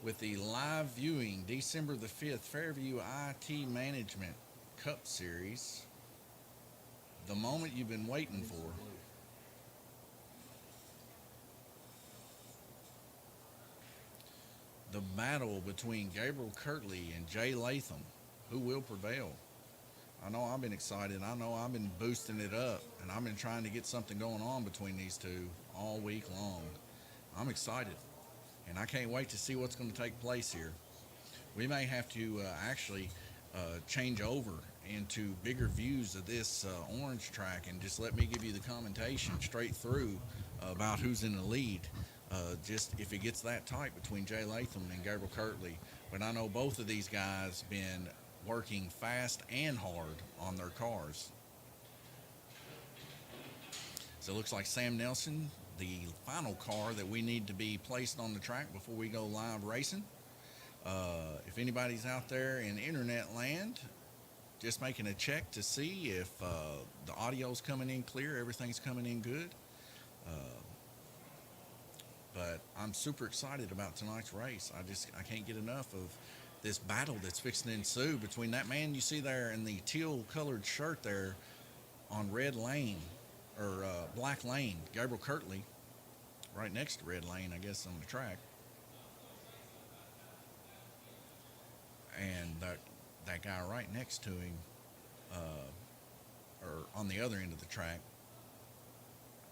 with the live viewing December the 5th Fairview IT Management Cup Series. The moment you've been waiting for. The battle between Gabriel Kirtley and Jay Latham. Who will prevail? I know I've been excited. I know I've been boosting it up, and I've been trying to get something going on between these two all week long. I'm excited, and I can't wait to see what's going to take place here. We may have to actually change over into bigger views of this orange track and just let me give you the commentation straight through about who's in the lead. Just if it gets that tight between Jay Latham and Gabriel Kirtley, but I know both of these guys been working fast and hard on their cars. So it looks like Sam Nelson, the final car that we need to be placed on the track before we go live racing. If anybody's out there in internet land, just making a check to see if the audio's coming in clear, everything's coming in good. Uh, but I'm super excited about tonight's race. I can't get enough of this battle that's fixing to ensue between that man you see there in the teal colored shirt there on red lane or black lane, Gabriel Kirtley, right next to red lane, I guess, on the track, and that guy right next to him, or on the other end of the track.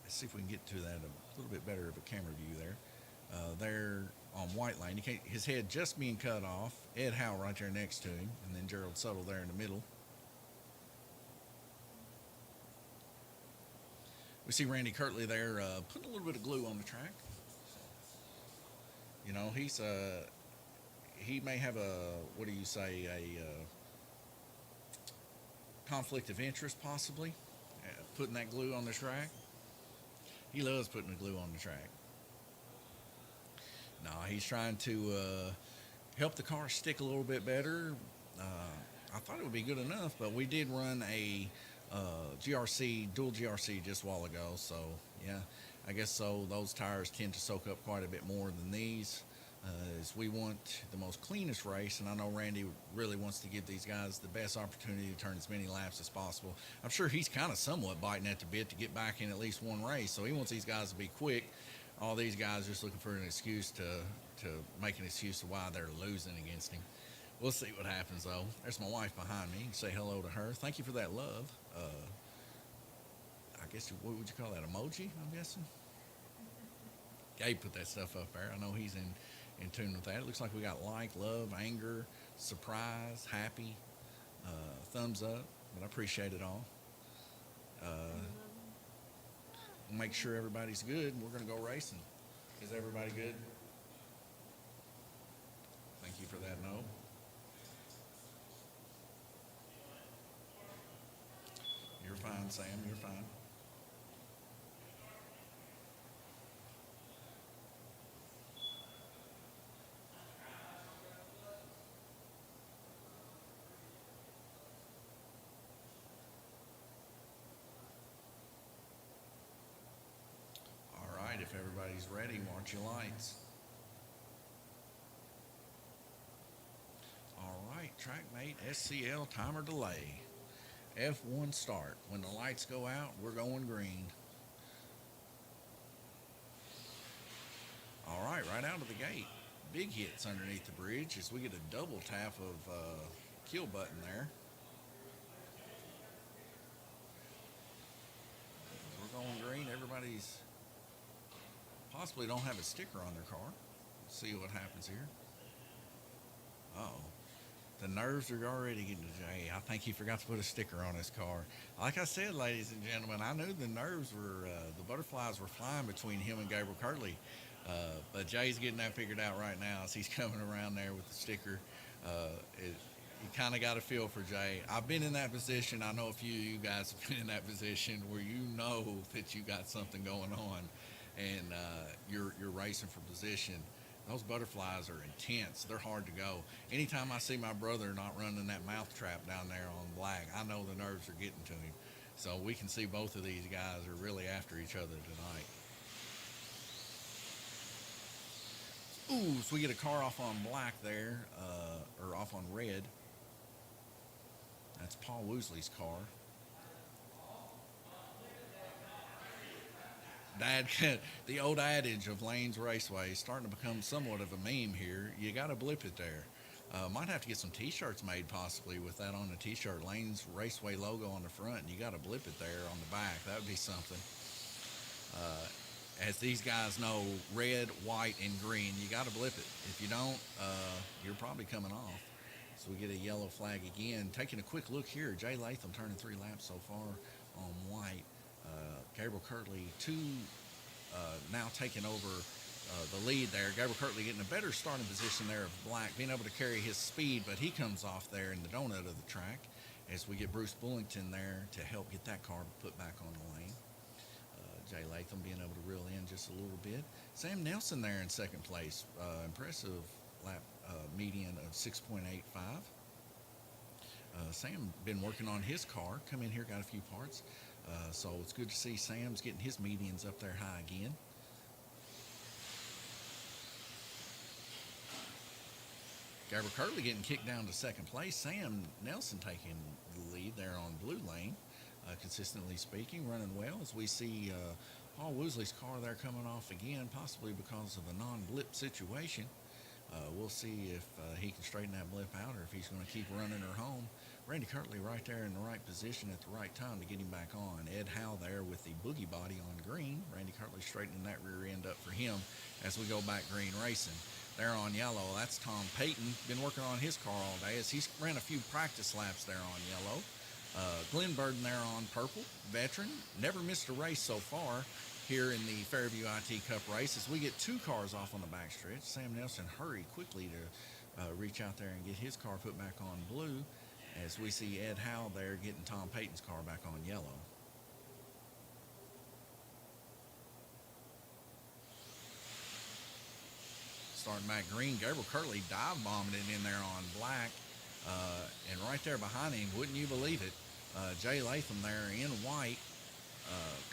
Let's see if we can get to that a little bit better of a camera view there. There on white lane, his head just being cut off. Ed Howe right there next to him, and then Gerald Suttle there in the middle. We see Randy Kirtley there putting a little bit of glue on the track. You know, he may have a, what do you say, a conflict of interest possibly, putting that glue on the track. He loves putting the glue on the track. No, he's trying to help the car stick a little bit better. I thought it would be good enough, but we did run a GRC, dual GRC just a while ago. So, yeah, I guess so. Those tires tend to soak up quite a bit more than these. As we want the most cleanest race, and I know Randy really wants to give these guys the best opportunity to turn as many laps as possible. I'm sure he's kind of somewhat biting at the bit to get back in at least one race, so he wants these guys to be quick. All these guys are just looking for an excuse to make an excuse to why they're losing against him. We'll see what happens, though. There's my wife behind me. Say hello to her. Thank you for that love. I guess, what would you call that, emoji, I'm guessing? Gabe put that stuff up there. I know he's in tune with that. It looks like we got like, love, anger, surprise, happy, thumbs up, but I appreciate it all. Uh, make sure everybody's good. We're going to go racing. Is everybody good? Thank you for that note. You're fine, Sam. You're fine. All right, if everybody's ready, march your lights. All right, trackmate SCL timer delay. F1 start. When the lights go out, we're going green. All right out of the gate. Big hits underneath the bridge as we get a double tap of kill button there. We're going green. Everybody's possibly don't have a sticker on their car. Let's see what happens here. Uh-oh. The nerves are already getting to Jay. I think he forgot to put a sticker on his car. Like I said, ladies and gentlemen, I knew the nerves were, the butterflies were flying between him and Gabriel Kirtley. But Jay's getting that figured out right now as he's coming around there with the sticker. You kind of got a feel for Jay. I've been in that position. I know a few of you guys have been in that position where you know that you got something going on, and you're racing for position. Those butterflies are intense. They're hard to go. Anytime I see my brother not running that mouth trap down there on black, I know the nerves are getting to him. So we can see both of these guys are really after each other tonight. Ooh, so we get a car off on black there, or off on red. That's Paul Woosley's car. Dad, the old adage of Lanes Raceway is starting to become somewhat of a meme here. You got to blip it there. Might have to get some T-shirts made possibly with that on the T-shirt. Lanes Raceway logo on the front, and you got to blip it there on the back. That would be something. As these guys know, red, white, and green, you got to blip it. If you don't, you're probably coming off. So we get a yellow flag again. Taking a quick look here, Jay Latham turning 3 laps so far on white. Gabriel Kirtley, now taking over the lead there. Gabriel Kirtley getting a better starting position there of black, being able to carry his speed, but he comes off there in the donut of the track as we get Bruce Bullington there to help get that car put back on the lane. Jay Latham being able to reel in just a little bit. Sam Nelson there in second place. Impressive lap median of 6.85. Sam been working on his car. Come in here, got a few parts. So it's good to see Sam's getting his medians up there high again. Gabriel Kirtley getting kicked down to second place. Sam Nelson taking the lead there on blue lane. Consistently speaking, running well as we see Paul Woosley's car there coming off again, possibly because of a non-blip situation. We'll see if he can straighten that blip out or if he's going to keep running her home. Randy Kirtley right there in the right position at the right time to get him back on. Ed Howe there with the boogie body on green. Randy Kirtley straightening that rear end up for him as we go back green racing. There on yellow, that's Tom Payton. Been working on his car all day as he's ran a few practice laps there on yellow. Glenn Burden there on purple, veteran. Never missed a race so far here in the Fairview IT Cup race as we get 2 cars off on the backstretch. Sam Nelson hurried quickly to reach out there and get his car put back on blue as we see Ed Howe there getting Tom Payton's car back on yellow. Starting back green, Gabriel Kirtley dive bombing it in there on black. And right there behind him, wouldn't you believe it, Jay Latham there in white,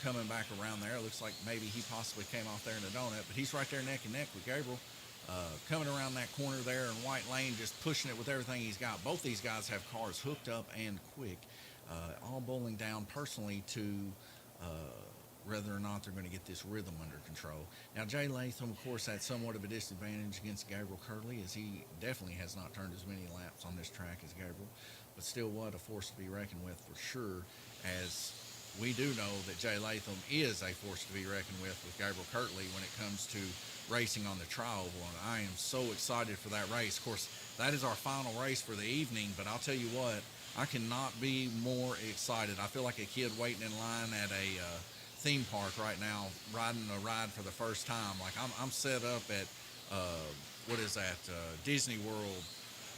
coming back around there. Looks like maybe he possibly came off there in the donut, but he's right there neck and neck with Gabriel. Coming around that corner there in white lane, just pushing it with everything he's got. Both these guys have cars hooked up and quick, all bowling down personally to whether or not they're going to get this rhythm under control. Now, Jay Latham, of course, had somewhat of a disadvantage against Gabriel Kirtley, as he definitely has not turned as many laps on this track as Gabriel, but still what a force to be reckoned with for sure, as we do know that Jay Latham is a force to be reckoned with Gabriel Kirtley when it comes to racing on the trial oval, and I am so excited for that race. Of course, that is our final race for the evening, but I'll tell you what, I cannot be more excited. I feel like a kid waiting in line at a theme park right now, riding a ride for the first time. Like I'm set up at Disney World,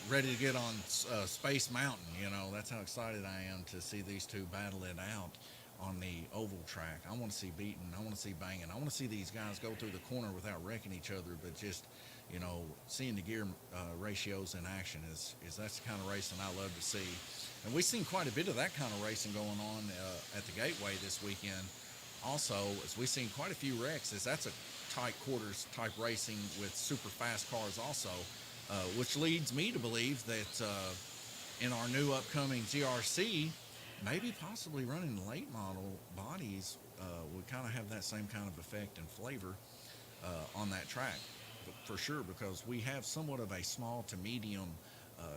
ready to get on Space Mountain. You know, that's how excited I am to see these two battle it out on the oval track. I want to see beating. I want to see banging. I want to see these guys go through the corner without wrecking each other, but just, you know, seeing the gear ratios in action is that's the kind of racing I love to see. And we've seen quite a bit of that kind of racing going on at the Gateway this weekend. Also, as we've seen quite a few wrecks, as that's a tight quarters type racing with super fast cars also, which leads me to believe that in our new upcoming GRC, maybe possibly running late model bodies would kind of have that same kind of effect and flavor on that track, for sure, because we have somewhat of a small to medium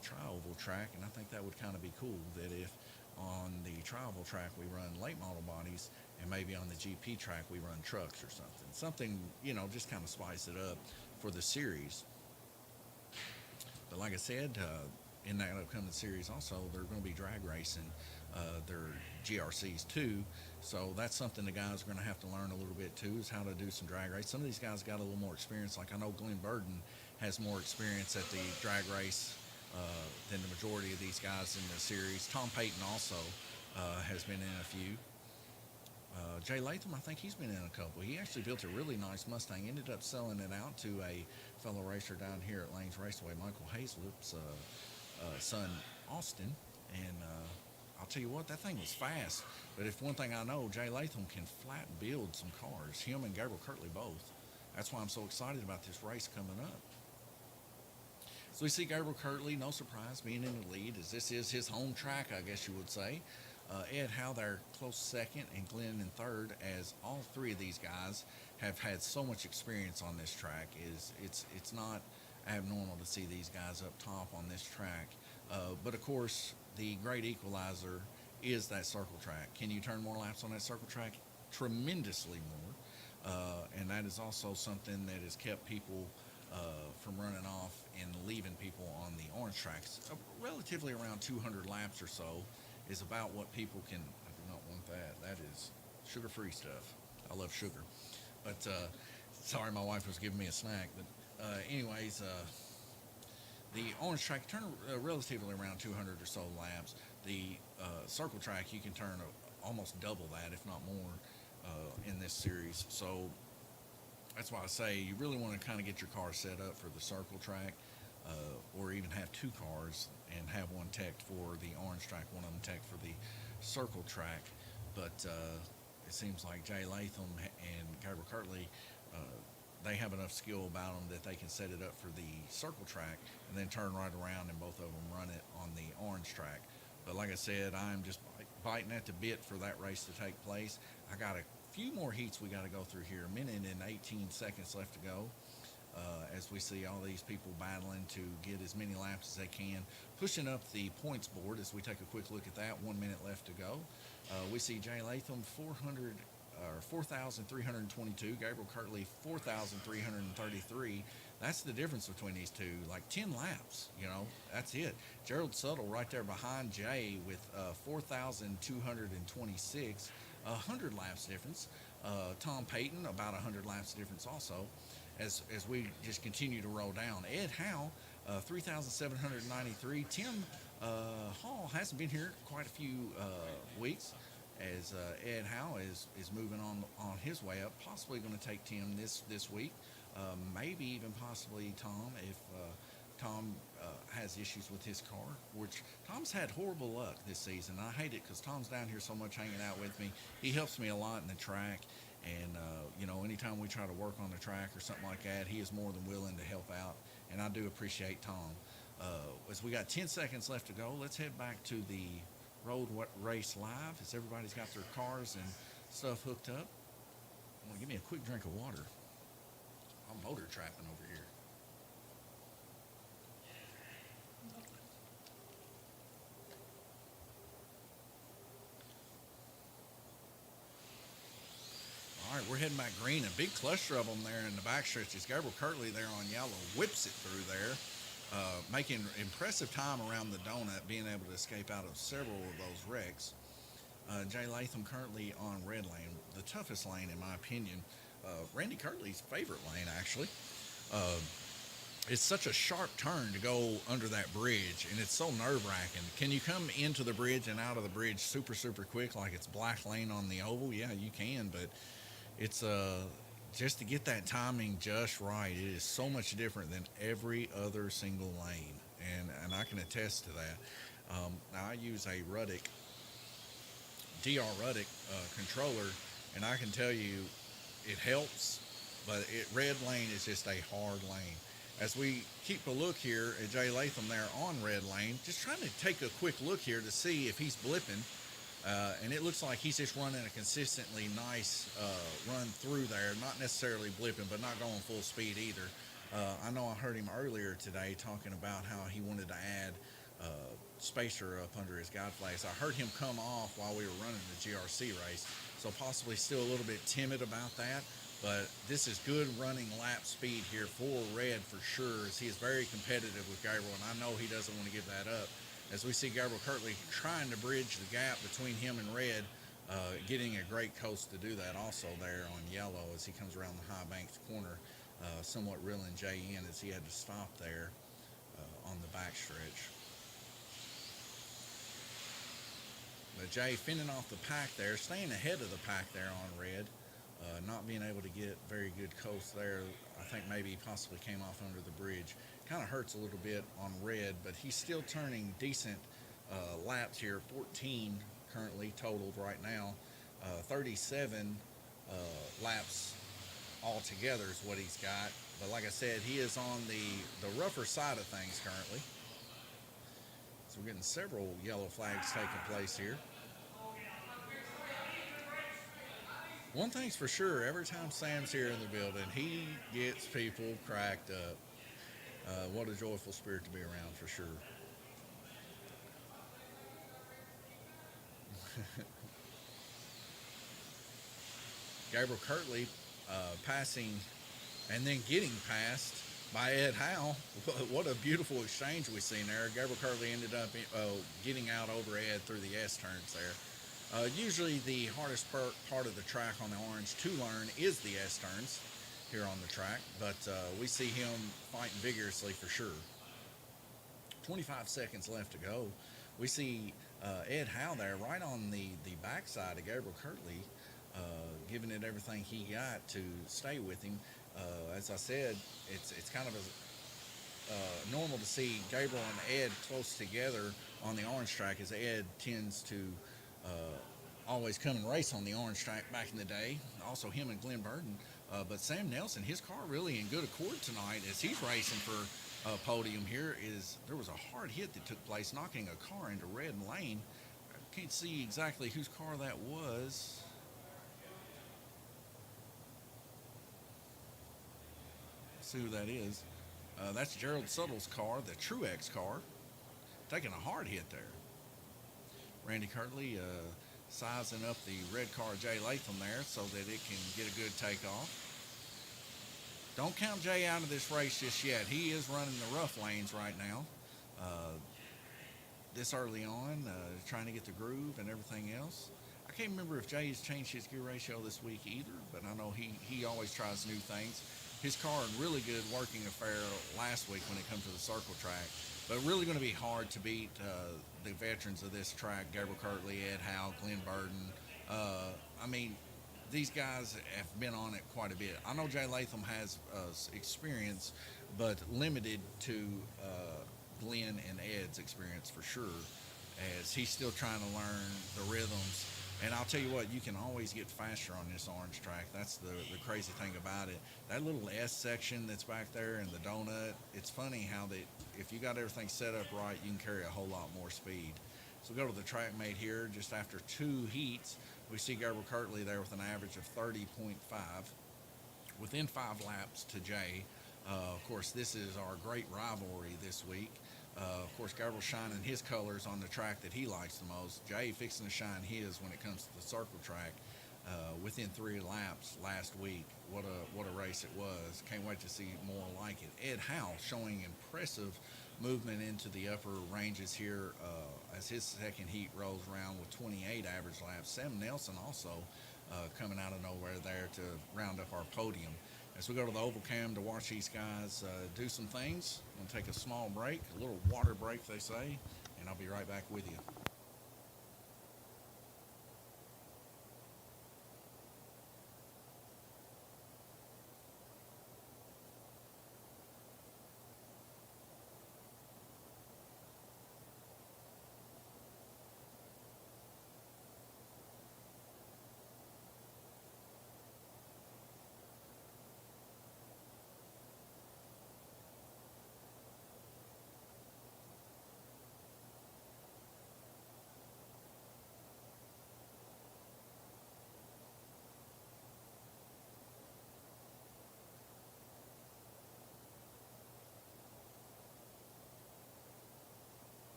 tri-oval track, and I think that would kind of be cool that if on the tri-oval track we run late model bodies, and maybe on the GP track we run trucks or something, you know, just kind of spice it up for the series. But like I said, in that upcoming series also, they're going to be drag racing their GRCs too, so that's something the guys are going to have to learn a little bit too, is how to do some drag race. Some of these guys got a little more experience, like I know Glenn Burden has more experience at the drag race than the majority of these guys in the series. Tom Payton also has been in a few. Jay Latham, I think he's been in a couple. He actually built a really nice Mustang, ended up selling it out to a fellow racer down here at Lanes Raceway, Michael Hazlip's son, Austin. And I'll tell you what, that thing was fast. But if one thing I know, Jay Latham can flat build some cars, him and Gabriel Kirtley both. That's why I'm so excited about this race coming up. So we see Gabriel Kirtley, no surprise, being in the lead, as this is his home track, I guess you would say. Ed Howe there close second, and Glenn in third, as all three of these guys have had so much experience on this track. It's not abnormal to see these guys up top on this track. But of course, the great equalizer is that circle track. Can you turn more laps on that circle track? Tremendously more. And that is also something that has kept people from running off and leaving people on the orange tracks. Relatively around 200 laps or so is about what people can. I do not want that. That is sugar-free stuff. I love sugar. But sorry, my wife was giving me a snack. But anyways, the orange track turn relatively around 200 or so laps. The circle track, you can turn almost double that, if not more, in this series. So that's why I say you really want to kind of get your car set up for the circle track, or even have two cars and have one teched for the orange track, one of them teched for the circle track. But it seems like Jay Latham and Gabriel Kirtley, they have enough skill about them that they can set it up for the circle track and then turn right around and both of them run it on the orange track. But like I said, I'm just biting at the bit for that race to take place. I got a few more heats we got to go through here. A minute and 18 seconds left to go. As we see all these people battling to get as many laps as they can, pushing up the points board. As we take a quick look at that, 1 minute left to go. We see Jay Latham 4,322, Gabriel Kirtley 4,333. That's the difference between these two, like 10 laps, that's it. Gerald Suttle right there behind Jay with 4,226, 100 laps difference. Tom Payton, about 100 laps difference also, as we just continue to roll down. Ed Howe, 3,793. Tim Hall hasn't been here quite a few weeks, as Ed Howe is moving on his way up, possibly going to take Tim this week, maybe even possibly Tom if Tom has issues with his car, which Tom's had horrible luck this season. I hate it because Tom's down here so much hanging out with me. He helps me a lot in the track, and anytime we try to work on the track or something like that, he is more than willing to help out, and I do appreciate Tom. As we got 10 seconds left to go, let's head back to the Road Race Live as everybody's got their cars and stuff hooked up. Well, give me a quick drink of water. I'm motor trapping over here. All right, we're heading back green. A big cluster of them there in the back stretches. Gabriel Kirtley there on yellow whips it through there, making impressive time around the donut, being able to escape out of several of those wrecks. Jay Latham currently on red lane, the toughest lane in my opinion. Randy Kirtley's favorite lane, actually. It's such a sharp turn to go under that bridge, and it's so nerve-wracking. Can you come into the bridge and out of the bridge super, super quick like it's black lane on the oval? Yeah, you can, but it's just to get that timing just right, it is so much different than every other single lane, and I can attest to that. Now, I use a DR Ruddick controller, and I can tell you it helps, but red lane is just a hard lane. As we keep a look here at Jay Latham there on red lane, just trying to take a quick look here to see if he's blipping. And it looks like he's just running a consistently nice run through there, not necessarily blipping, but not going full speed either. I know I heard him earlier today talking about how he wanted to add spacer up under his guide flags. I heard him come off while we were running the GRC race, so possibly still a little bit timid about that. But this is good running lap speed here for Red for sure, as he is very competitive with Gabriel, and I know he doesn't want to give that up. As we see Gabriel Kirtley trying to bridge the gap between him and Red, getting a great coast to do that also there on yellow as he comes around the high banked corner, somewhat reeling Jay in as he had to stop there on the backstretch. But Jay fending off the pack there, staying ahead of the pack there on Red, not being able to get very good coast there. I think maybe he possibly came off under the bridge. Kind of hurts a little bit on Red, but he's still turning decent laps here. 14 currently totaled right now. 37 laps altogether is what he's got. But like I said, he is on the rougher side of things currently. So we're getting several yellow flags taking place here. One thing's for sure, every time Sam's here in the building, he gets people cracked up. What a joyful spirit to be around for sure. Gabriel Kirtley passing and then getting passed by Ed Howe. What a beautiful exchange we seen there. Gabriel Kirtley ended up getting out over Ed through the S turns there. Usually the hardest part of the track on the orange to learn is the S turns here on the track, but we see him fighting vigorously for sure. 25 seconds left to go. We see Ed Howe there right on the backside of Gabriel Kirtley, giving it everything he got to stay with him. As I said, it's kind of normal to see Gabriel and Ed close together on the orange track, as Ed tends to always come and race on the orange track back in the day. Also him and Glenn Burton. But Sam Nelson, his car really in good accord tonight as he's racing for podium here. There was a hard hit that took place, knocking a car into red lane. I can't see exactly whose car that was. Let's see who that is. That's Gerald Suttle's car, the Truex car, taking a hard hit there. Randy Kirtley sizing up the red car Jay Latham there so that it can get a good takeoff. Don't count Jay out of this race just yet. He is running the rough lanes right now. This early on, trying to get the groove and everything else. I can't remember if Jay has changed his gear ratio this week either, but I know he always tries new things. His car had really good working affair last week when it comes to the circle track, but really going to be hard to beat the veterans of this track, Gabriel Kirtley, Ed Howe, Glenn Burton. I mean, these guys have been on it quite a bit. I know Jay Latham has experience, but limited to Glenn and Ed's experience for sure, as he's still trying to learn the rhythms. And I'll tell you what, you can always get faster on this orange track. That's the crazy thing about it. That little S section that's back there and the donut, it's funny how that if you got everything set up right, you can carry a whole lot more speed. So we go to the track mate here just after 2 heats. We see Gabriel Kirtley there with an average of 30.5, within 5 laps to Jay. Of course, this is our great rivalry this week. Of course, Gabriel shining his colors on the track that he likes the most. Jay fixing to shine his when it comes to the circle track within 3 laps last week. What a race it was. Can't wait to see more like it. Ed Howe showing impressive movement into the upper ranges here as his second heat rolls around with 28 average laps. Sam Nelson also coming out of nowhere there to round up our podium. As we go to the oval cam to watch these guys do some things, I'm going to take a small break, a little water break they say, and I'll be right back with you.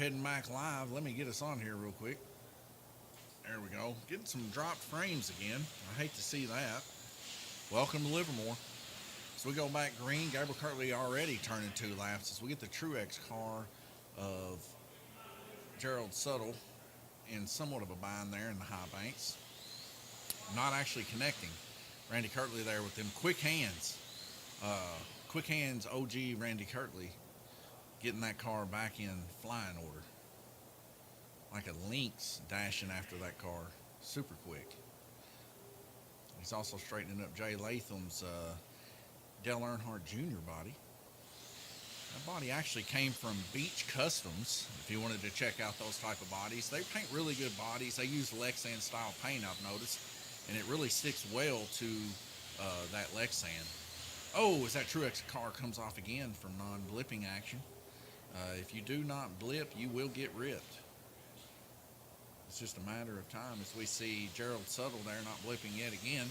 heading back live. Let me get us on here real quick. There we go. Getting some dropped frames again. I hate to see that. Welcome to Livermore. So we go back green. Gabriel Kirtley already turning 2 laps as we get the Truex car of Gerald Suttle in somewhat of a bind there in the high banks. Not actually connecting. Randy Kirtley there with them quick hands. Quick hands OG Randy Kirtley getting that car back in flying order. Like a lynx dashing after that car. Super quick. He's also straightening up Jay Latham's Dale Earnhardt Jr. body. That body actually came from Beach Customs, if you wanted to check out those type of bodies. They paint really good bodies. They use Lexan style paint, I've noticed, and it really sticks well to that Lexan. Oh, as that Truex car comes off again from non-blipping action. If you do not blip, you will get ripped. It's just a matter of time as we see Gerald Suttle there not blipping yet again.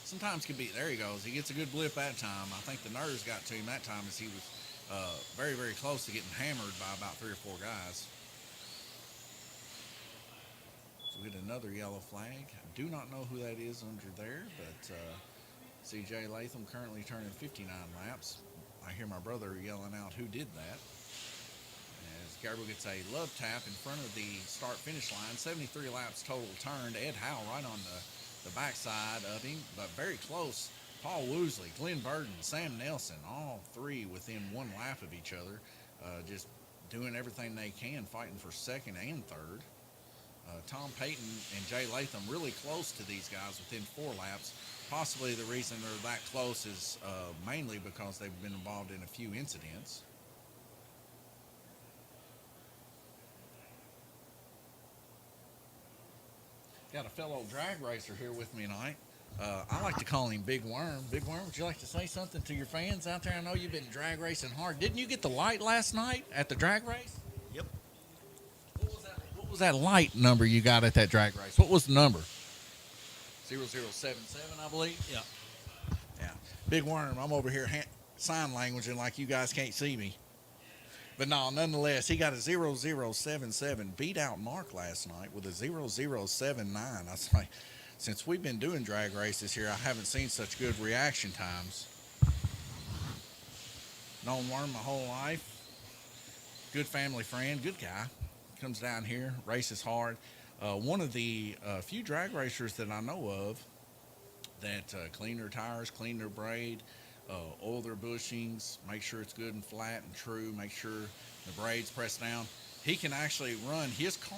Sometimes can be, there he goes. He gets a good blip that time. I think the nerves got to him that time as he was very, very close to getting hammered by about 3 or 4 guys. So we get another yellow flag. I do not know who that is under there, but CJ Latham currently turning 59 laps. I hear my brother yelling out who did that. As Gabriel gets a love tap in front of the start-finish line. 73 laps total turned. Ed Howe right on the backside of him, but very close. Paul Woosley, Glenn Burden, Sam Nelson, all 3 within 1 lap of each other, just doing everything they can, fighting for 2nd and 3rd. Tom Payton and Jay Latham really close to these guys within 4 laps. Possibly the reason they're that close is mainly because they've been involved in a few incidents. Got a fellow drag racer here with me tonight. I like to call him Big Worm. Big Worm, would you like to say something to your fans out there? I know you've been drag racing hard. Didn't you get the light last night at the drag race? Yep. What was that light number you got at that drag race? What was the number? 0077, I believe? Yeah. Yeah. Big Worm, I'm over here sign languaging like you guys can't see me. But no, nonetheless, he got a 0077 beat out mark last night with a 0079. I was like, since we've been doing drag races here, I haven't seen such good reaction times. Known Worm my whole life. Good family friend, good guy. Comes down here, races hard. One of the few drag racers that I know of that clean their tires, clean their braid, oil their bushings, make sure it's good and flat and true, make sure the braid's pressed down. He can actually run his car,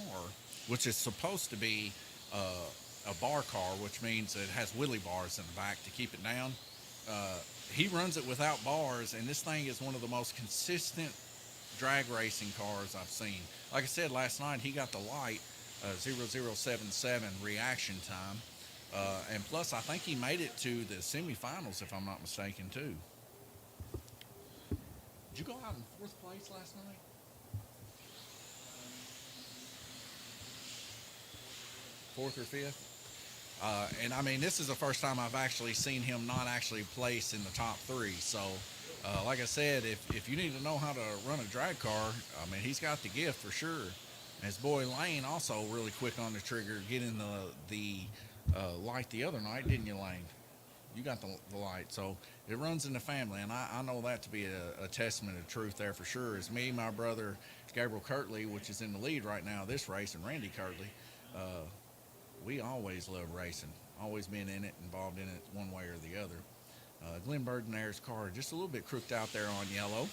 which is supposed to be a bar car, which means it has wheelie bars in the back to keep it down. He runs it without bars, and this thing is one of the most consistent drag racing cars I've seen. Like I said last night, he got the light 0077 reaction time. And plus, I think he made it to the semifinals, if I'm not mistaken, too. Did you go out in 4th place last night? Fourth or 5th? And I mean, this is the first time I've actually seen him not actually place in the top 3. So, like I said, if you need to know how to run a drag car, I mean, he's got the gift for sure. And his boy Lane also really quick on the trigger, getting the light the other night, didn't you, Lane? You got the light. So it runs in the family, and I know that to be a testament of truth there for sure. It's me, my brother Gabriel Kirtley, which is in the lead right now this race, and Randy Kirtley. We always love racing, always been in it, involved in it one way or the other. Glenn Burden there's car just a little bit crooked out there on yellow.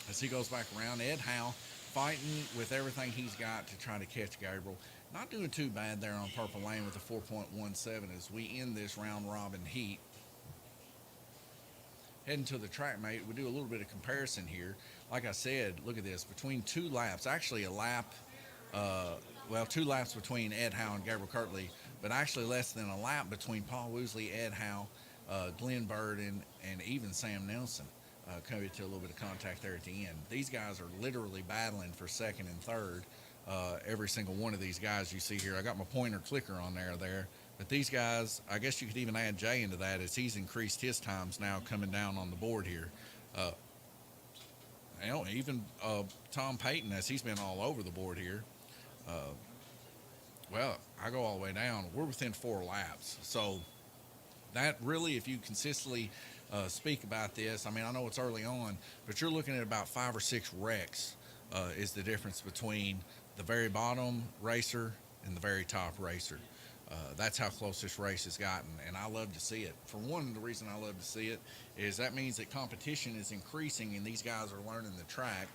As he goes back around, Ed Howe fighting with everything he's got to try to catch Gabriel. Not doing too bad there on Purple Lane with a 4.17 as we end this round robin heat. Heading to the track mate, we do a little bit of comparison here. Like I said, look at this, between 2 laps, actually a lap, 2 laps between Ed Howe and Gabriel Kirtley, but actually less than a lap between Paul Woosley, Ed Howe, Glenn Burden, and even Sam Nelson. Coming to a little bit of contact there at the end. These guys are literally battling for 2nd and 3rd. Every single one of these guys you see here. I got my pointer clicker on there. But these guys, I guess you could even add Jay into that as he's increased his times now coming down on the board here. Even Tom Payton, as he's been all over the board here. Uh, well, I go all the way down. We're within 4 laps. So that really, if you consistently speak about this, I mean, I know it's early on, but you're looking at about 5 or 6 wrecks is the difference between the very bottom racer and the very top racer. That's how close this race has gotten, and I love to see it. For one, the reason I love to see it is that means that competition is increasing and these guys are learning the track.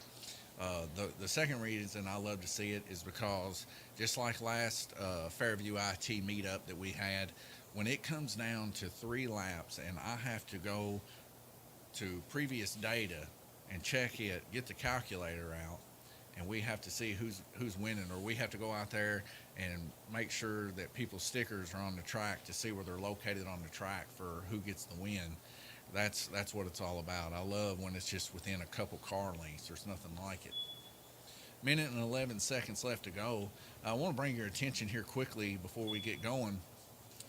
The second reason I love to see it is because just like last Fairview IT meetup that we had, when it comes down to 3 laps and I have to go to previous data and check it, get the calculator out, and we have to see who's winning, or we have to go out there and make sure that people's stickers are on the track to see where they're located on the track for who gets the win. That's what it's all about. I love when it's just within a couple car lengths. There's nothing like it. Minute and 11 seconds left to go. I want to bring your attention here quickly before we get going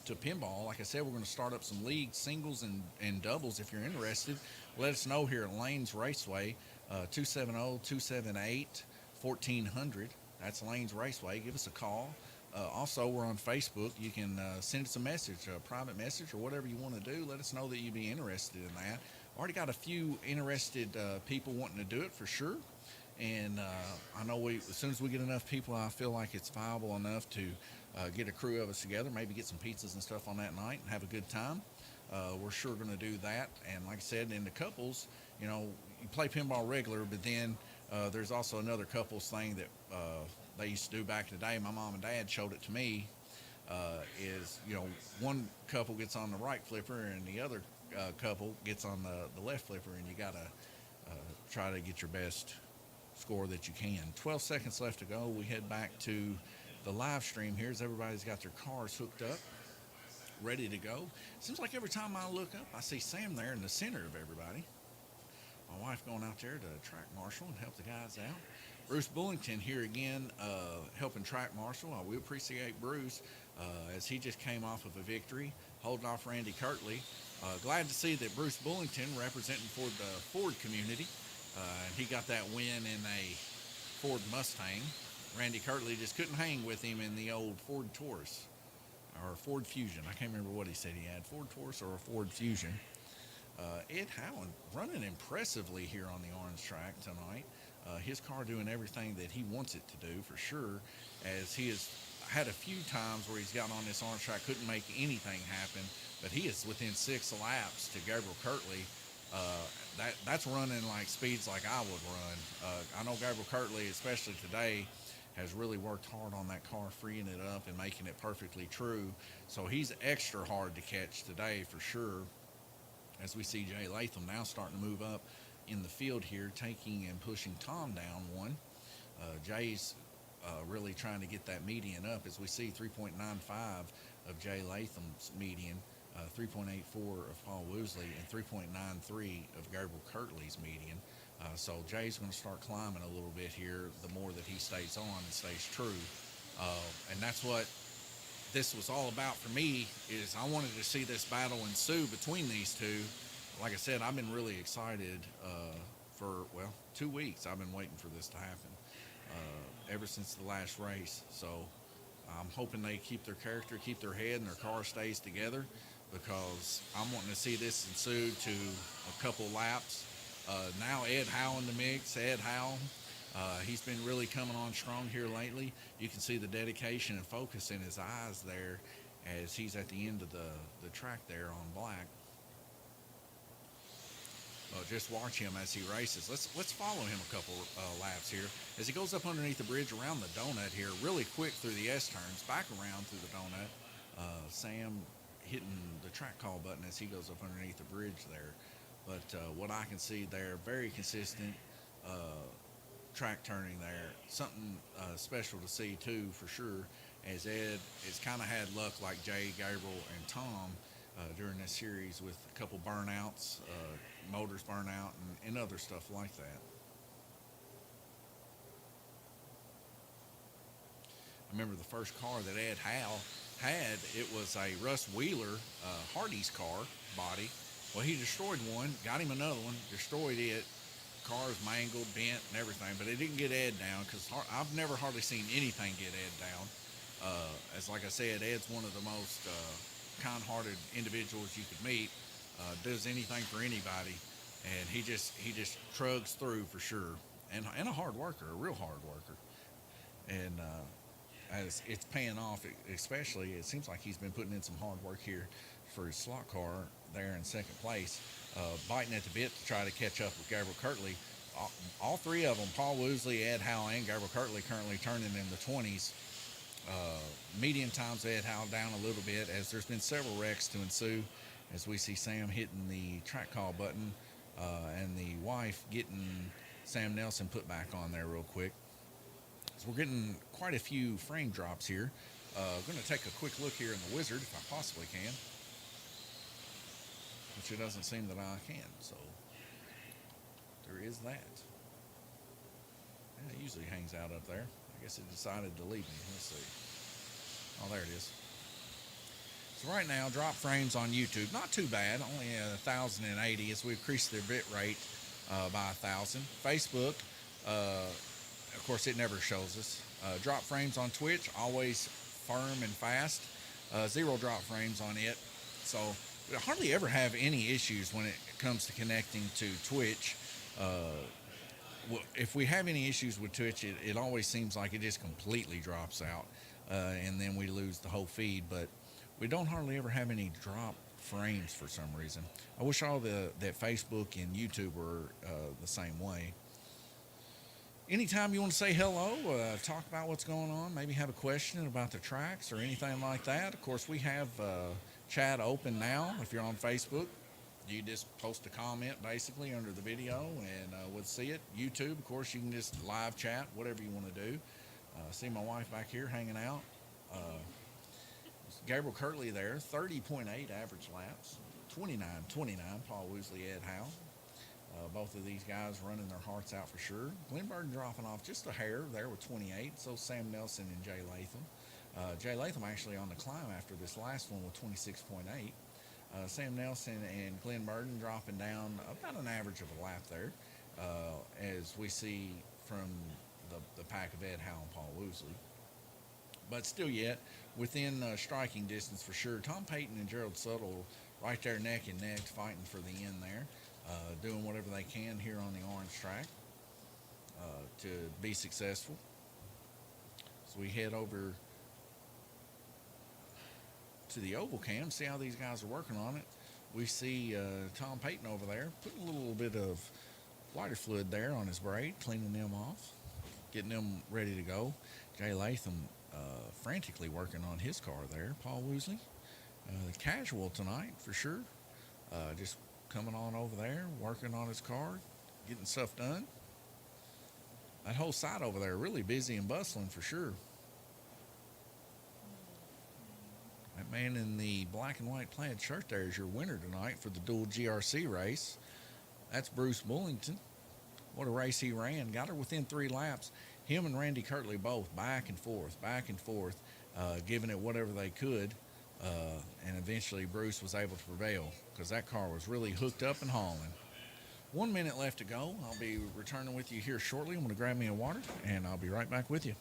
to pinball. Like I said, we're going to start up some leagues, singles and doubles. If you're interested, let us know here at Lanes Raceway, 270-278-1400. That's Lanes Raceway. Give us a call. Also, we're on Facebook. You can send us a message, a private message, or whatever you want to do. Let us know that you'd be interested in that. Already got a few interested people wanting to do it for sure. And I know as soon as we get enough people, I feel like it's viable enough to get a crew of us together, maybe get some pizzas and stuff on that night and have a good time. We're sure going to do that. And like I said, in the couples, you play pinball regular, but then there's also another couples thing that they used to do back in the day. My mom and dad showed it to me. Is one couple gets on the right flipper and the other couple gets on the left flipper, and you got to try to get your best score that you can. 12 seconds left to go. We head back to the live stream here as everybody's got their cars hooked up, ready to go. Seems like every time I look up, I see Sam there in the center of everybody. My wife going out there to track marshal and help the guys out. Bruce Bullington here again, helping track marshal. We appreciate Bruce as he just came off of a victory, holding off Randy Kirtley. Glad to see that Bruce Bullington representing for the Ford community. And he got that win in a Ford Mustang. Randy Kirtley just couldn't hang with him in the old Ford Taurus or Ford Fusion. I can't remember what he said he had, Ford Taurus or a Ford Fusion. Ed Howland running impressively here on the orange track tonight. His car doing everything that he wants it to do for sure, as he has had a few times where he's gotten on this orange track, couldn't make anything happen, but he is within 6 laps to Gabriel Kirtley. That's running like speeds like I would run. I know Gabriel Kirtley, especially today, has really worked hard on that car, freeing it up and making it perfectly true. So he's extra hard to catch today for sure. As we see Jay Latham now starting to move up in the field here, taking and pushing Tom down one. Jay's really trying to get that median up, as we see 3.95 of Jay Latham's median, 3.84 of Paul Woosley, and 3.93 of Gabriel Kirtley's median. So Jay's going to start climbing a little bit here the more that he stays on and stays true. And that's what this was all about for me, is I wanted to see this battle ensue between these two. Like I said, I've been really excited for 2 weeks. I've been waiting for this to happen ever since the last race. So I'm hoping they keep their character, keep their head, and their car stays together, because I'm wanting to see this ensue to a couple laps. Now Ed Howe in the mix. Ed Howe, he's been really coming on strong here lately. You can see the dedication and focus in his eyes there as he's at the end of the track there on black. Just watch him as he races. Let's follow him a couple laps here as he goes up underneath the bridge around the donut here, really quick through the S turns, back around through the donut. Sam hitting the track call button as he goes up underneath the bridge there. But what I can see there, very consistent track turning there. Something special to see too, for sure, as Ed has kind of had luck like Jay, Gabriel, and Tom during this series with a couple burnouts, motors burn out, and other stuff like that. I remember the first car that Ed Howe had, it was a Russ Wheeler Hardy's car body. Well, he destroyed one, got him another one, destroyed it, Car is mangled, bent, and everything, but it didn't get Ed down because I've never hardly seen anything get Ed down. As like I said, Ed's one of the most kind-hearted individuals you could meet. Does anything for anybody, and he just trugs through for sure. And a hard worker, a real hard worker. And as it's paying off, especially it seems like he's been putting in some hard work here for his slot car there in second place, biting at the bit to try to catch up with Gabriel Kirtley. All three of them, Paul Woosley, Ed Howell, and Gabriel Kirtley, currently turning in the 20s. Median times Ed Howell down a little bit as there's been several wrecks to ensue as we see Sam hitting the track call button and the wife getting Sam Nelson put back on there real quick. So we're getting quite a few frame drops here. I'm going to take a quick look here in the Wizard if I possibly can, which it doesn't seem that I can, so there is that. Yeah, it usually hangs out up there. I guess it decided to leave me. Let's see. Oh, there it is. So right now, drop frames on YouTube, not too bad, only 1,080 as we increased their bit rate by 1,000. Facebook, of course, it never shows us. Drop frames on Twitch, always firm and fast. 0 drop frames on it. So we hardly ever have any issues when it comes to connecting to Twitch. If we have any issues with Twitch, it always seems like it just completely drops out, and then we lose the whole feed. But we don't hardly ever have any drop frames for some reason. I wish all that Facebook and YouTube were the same way. Anytime you want to say hello, talk about what's going on, maybe have a question about the tracks or anything like that. Of course, we have chat open now. If you're on Facebook, you just post a comment basically under the video and we'll see it. YouTube, of course, you can just live chat, whatever you want to do. See my wife back here hanging out. Gabriel Kirtley there, 30.8 average laps, 29.29, Paul Woosley, Ed Howe. Both of these guys running their hearts out for sure. Glenn Burton dropping off just a hair there with 28. So Sam Nelson and Jay Latham. Jay Latham actually on the climb after this last one with 26.8. Sam Nelson and Glenn Burton dropping down about an average of a lap there, as we see from the pack of Ed Howe and Paul Woosley. But still yet within striking distance for sure. Tom Payton and Gerald Suttle right there neck and neck fighting for the end there. Doing whatever they can here on the orange track to be successful. So we head over to the oval cam, see how these guys are working on it. We see Tom Payton over there putting a little bit of lighter fluid there on his braid, cleaning them off, getting them ready to go. Jay Latham frantically working on his car there. Paul Woosley, casual tonight for sure. Just coming on over there, working on his car, getting stuff done. That whole side over there really busy and bustling for sure. That man in the black and white plaid shirt there is your winner tonight for the dual GRC race. That's Bruce Bullington. What a race he ran. Got her within 3 laps. Him and Randy Kirtley both back and forth, giving it whatever they could. And eventually Bruce was able to prevail because that car was really hooked up and hauling. 1 minute left to go. I'll be returning with you here shortly. I'm going to grab me a water, and I'll be right back with you.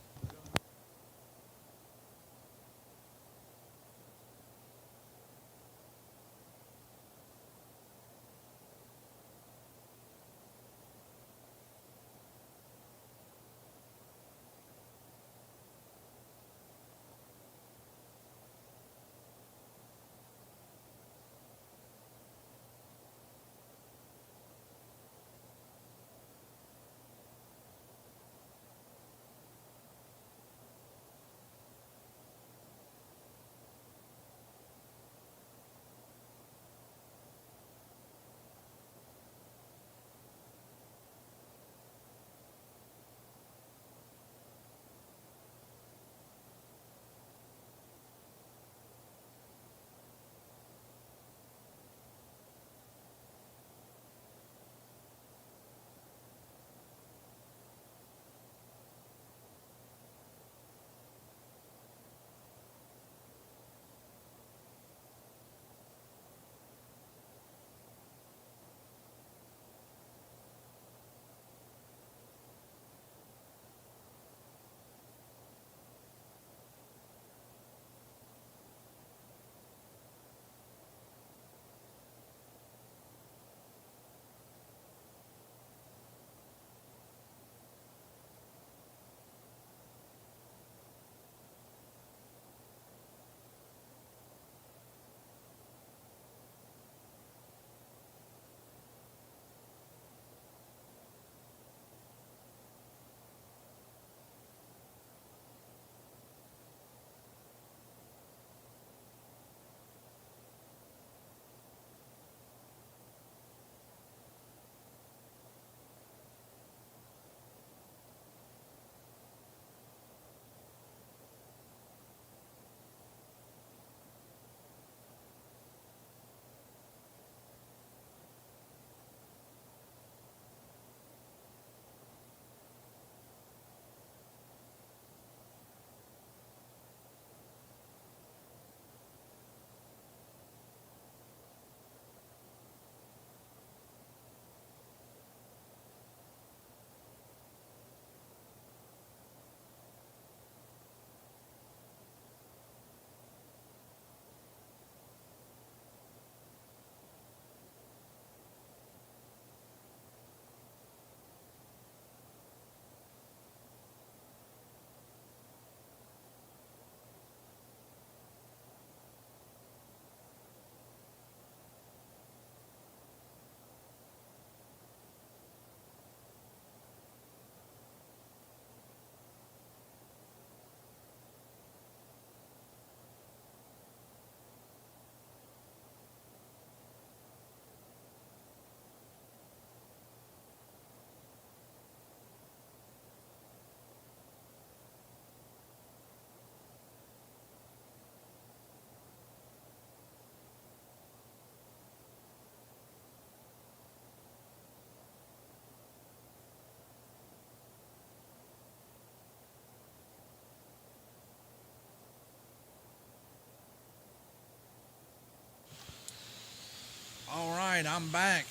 All right, I'm back.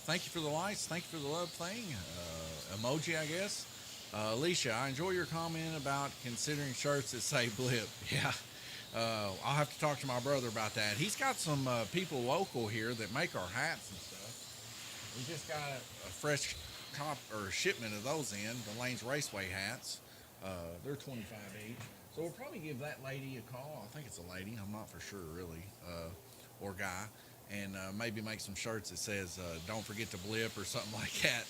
Thank you for the lights. Thank you for the love thing. Emoji, I guess. Alicia, I enjoy your comment about considering shirts that say blip. Yeah. I'll have to talk to my brother about that. He's got some people local here that make our hats and stuff. We just got a fresh or shipment of those in, the Lanes Raceway hats. They're 25 each. So we'll probably give that lady a call. I think it's a lady. I'm not for sure, really. Or guy. And maybe make some shirts that says "Don't forget to blip" or something like that,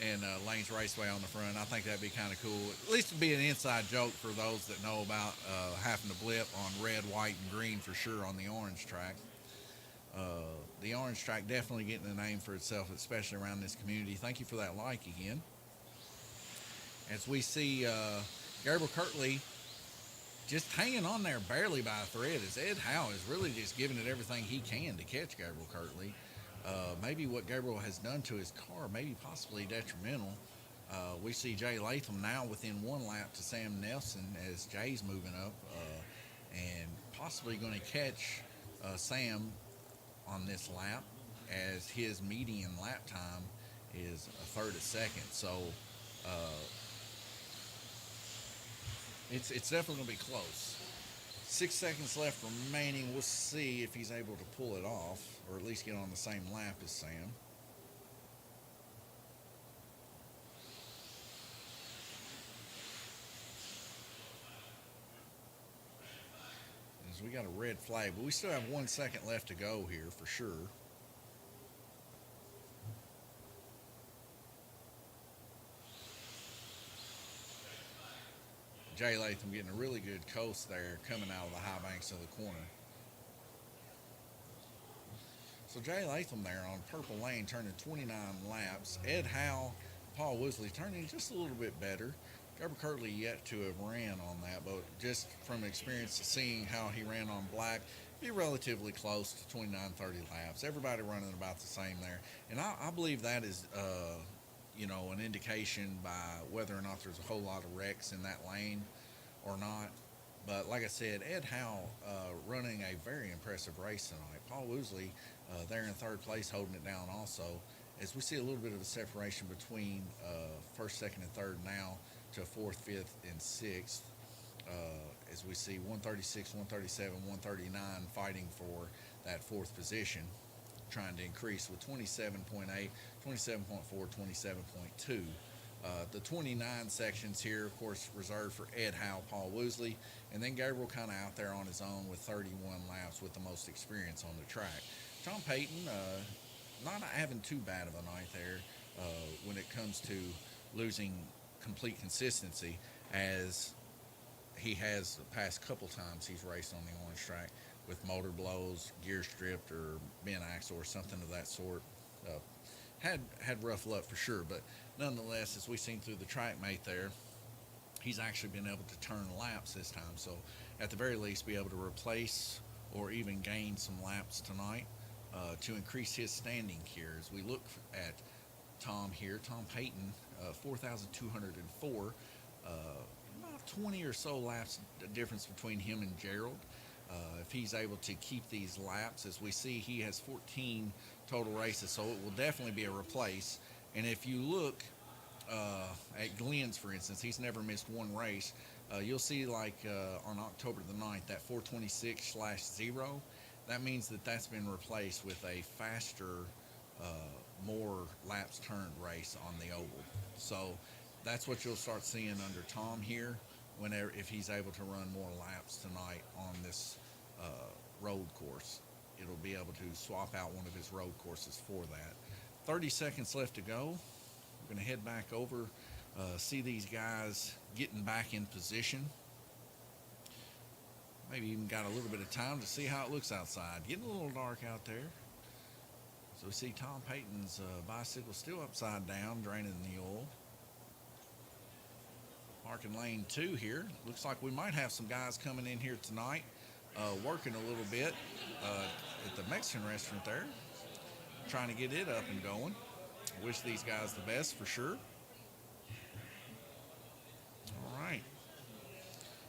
and Lanes Raceway on the front. I think that'd be kind of cool. At least it'd be an inside joke for those that know about having to blip on red, white, and green for sure on the orange track. The orange track definitely getting a name for itself, especially around this community. Thank you for that like again. As we see Gabriel Kirtley just hanging on there barely by a thread, as Ed Howe is really just giving it everything he can to catch Gabriel Kirtley. Maybe what Gabriel has done to his car, maybe possibly detrimental. We see Jay Latham now within one lap to Sam Nelson as Jay's moving up and possibly going to catch Sam on this lap as his median lap time is a third a second. So uh, it's definitely going to be close. 6 seconds left remaining. We'll see if he's able to pull it off or at least get on the same lap as Sam. As we got a red flag, but we still have 1 second left to go here for sure. Jay Latham getting a really good coast there coming out of the high banks of the corner. So Jay Latham there on Purple Lane turning 29 laps. Ed Howe, Paul Woosley turning just a little bit better. Gabriel Kirtley yet to have ran on that, but just from experience seeing how he ran on black, be relatively close to 29, 30 laps. Everybody running about the same there. And I believe that is, an indication by whether or not there's a whole lot of wrecks in that lane or not. But like I said, Ed Howe running a very impressive race tonight. Paul Woosley there in third place holding it down also. As we see a little bit of a separation between first, second, and third now to fourth, fifth, and sixth. As we see 136, 137, 139 fighting for that fourth position, trying to increase with 27.8, 27.4, 27.2. The 29 sections here, of course, reserved for Ed Howe, Paul Woosley, and then Gabriel kind of out there on his own with 31 laps with the most experience on the track. Tom Payton, not having too bad of a night there when it comes to losing complete consistency, as he has the past couple times he's raced on the orange track with motor blows, gear stripped, or bent axle or something of that sort. Had rough luck for sure, but nonetheless, as we've seen through the track mate there, he's actually been able to turn laps this time. So at the very least, be able to replace or even gain some laps tonight to increase his standing here. As we look at Tom here, Tom Payton, 4,204, about 20 or so laps difference between him and Gerald. If he's able to keep these laps, as we see, he has 14 total races, so it will definitely be a replace. And if you look at Glenn's, for instance, he's never missed one race. You'll see, like on October the 9th, that 426/0, that means that that's been replaced with a faster, more laps turned race on the oval. So that's what you'll start seeing under Tom here, whenever if he's able to run more laps tonight on this road course. It'll be able to swap out one of his road courses for that. 30 seconds left to go. We're going to head back over, see these guys getting back in position. Maybe even got a little bit of time to see how it looks outside. Getting a little dark out there. So we see Tom Payton's bicycle still upside down, draining the oil. Marking lane 2 here. Looks like we might have some guys coming in here tonight, working a little bit at the Mexican restaurant there, trying to get it up and going. Wish these guys the best for sure. All right.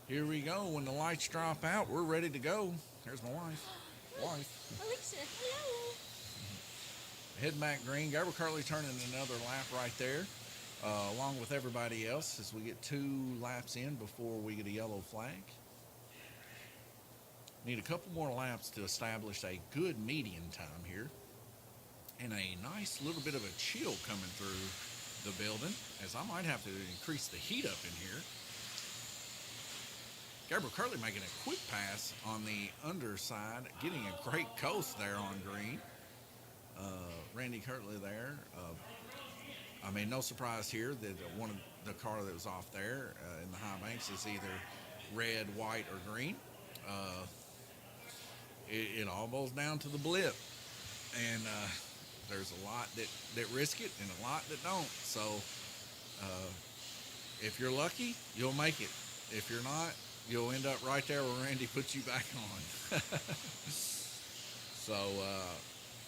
Here we go. When the lights drop out, we're ready to go. There's my wife. Alexa, hello. Heading back green. Gabriel Curley turning another lap right there, along with everybody else as we get 2 laps in before we get a yellow flag. Need a couple more laps to establish a good median time here. And a nice little bit of a chill coming through the building, as I might have to increase the heat up in here. Gabriel Curley making a quick pass on the underside, getting a great coast there on green. Randy Curley there. No surprise here that one of the car that was off there in the high banks is either red, white, or green. It all boils down to the blip. And there's a lot that risk it and a lot that don't. So if you're lucky, you'll make it. If you're not, you'll end up right there where Randy puts you back on. So,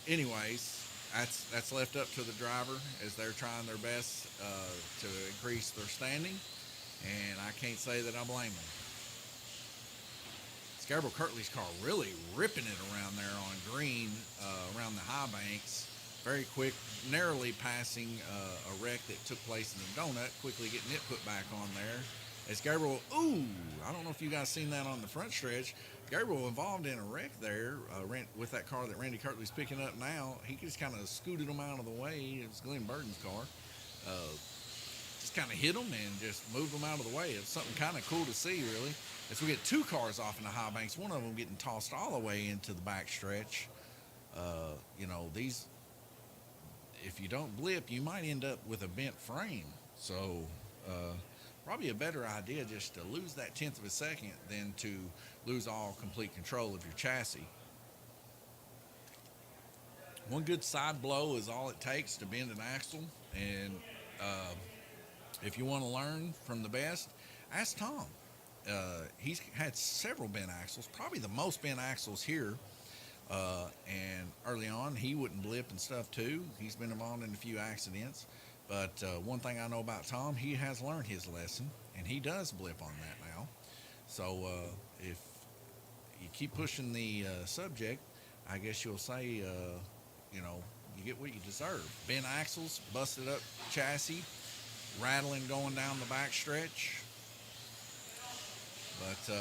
anyways, that's left up to the driver as they're trying their best to increase their standing, and I can't say that I blame them. Gabriel Curtley's car really ripping it around there on green, around the high banks. Very quick, narrowly passing a wreck that took place in the donut, quickly getting it put back on there. As Gabriel, I don't know if you guys seen that on the front stretch. Gabriel involved in a wreck there with that car that Randy Curtley's picking up now. He just kind of scooted him out of the way. It was Glenn Burton's car. Just kind of hit him and just moved him out of the way. It's something kind of cool to see, really. As we get 2 cars off in the high banks, one of them getting tossed all the way into the back stretch. These, if you don't blip, you might end up with a bent frame. So, probably a better idea just to lose that 1/10 of a second than to lose all complete control of your chassis. One good side blow is all it takes to bend an axle. And if you want to learn from the best, ask Tom. He's had several bent axles, probably the most bent axles here. And early on, he wouldn't blip and stuff too. He's been involved in a few accidents. But one thing I know about Tom, he has learned his lesson, and he does blip on that now. So if you keep pushing the subject, I guess you'll say, you get what you deserve. Bent axles, busted up chassis, rattling going down the back stretch. But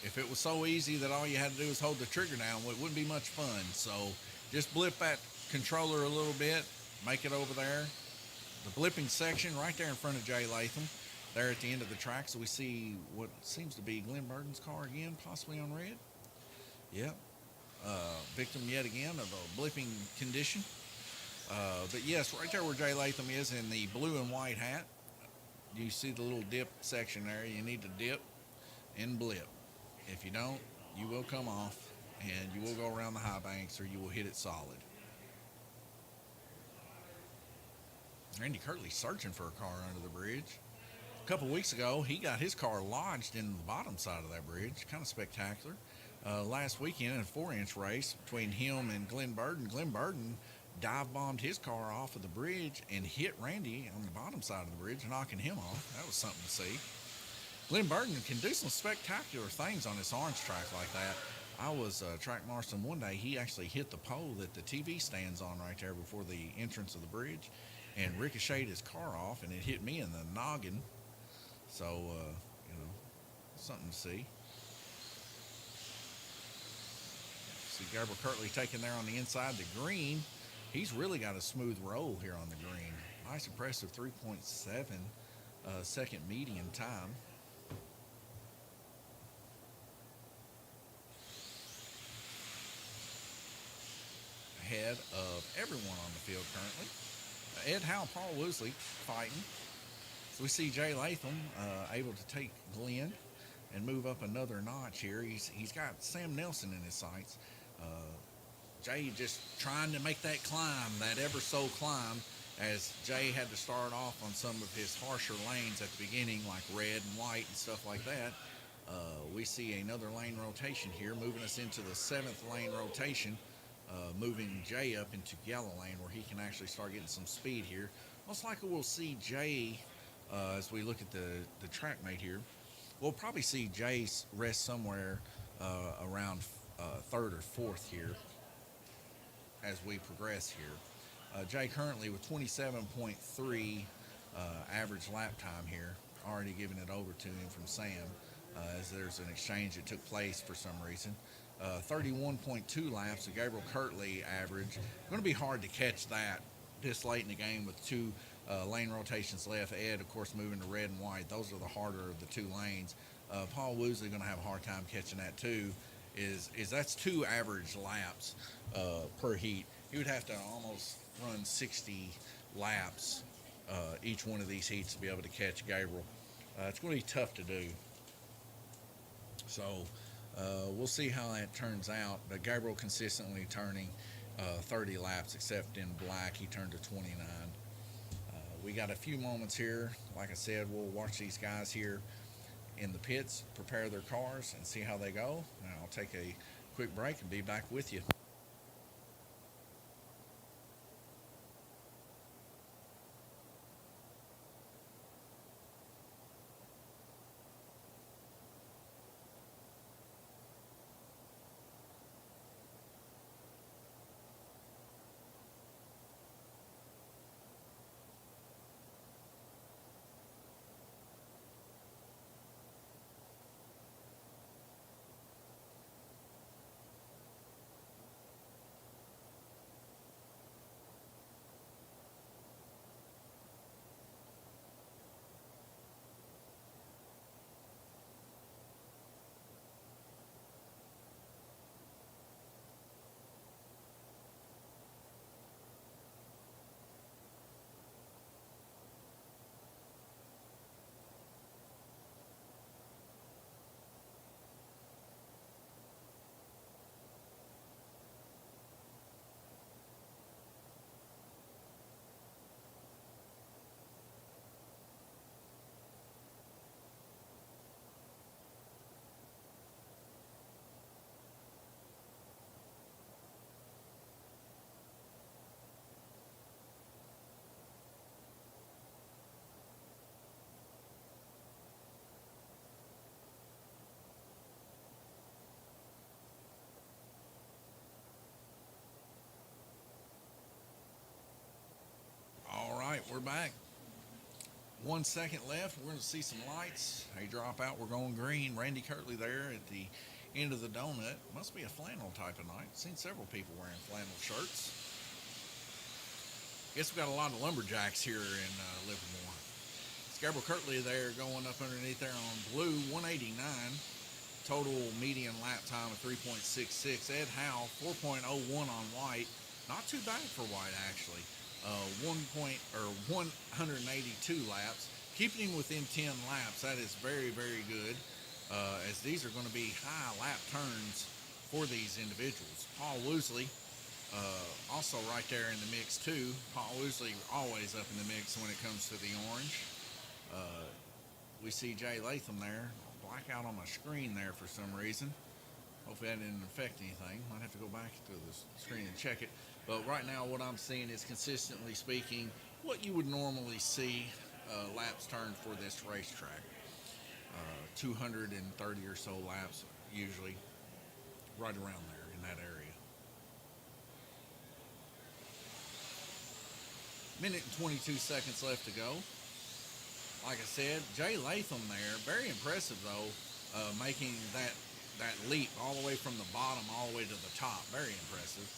if it was so easy that all you had to do was hold the trigger down, it wouldn't be much fun. So just blip that controller a little bit, make it over there. The blipping section right there in front of Jay Latham, there at the end of the track. So we see what seems to be Glenn Burton's car again, possibly on red. Yep. Victim yet again of a blipping condition. But yes, right there where Jay Latham is in the blue and white hat, you see the little dip section there. You need to dip and blip. If you don't, you will come off and you will go around the high banks or you will hit it solid. Randy Curtley's searching for a car under the bridge. A couple weeks ago, he got his car lodged in the bottom side of that bridge. Kind of spectacular. Last weekend in a 4-inch race between him and Glenn Burton dive bombed his car off of the bridge and hit Randy on the bottom side of the bridge, knocking him off. That was something to see. Glenn Burton can do some spectacular things on this orange track like that. I was track marshalling one day. He actually hit the pole that the TV stands on right there before the entrance of the bridge and ricocheted his car off, and it hit me in the noggin. So, something to see. See Gabriel Curtley taking there on the inside. The green, he's really got a smooth roll here on the green. Nice, impressive 3.7 second median time. Ahead of everyone on the field currently. Ed Howe, Paul Woosley fighting. So we see Jay Latham able to take Glenn and move up another notch here. He's got Sam Nelson in his sights. Jay just trying to make that climb, that ever so climb, as Jay had to start off on some of his harsher lanes at the beginning, like red and white and stuff like that. We see another lane rotation here, moving us into the 7th lane rotation. Moving Jay up into yellow lane where he can actually start getting some speed here. Most likely we'll see Jay, as we look at the track mate here, we'll probably see Jay rest somewhere around 3rd or 4th here. as we progress here. Jay currently with 27.3 average lap time here, already giving it over to him from Sam, as there's an exchange that took place for some reason. 31.2 laps of Gabriel Kirtley average. Going to be hard to catch that this late in the game with two lane rotations left. Ed, of course, moving to red and white. Those are the harder of the two lanes. Paul Woosley going to have a hard time catching that too. Is that's two average laps per heat. He would have to almost run 60 laps each one of these heats to be able to catch Gabriel. It's going to be tough to do. So we'll see how that turns out. But Gabriel consistently turning 30 laps, except in black, he turned to 29. We got a few moments here. Like I said, we'll watch these guys here in the pits, prepare their cars, and see how they go. And I'll take a quick break and be back with you. All right, we're back. 1 second left. We're going to see some lights. They drop out. We're going green. Randy Kirtley there at the end of the donut. Must be a flannel type of night. Seen several people wearing flannel shirts. Guess we got a lot of lumberjacks here in Livermore. It's Gabriel Kirtley there going up underneath there on blue, 189. Total median lap time of 3.66. Ed Howe, 4.01 on white. Not too bad for white, actually. 182 laps. Keeping him within 10 laps, that is very, very good, as these are going to be high lap turns for these individuals. Paul Woosley, also right there in the mix too. Paul Woosley always up in the mix when it comes to the orange. We see Jay Latham there. Blackout on my screen there for some reason. Hopefully that didn't affect anything. Might have to go back to the screen and check it. But right now what I'm seeing is, consistently speaking, what you would normally see laps turned for this racetrack. 230 or so laps, usually, right around there in that area. Minute and 22 seconds left to go. Like I said, Jay Latham there, very impressive though, making that leap all the way from the bottom all the way to the top. Very impressive.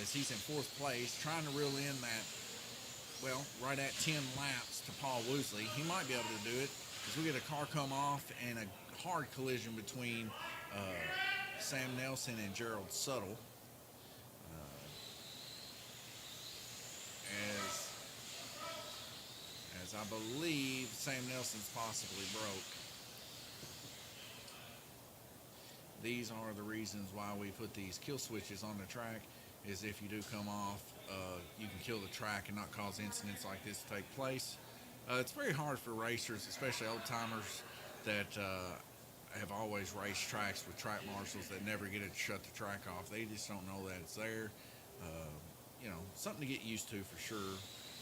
As he's in fourth place, trying to reel in that, well, right at 10 laps to Paul Woosley. He might be able to do it, because we get a car come off and a hard collision between Sam Nelson and Gerald Suttle. As I believe Sam Nelson's possibly broke. These are the reasons why we put these kill switches on the track, is if you do come off, you can kill the track and not cause incidents like this to take place. It's very hard for racers, especially old-timers that have always raced tracks with track marshals, that never get it to shut the track off. They just don't know that it's there. Something to get used to for sure,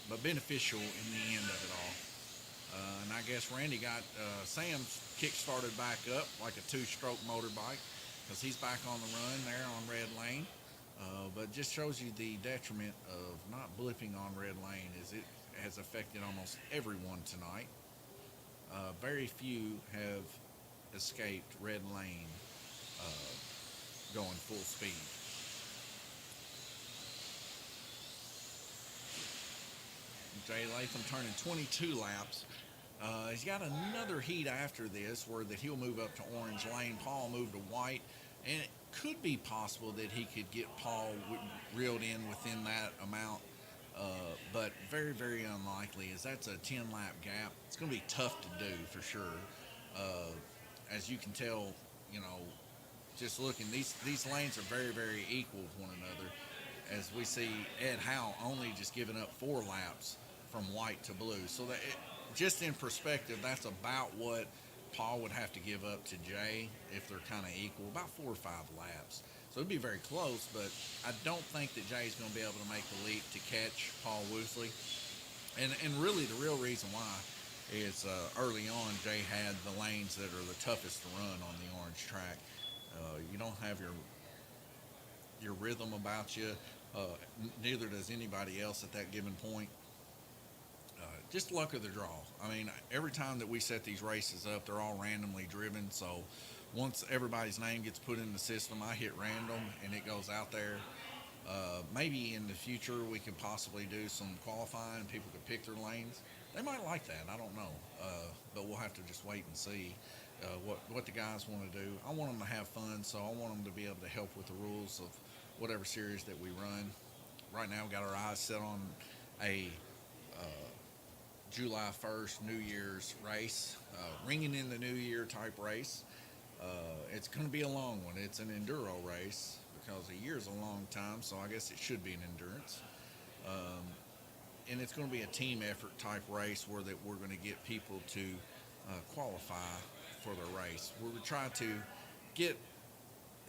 but beneficial in the end of it all. And I guess Randy got Sam's kick started back up like a two-stroke motorbike, because he's back on the run there on red lane. But just shows you the detriment of not blipping on red lane, as it has affected almost everyone tonight. Very few have escaped red lane going full speed. Jay Latham turning 22 laps. He's got another heat after this where that he'll move up to orange lane. Paul moved to white, and it could be possible that he could get Paul reeled in within that amount, but very, very unlikely, as that's a 10 lap gap. It's going to be tough to do for sure. As you can tell, you know, just looking, these lanes are very, very equal with one another. As we see Ed Howe only just giving up 4 laps from white to blue. So that just in perspective, that's about what Paul would have to give up to Jay if they're kind of equal, about 4 or 5 laps. So it'd be very close, but I don't think that Jay's going to be able to make the leap to catch Paul Woosley. And really the real reason why is early on Jay had the lanes that are the toughest to run on the orange track. You don't have your rhythm about you. Neither does anybody else at that given point. Just luck of the draw. I mean, every time that we set these races up, they're all randomly driven. So once everybody's name gets put in the system, I hit random and it goes out there. Maybe in the future we could possibly do some qualifying. People could pick their lanes. They might like that. I don't know. But we'll have to just wait and see what the guys want to do. I want them to have fun, so I want them to be able to help with the rules of whatever series that we run. Right now, we've got our eyes set on a July 1st New Year's race, ringing in the New Year type race. It's going to be a long one. It's an enduro race because a year is a long time, so I guess it should be an endurance. And it's going to be a team effort type race where that we're going to get people to qualify for the race. We're going to try to get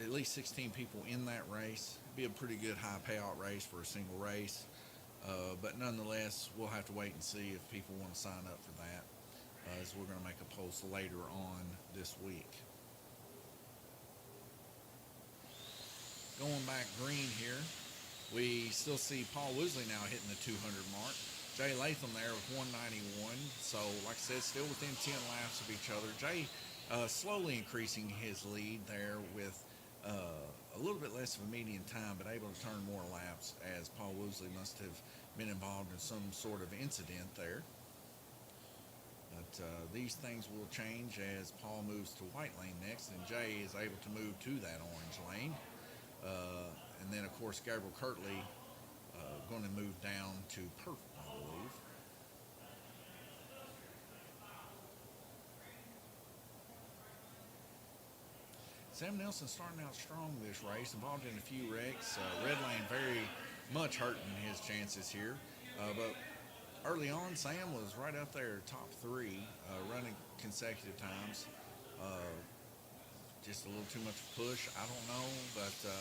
at least 16 people in that race. It'd be a pretty good high payout race for a single race. But nonetheless, we'll have to wait and see if people want to sign up for that, as we're going to make a post later on this week. Going back green here, we still see Paul Woosley now hitting the 200 mark. Jay Latham there with 191. So, like I said, still within 10 laps of each other. Jay slowly increasing his lead there with a little bit less of a median time, but able to turn more laps, as Paul Woosley must have been involved in some sort of incident there. But these things will change as Paul moves to white lane next, and Jay is able to move to that orange lane. And then, of course, Gabriel Kirtley going to move down to purple, I believe. Sam Nelson starting out strong this race, involved in a few wrecks. Red lane very much hurting his chances here. But early on, Sam was right up there, top 3, running consecutive times. Just a little too much push, I don't know, but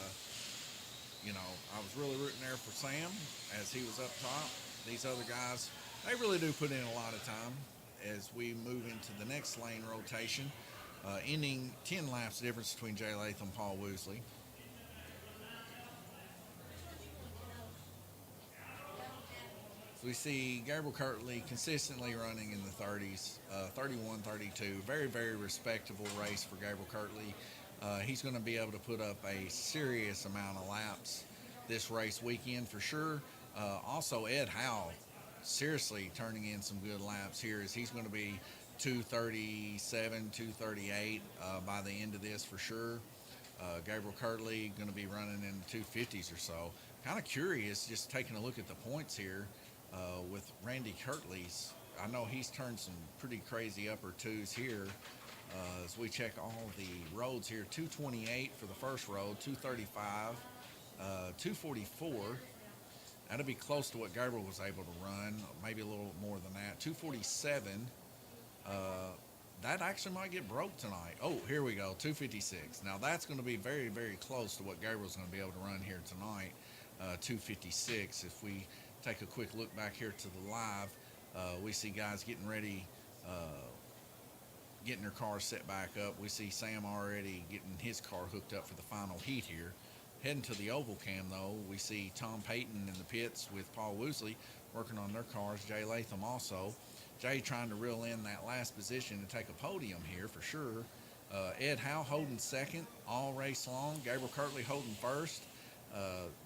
you know, I was really rooting there for Sam as he was up top. These other guys, they really do put in a lot of time as we move into the next lane rotation, ending 10 laps difference between Jay Latham and Paul Woosley. So we see Gabriel Kirtley consistently running in the 30s, 31, 32. Very, very respectable race for Gabriel Kirtley. He's going to be able to put up a serious amount of laps this race weekend for sure. Also, Ed Howe seriously turning in some good laps here, as he's going to be 237, 238 by the end of this for sure. Gabriel Kirtley going to be running in the 250s or so. Kind of curious, just taking a look at the points here with Randy Kirtley's. I know he's turned some pretty crazy upper twos here. As we check all the roads here, 228 for the first road, 235, 244. That'll be close to what Gabriel was able to run, maybe a little more than that. 247. That actually might get broke tonight. Oh, here we go, 256. Now that's going to be very, very close to what Gabriel's going to be able to run here tonight, 256. If we take a quick look back here to the live, we see guys getting ready, getting their cars set back up. We see Sam already getting his car hooked up for the final heat here. Heading to the oval cam, though, we see Tom Payton in the pits with Paul Woosley working on their cars. Jay Latham also. Jay trying to reel in that last position to take a podium here for sure. Ed Howe holding second all race long. Gabriel Kirtley holding first.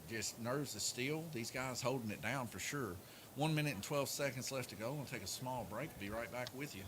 Just nerves of steel. These guys holding it down for sure. 1 minute and 12 seconds left to go. We'll take a small break. Be right back with you.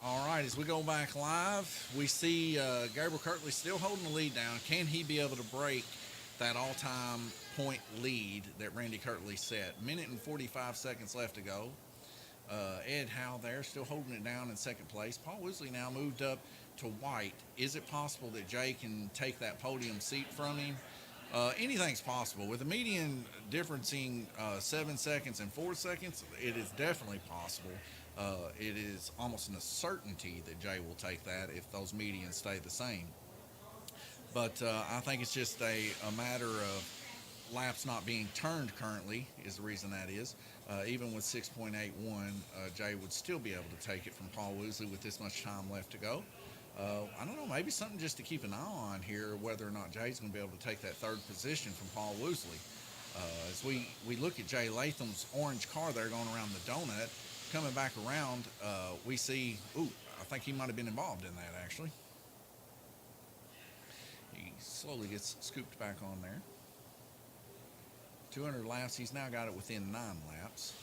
All right, as we go back live, we see Gabriel Kirtley still holding the lead down. Can he be able to break that all-time point lead that Randy Kirtley set? Minute and 45 seconds left to go. Ed Howe there still holding it down in second place. Paul Woosley now moved up to white. Is it possible that Jay can take that podium seat from him? Anything's possible. With the median differencing 7 seconds and 4 seconds, it is definitely possible. It is almost a certainty that Jay will take that if those medians stay the same. But I think it's just a matter of laps not being turned currently is the reason that is. Even with 6.81, Jay would still be able to take it from Paul Woosley with this much time left to go. I don't know, maybe something just to keep an eye on here, whether or not Jay's going to be able to take that third position from Paul Woosley. As we look at Jay Latham's orange car there going around the donut, coming back around, we see, I think he might have been involved in that actually. He slowly gets scooped back on there. 200 laps, he's now got it within 9 laps.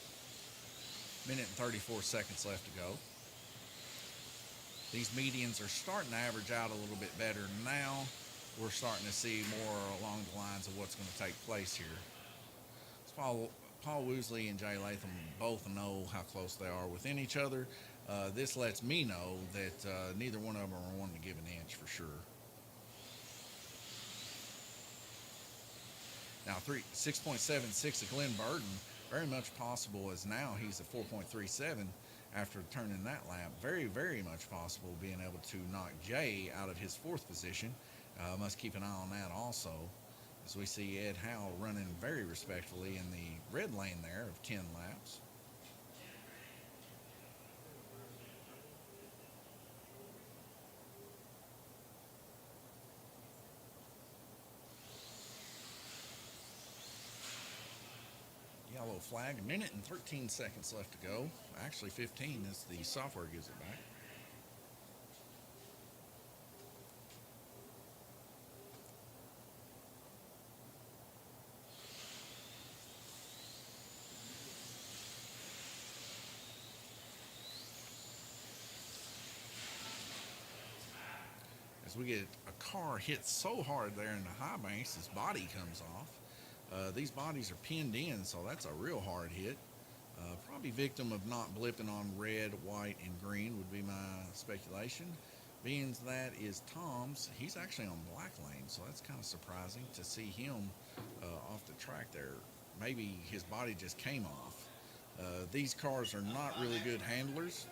Minute and 34 seconds left to go. These medians are starting to average out a little bit better now. We're starting to see more along the lines of what's going to take place here. Paul Woosley and Jay Latham both know how close they are within each other. This lets me know that neither one of them are wanting to give an inch for sure. Now 6.76 of Glenn Burton, very much possible as now he's a 4.37 after turning that lap. Very, very much possible being able to knock Jay out of his fourth position. Must keep an eye on that also, as we see Ed Howell running very respectfully in the red lane there of 10 laps. Yellow flag, a minute and 13 seconds left to go. Actually 15 as the software gives it back. As we get a car hit so hard there in the high banks, his body comes off. These bodies are pinned in, so that's a real hard hit. Probably victim of not blipping on red, white, and green would be my speculation. Being that is Tom's, he's actually on black lane, so that's kind of surprising to see him off the track there. Maybe his body just came off. These cars are not really good handlers.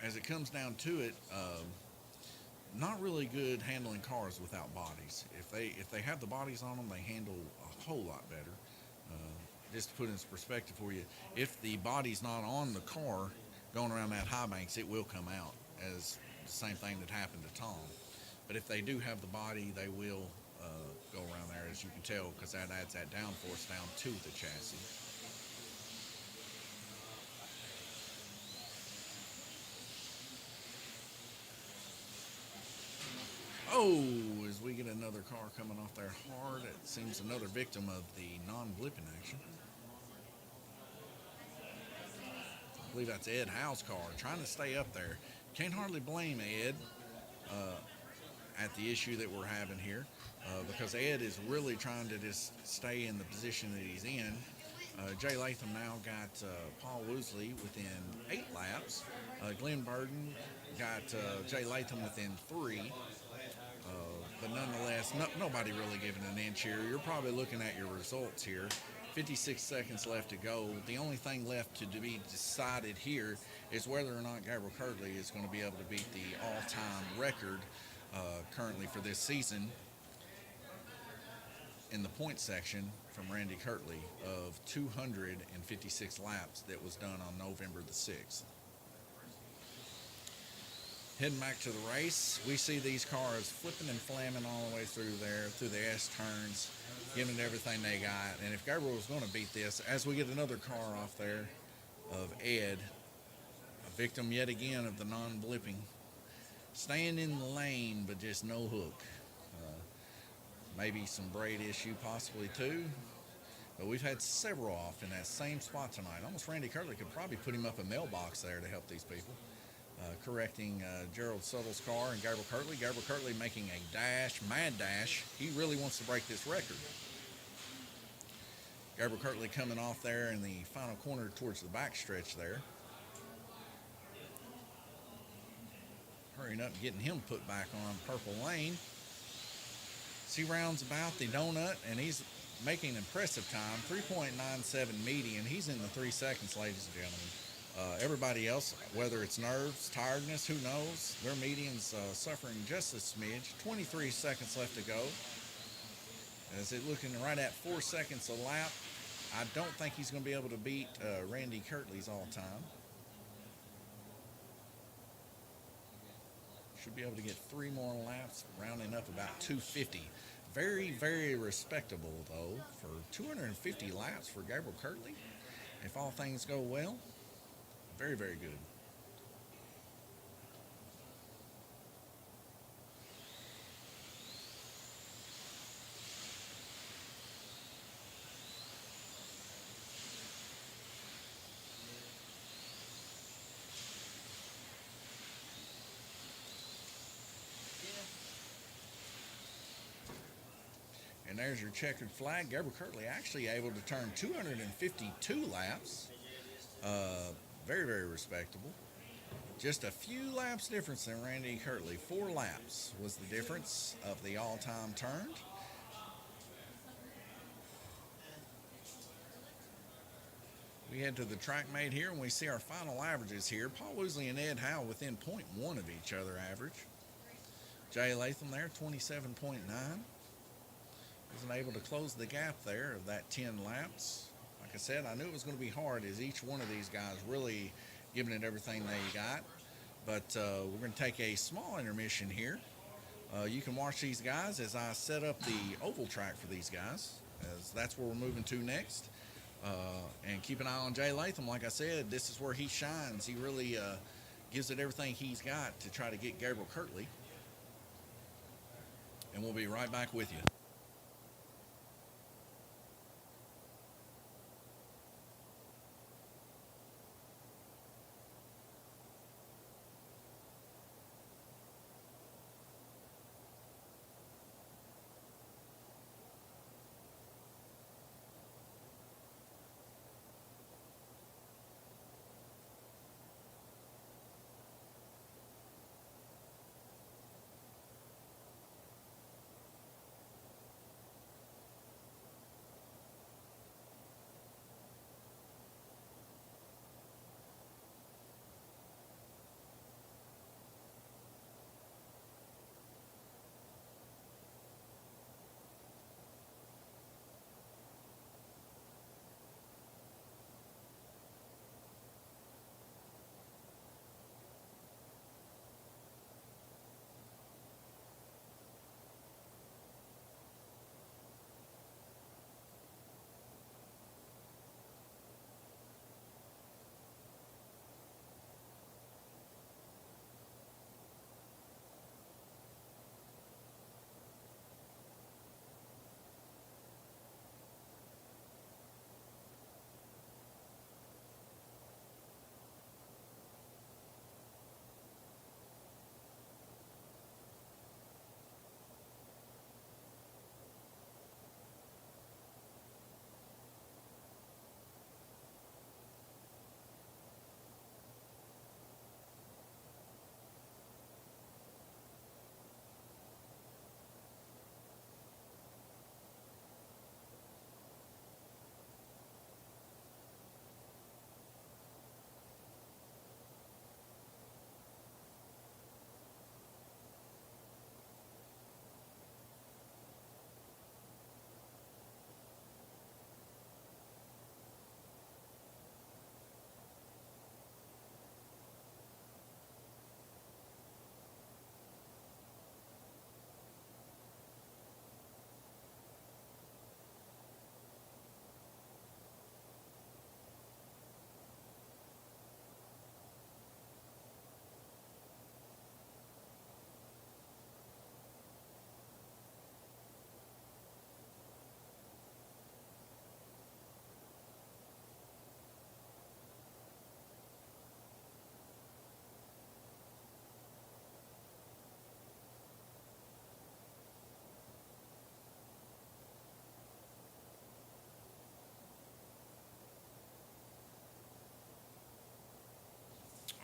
As it comes down to it, not really good handling cars without bodies. If they have the bodies on them, they handle a whole lot better. Just to put in perspective for you, if the body's not on the car going around that high banks, it will come out, as the same thing that happened to Tom. But if they do have the body, they will go around there, as you can tell, because that adds that downforce down to the chassis. Oh, as we get another car coming off there hard, it seems another victim of the non-blipping action. I believe that's Ed Howell's car, trying to stay up there. Can't hardly blame Ed at the issue that we're having here, because Ed is really trying to just stay in the position that he's in. Jay Latham now got Paul Woosley within 8 laps. Glenn Burden got Jay Latham within 3. But nonetheless, nobody really giving an inch here. You're probably looking at your results here. 56 seconds left to go. The only thing left to be decided here is whether or not Gabriel Kirtley is going to be able to beat the all-time record currently for this season in the point section from Randy Kirtley of 256 laps that was done on November the 6th. Heading back to the race, we see these cars flipping and flamming all the way through there, through the S turns, giving it everything they got. And if Gabriel was going to beat this, as we get another car off there of Ed, a victim yet again of the non-blipping, staying in the lane but just no hook. Maybe some braid issue possibly too. But we've had several off in that same spot tonight. Almost Randy Kirtley could probably put him up a mailbox there to help these people. Correcting Gerald Suttle's car and Gabriel Kirtley. Gabriel Kirtley making a dash, mad dash. He really wants to break this record. Gabriel Kirtley coming off there in the final corner towards the back stretch there. Hurrying up and getting him put back on purple lane. As he rounds about the donut, and he's making impressive time, 3.97 median. He's in the 3 seconds, ladies and gentlemen. Everybody else, whether it's nerves, tiredness, who knows, their median's suffering just a smidge. 23 seconds left to go. As it looking right at 4 seconds a lap, I don't think he's going to be able to beat Randy Kirtley's all-time. Should be able to get 3 more laps, rounding up about 250. Very, very respectable, though, for 250 laps for Gabriel Kirtley. If all things go well, very, very good. And there's your checkered flag. Gabriel Kirtley actually able to turn 252 laps. Very, very respectable. Just a few laps difference than Randy Kirtley. 4 laps was the difference of the all-time turned. We head to the track mate here and we see our final averages here. Paul Woosley and Ed Howe within .1 of each other average. Jay Latham there, 27.9. Wasn't able to close the gap there of that 10 laps. Like I said, I knew it was going to be hard as each one of these guys really giving it everything they got. But we're going to take a small intermission here. You can watch these guys as I set up the oval track for these guys, as that's where we're moving to next. And keep an eye on Jay Latham. Like I said, this is where he shines. He really gives it everything he's got to try to get Gabriel Kirtley. And we'll be right back with you.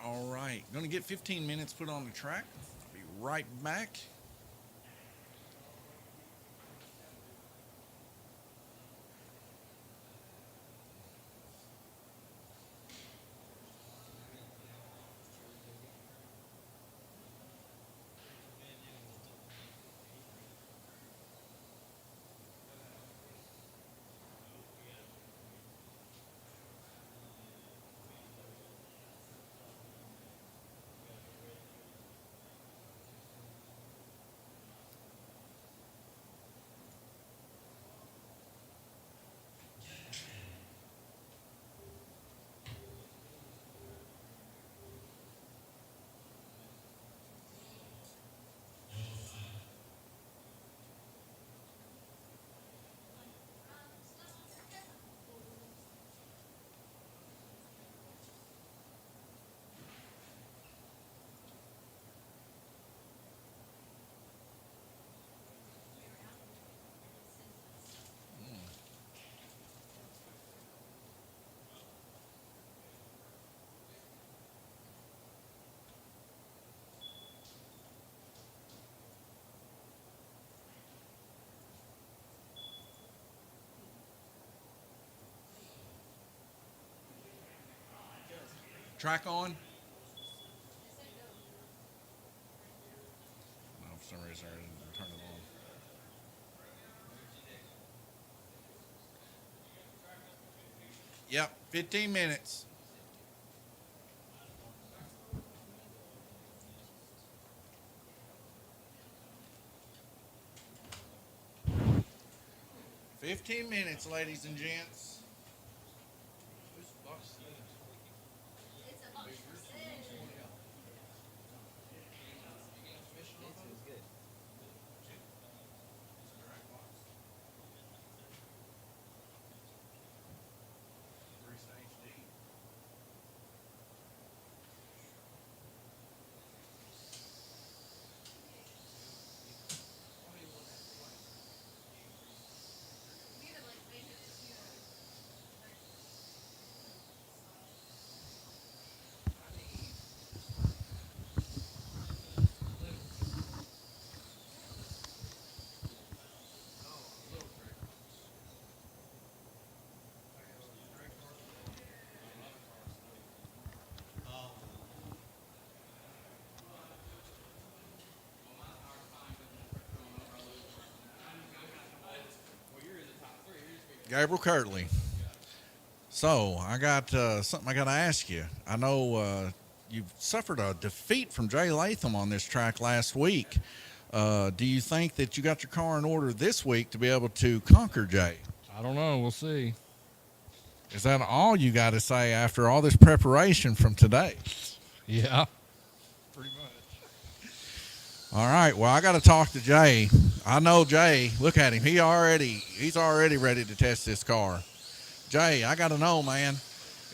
All right, going to get 15 minutes put on the track. I'll be right back. Track on? No, for some reason I didn't turn it on. Yep, 15 minutes. $15 minutes, ladies and gents. Gabriel Kirtley. So I got something I got to ask you. I know you've suffered a defeat from Jay Latham on this track last week. Do you think that you got your car in order this week to be able to conquer Jay? I don't know. We'll see. Is that all you got to say after all this preparation from today? Yeah. Pretty much. All right. Well, I got to talk to Jay. I know Jay. Look at him. He's already ready to test this car. Jay, I got to know, man.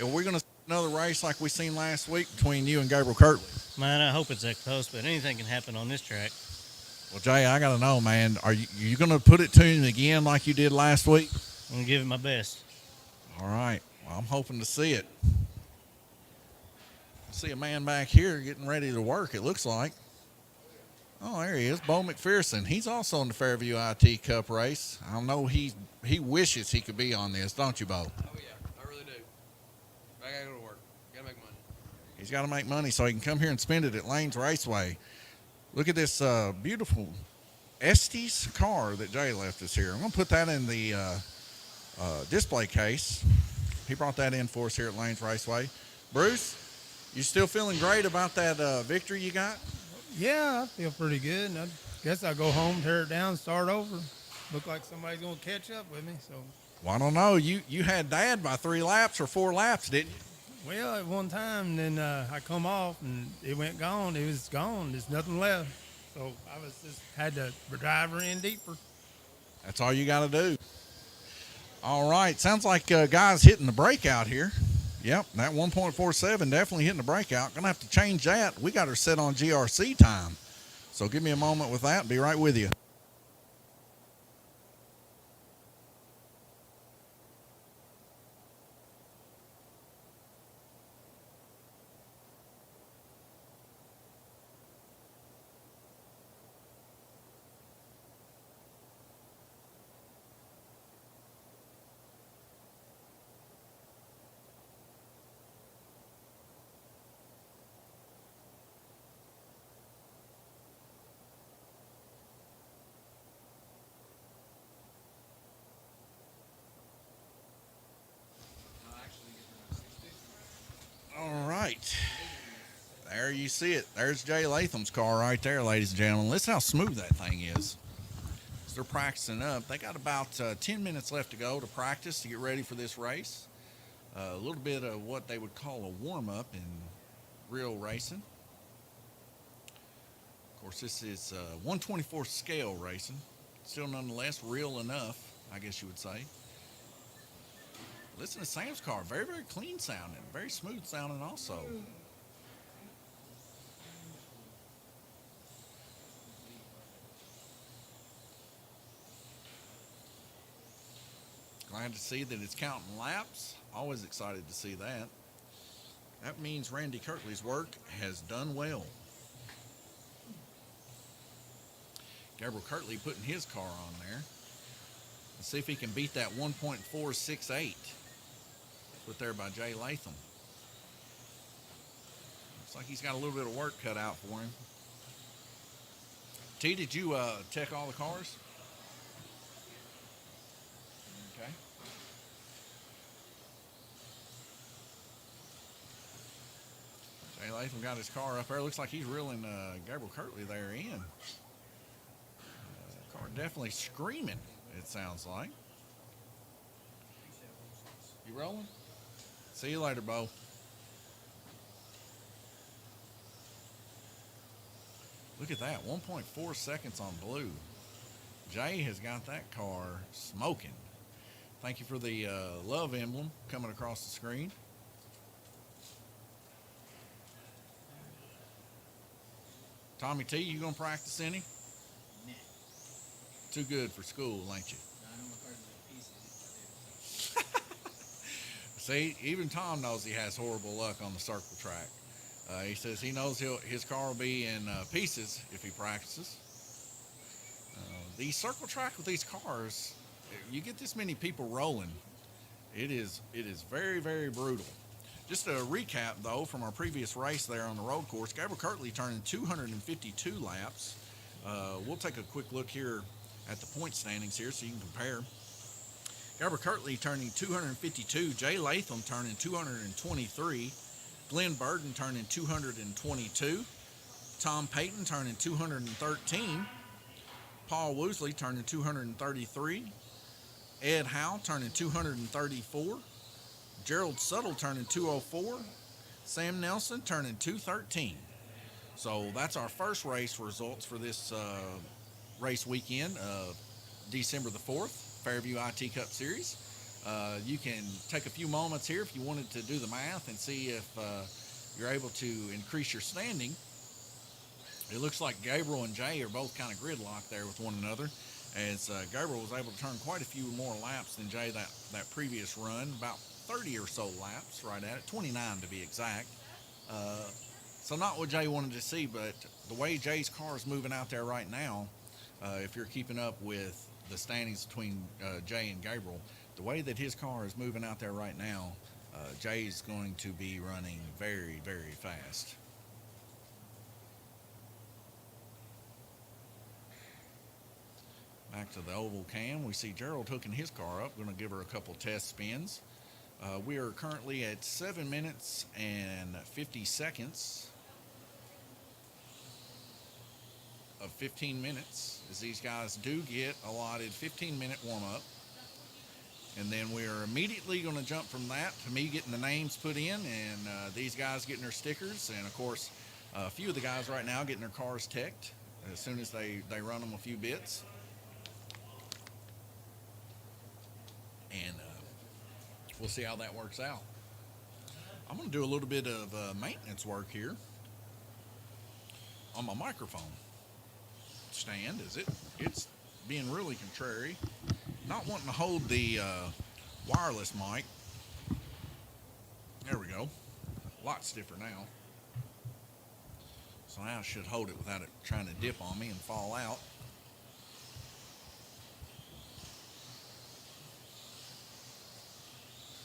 Are we going to see another race like we seen last week between you and Gabriel Kirtley? Man, I hope it's that close, but anything can happen on this track. Well, Jay, I got to know, man. Are you going to put it to him again like you did last week? I'm going to give it my best. All right. Well, I'm hoping to see it. I see a man back here getting ready to work, it looks like. Oh, there he is, Bo McPherson. He's also in the Fairview IT Cup race. I know he wishes he could be on this, don't you, Bo? Oh, yeah, I really do. I gotta go to work. Gotta make money. He's got to make money so he can come here and spend it at Lanes Raceway. Look at this beautiful Estes car that Jay left us here. I'm going to put that in the display case. He brought that in for us here at Lanes Raceway. Bruce, you still feeling great about that victory you got? Yeah, I feel pretty good. And I guess I'll go home, tear it down, start over. Look like somebody's going to catch up with me. So, Well, I don't know. You had Dad by 3 laps or 4 laps, didn't you? well, at one time, then I come off and it went gone. It was gone. There's nothing left. So I was just had to drive her in deeper. That's all you got to do. All right. Sounds like guys hitting the brake out here. Yep, that 1.47 definitely hitting the breakout. Gonna have to change that. We got her set on GRC time. So give me a moment with that. Be right with you. All right. There you see it. There's Jay Latham's car right there, ladies and gentlemen. Listen how smooth that thing is. As they're practicing up. They got about 10 minutes left to go to practice to get ready for this race. A little bit of what they would call a warm-up in real racing. Of course, this is 124 scale racing. Still nonetheless real enough, I guess you would say. Listen to Sam's car. Very, very clean sounding. Very smooth sounding also. Glad to see that it's counting laps. Always excited to see that. That means Randy Kirtley's work has done well. Gabriel Kirtley putting his car on there. Let's see if he can beat that 1.468. Put there by Jay Latham. Looks like he's got a little bit of work cut out for him. T, did you check all the cars? Okay. Jay Latham got his car up there. Looks like he's reeling Gabriel Kirtley there in. Car definitely screaming, it sounds like. You rolling? See you later, Bo. Look at that, 1.4 seconds on blue. Jay has got that car smoking. Thank you for the love emblem coming across the screen. Tommy T, you gonna practice any? Nah. Too good for school, ain't you? I know my car's in pieces. See, even Tom knows he has horrible luck on the circle track. He says he knows his car will be in pieces if he practices. The circle track with these cars, you get this many people rolling, it is very, very brutal. Just a recap, though, from our previous race there on the road course, Gabriel Kirtley turning 252 laps. We'll take a quick look here at the point standings here so you can compare. Gabriel Kirtley turning 252, Jay Latham turning 223, Glenn Burden turning 222, Tom Payton turning 213, Paul Woosley turning 233, Ed Howe turning 234, Gerald Suttle turning 204, Sam Nelson turning 213. So that's our first race results for this race weekend of December the 4th, Fairview IT Cup Series. You can take a few moments here if you wanted to do the math and see if you're able to increase your standing. It looks like Gabriel and Jay are both kind of gridlocked there with one another, as Gabriel was able to turn quite a few more laps than Jay that previous run, about 30 or so laps right at it, 29 to be exact. So not what Jay wanted to see, but the way Jay's car is moving out there right now, if you're keeping up with the standings between Jay and Gabriel, the way that his car is moving out there right now, Jay's going to be running very, very fast. Back to the oval cam, we see Gerald hooking his car up. Going to give her a couple test spins. We are currently at 7 minutes and 50 seconds of 15 minutes, as these guys do get allotted 15-minute warm-up. And then we are immediately going to jump from that to me getting the names put in and these guys getting their stickers. And, of course, a few of the guys right now getting their cars teched as soon as they run them a few bits. And we'll see how that works out. I'm going to do a little bit of maintenance work here on my microphone stand, as it's being really contrary. Not wanting to hold the wireless mic. There we go. A lot stiffer now. So now I should hold it without it trying to dip on me and fall out.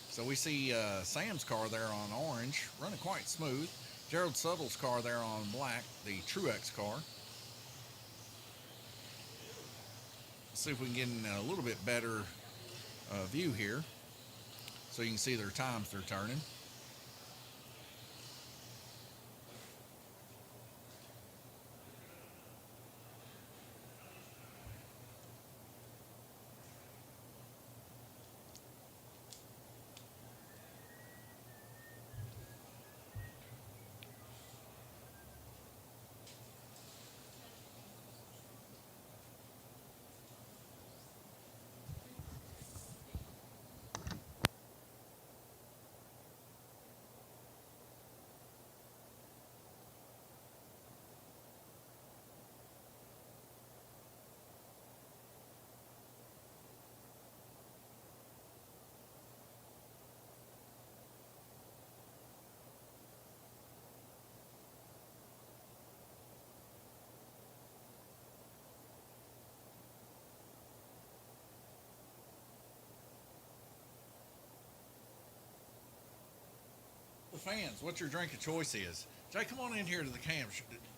So we see Sam's car there on orange, running quite smooth. Gerald Suttle's car there on black, the Truex car. Let's see if we can get in a little bit better view here so you can see their times they're turning. The fans, what your drink of choice is. Jay, come on in here to the cam.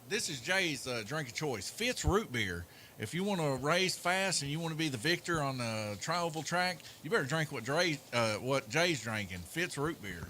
This is Jay's drink of choice. Fitz root beer. If you want to race fast and you want to be the victor on the tri-oval track, you better drink what Jay's drinking. Fitz root beer.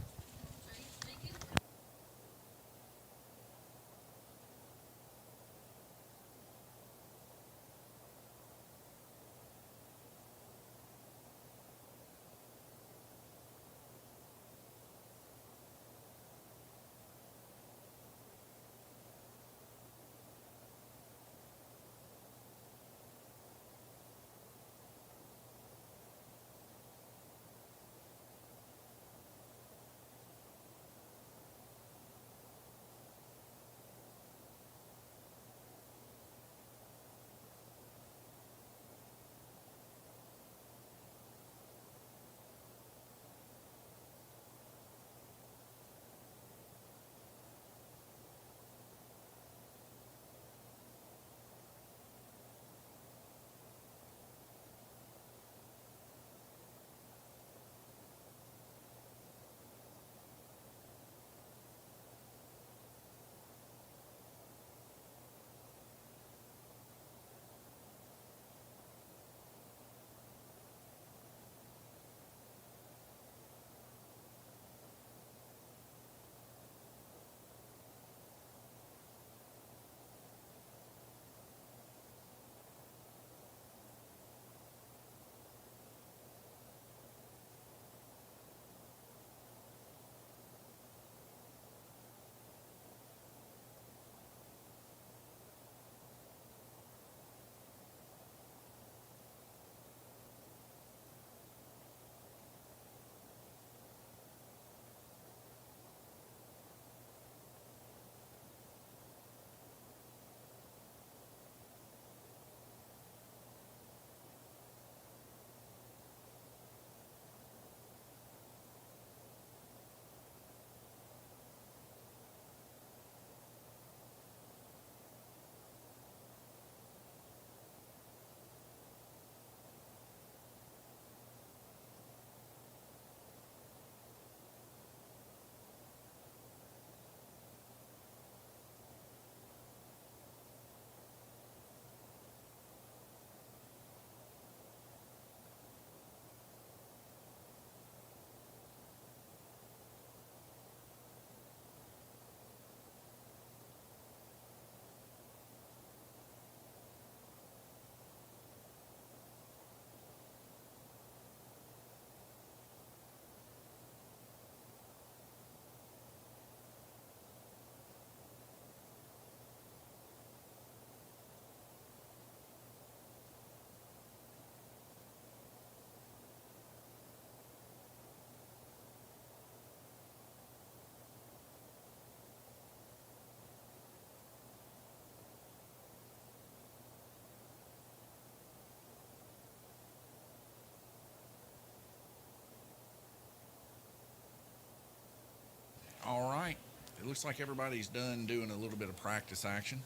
All right. It looks like everybody's done doing a little bit of practice action.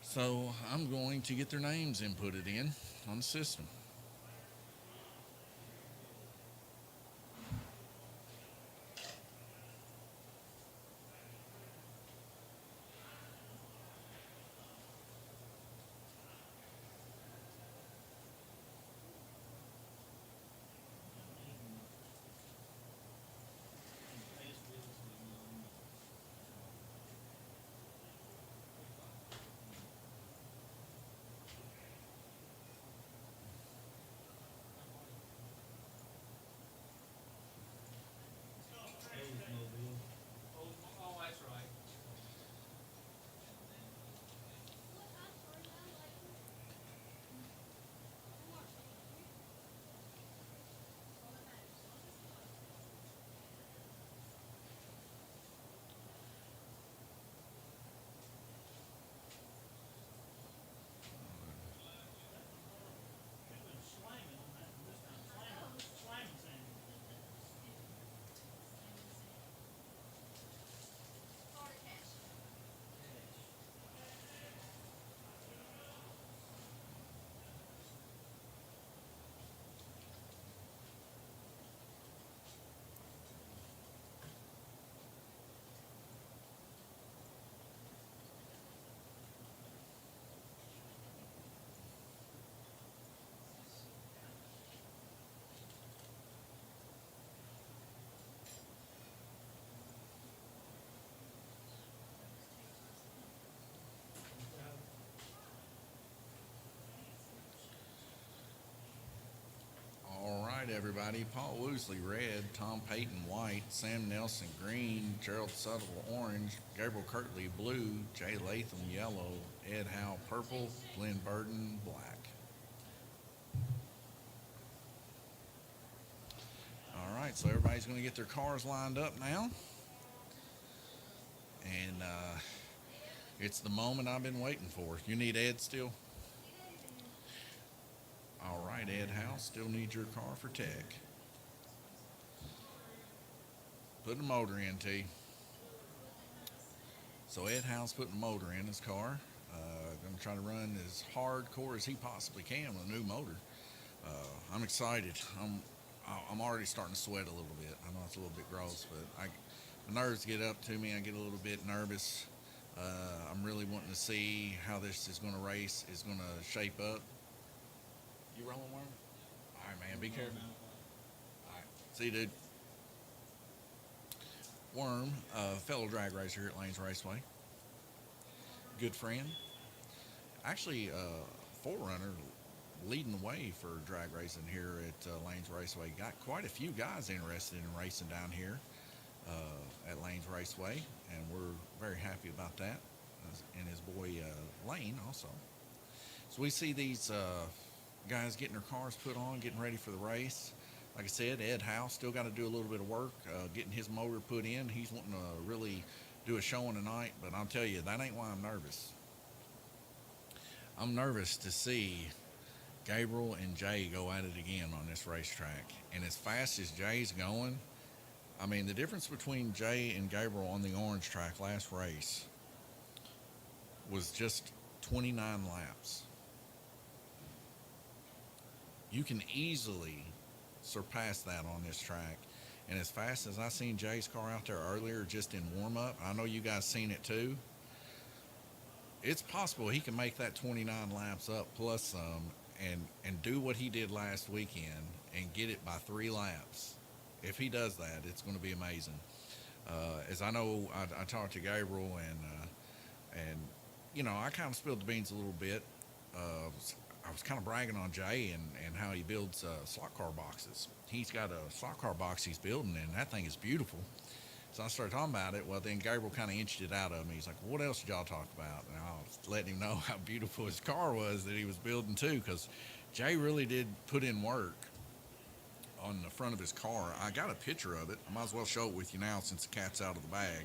So I'm going to get their names inputted in on the system. everybody. Paul Woosley, red. Tom Payton, white. Sam Nelson, green. Gerald Suttle, orange. Gabriel Kirtley, blue. Jay Latham, yellow. Ed Howe, purple. Glenn Burton, black. All right, so everybody's going to get their cars lined up now. And it's the moment I've been waiting for. You need Ed still? All right, Ed House, still need your car for tech. Put the motor in, T. So Ed House putting the motor in his car. Going to try to run as hardcore as he possibly can with a new motor. I'm excited. I'm already starting to sweat a little bit. I know it's a little bit gross, but the nerves get up to me. I get a little bit nervous. I'm really wanting to see how this is going to shape up. You rolling, Worm? All right, man. Be careful. All right. See you, dude. Worm, fellow drag racer here at Lanes Raceway. Good friend. Actually, forerunner leading the way for drag racing here at Lanes Raceway. Got quite a few guys interested in racing down here at Lanes Raceway, and we're very happy about that. And his boy Lane also. So we see these guys getting their cars put on, getting ready for the race. Like I said, Ed House still got to do a little bit of work getting his motor put in. He's wanting to really do a showing tonight, but I'll tell you, that ain't why I'm nervous. I'm nervous to see Gabriel and Jay go at it again on this racetrack. And as fast as Jay's going, I mean, the difference between Jay and Gabriel on the orange track last race was just 29 laps. You can easily surpass that on this track. And as fast as I seen Jay's car out there earlier, just in warm-up, I know you guys seen it too, it's possible he can make that 29 laps up plus some and do what he did last weekend and get it by 3 laps. If he does that, it's going to be amazing. As I know, I talked to Gabriel and you know, I kind of spilled the beans a little bit. I was kind of bragging on Jay and how he builds slot car boxes. He's got a slot car box he's building, and that thing is beautiful. So I started talking about it. Well, then Gabriel kind of inched it out of me. He's like, well, what else did y'all talk about? And I was letting him know how beautiful his car was that he was building too, because Jay really did put in work on the front of his car. I got a picture of it. I might as well show it with you now since the cat's out of the bag.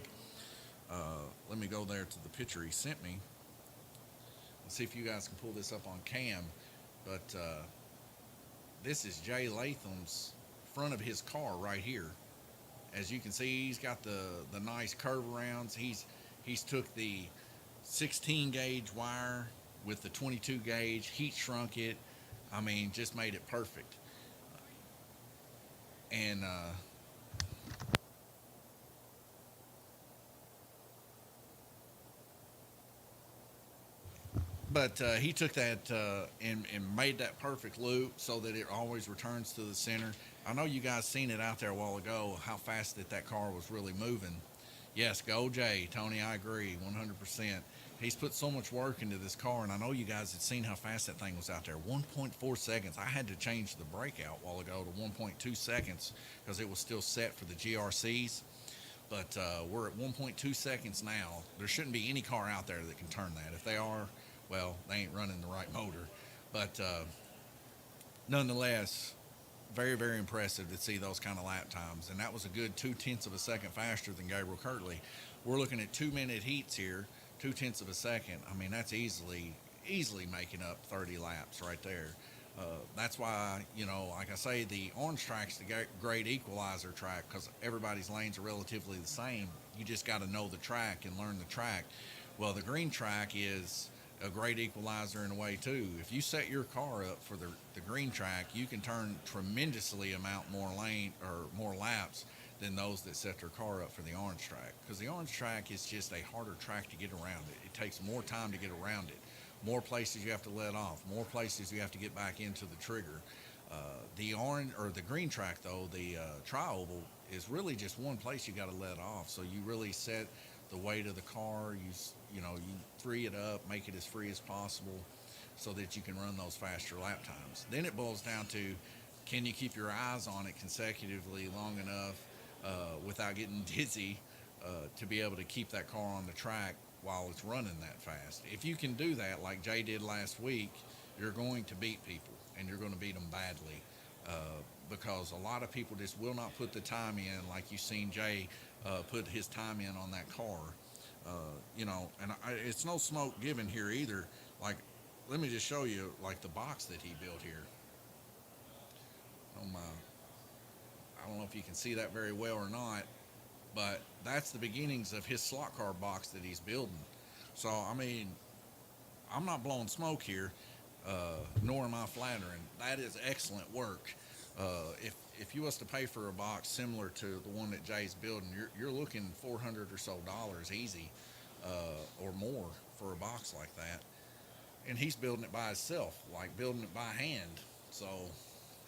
Let me go there to the picture he sent me. Let's see if you guys can pull this up on cam. But this is Jay Latham's front of his car right here. As you can see, he's got the nice curve arounds. He's took the 16 gauge wire with the 22 gauge, heat shrunk it. I mean, just made it perfect. And but he took that and made that perfect loop so that it always returns to the center. I know you guys seen it out there a while ago, how fast that car was really moving. Yes, go Jay, Tony, I agree 100%. He's put so much work into this car, and I know you guys had seen how fast that thing was out there. 1.4 seconds. I had to change the breakout a while ago to 1.2 seconds because it was still set for the GRCs. But we're at 1.2 seconds now. There shouldn't be any car out there that can turn that. If they are, well, they ain't running the right motor. But nonetheless, very, very impressive to see those kind of lap times. And that was a good 0.2 of a second faster than Gabriel Kirtley. We're looking at 2-minute heats here, 0.2 of a second. I mean, that's easily making up 30 laps right there. That's why, you know, like I say, the orange track's the great equalizer track because everybody's lanes are relatively the same. You just got to know the track and learn the track. Well, the green track is a great equalizer in a way too. If you set your car up for the green track, you can turn tremendously amount more lane or more laps than those that set their car up for the orange track, because the orange track is just a harder track to get around it. It takes more time to get around it, more places you have to let off, more places you have to get back into the trigger. The orange or the green track though, the tri-oval, is really just one place you got to let off, so you really set the weight of the car, you free it up, make it as free as possible so that you can run those faster lap times. Then it boils down to can you keep your eyes on it consecutively long enough without getting dizzy to be able to keep that car on the track while it's running that fast? If you can do that, like Jay did last week, you're going to beat people, and you're going to beat them badly. Because a lot of people just will not put the time in, like you've seen Jay put his time in on that car. And it's no smoke given here either. Like, let me just show you, like, the box that he built here. I don't know if you can see that very well or not, but that's the beginnings of his slot car box that he's building. So, I mean, I'm not blowing smoke here, nor am I flattering. That is excellent work. If you was to pay for a box similar to the one that Jay's building, you're looking $400 or so easy, or more for a box like that. And he's building it by himself, like building it by hand. So,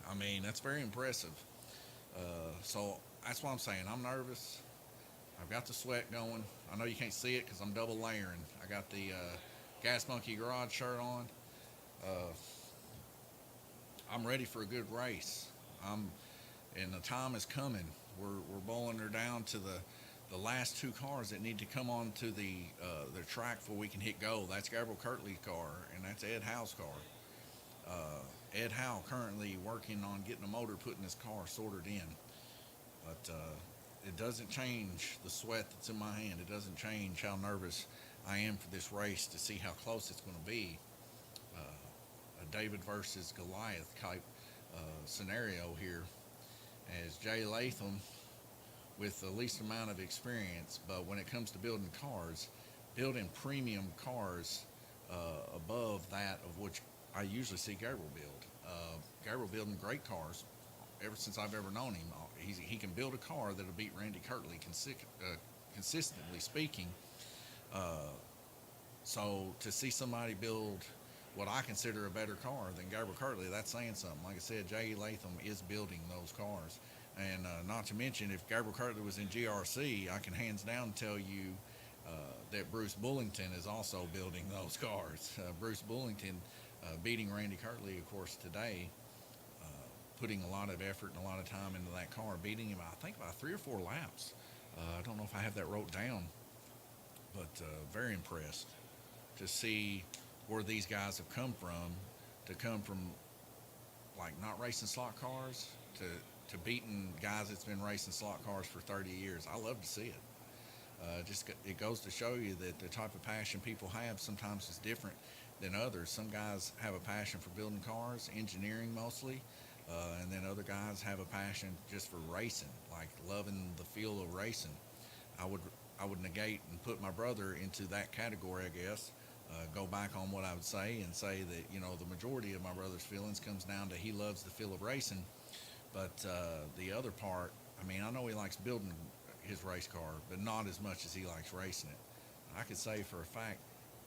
I mean, that's very impressive. So that's what I'm saying. I'm nervous. I've got the sweat going. I know you can't see it because I'm double layering. I got the Gas Monkey Garage shirt on. I'm ready for a good race. And the time is coming. We're bowling her down to the last two cars that need to come onto the track before we can hit go. That's Gabriel Kirtley's car, and that's Ed Howe's car. Ed Howe currently working on getting a motor put in his car sorted in. But it doesn't change the sweat that's in my hand. It doesn't change how nervous I am for this race to see how close it's going to be. A David versus Goliath type scenario here, as Jay Latham with the least amount of experience, but when it comes to building cars, building premium cars above that of which I usually see Gabriel build. Gabriel building great cars ever since I've ever known him. He can build a car that'll beat Randy Kirtley consistently speaking. So to see somebody build what I consider a better car than Gabriel Kirtley, that's saying something. Like I said, Jay Latham is building those cars. And not to mention, if Gabriel Kirtley was in GRC, I can hands down tell you that Bruce Bullington is also building those cars. Bruce Bullington beating Randy Kirtley, of course, today, putting a lot of effort and a lot of time into that car, beating him, I think, by 3 or 4 laps. I don't know if I have that wrote down, but very impressed to see where these guys have come from, to come from, like, not racing slot cars to beating guys that's been racing slot cars for 30 years. I love to see it. It goes to show you that the type of passion people have sometimes is different than others. Some guys have a passion for building cars, engineering mostly, and then other guys have a passion just for racing, like loving the feel of racing. I would negate and put my brother into that category, I guess. Go back on what I would say and say that, the majority of my brother's feelings comes down to he loves the feel of racing. But the other part, I mean, I know he likes building his race car, but not as much as he likes racing it. I could say for a fact,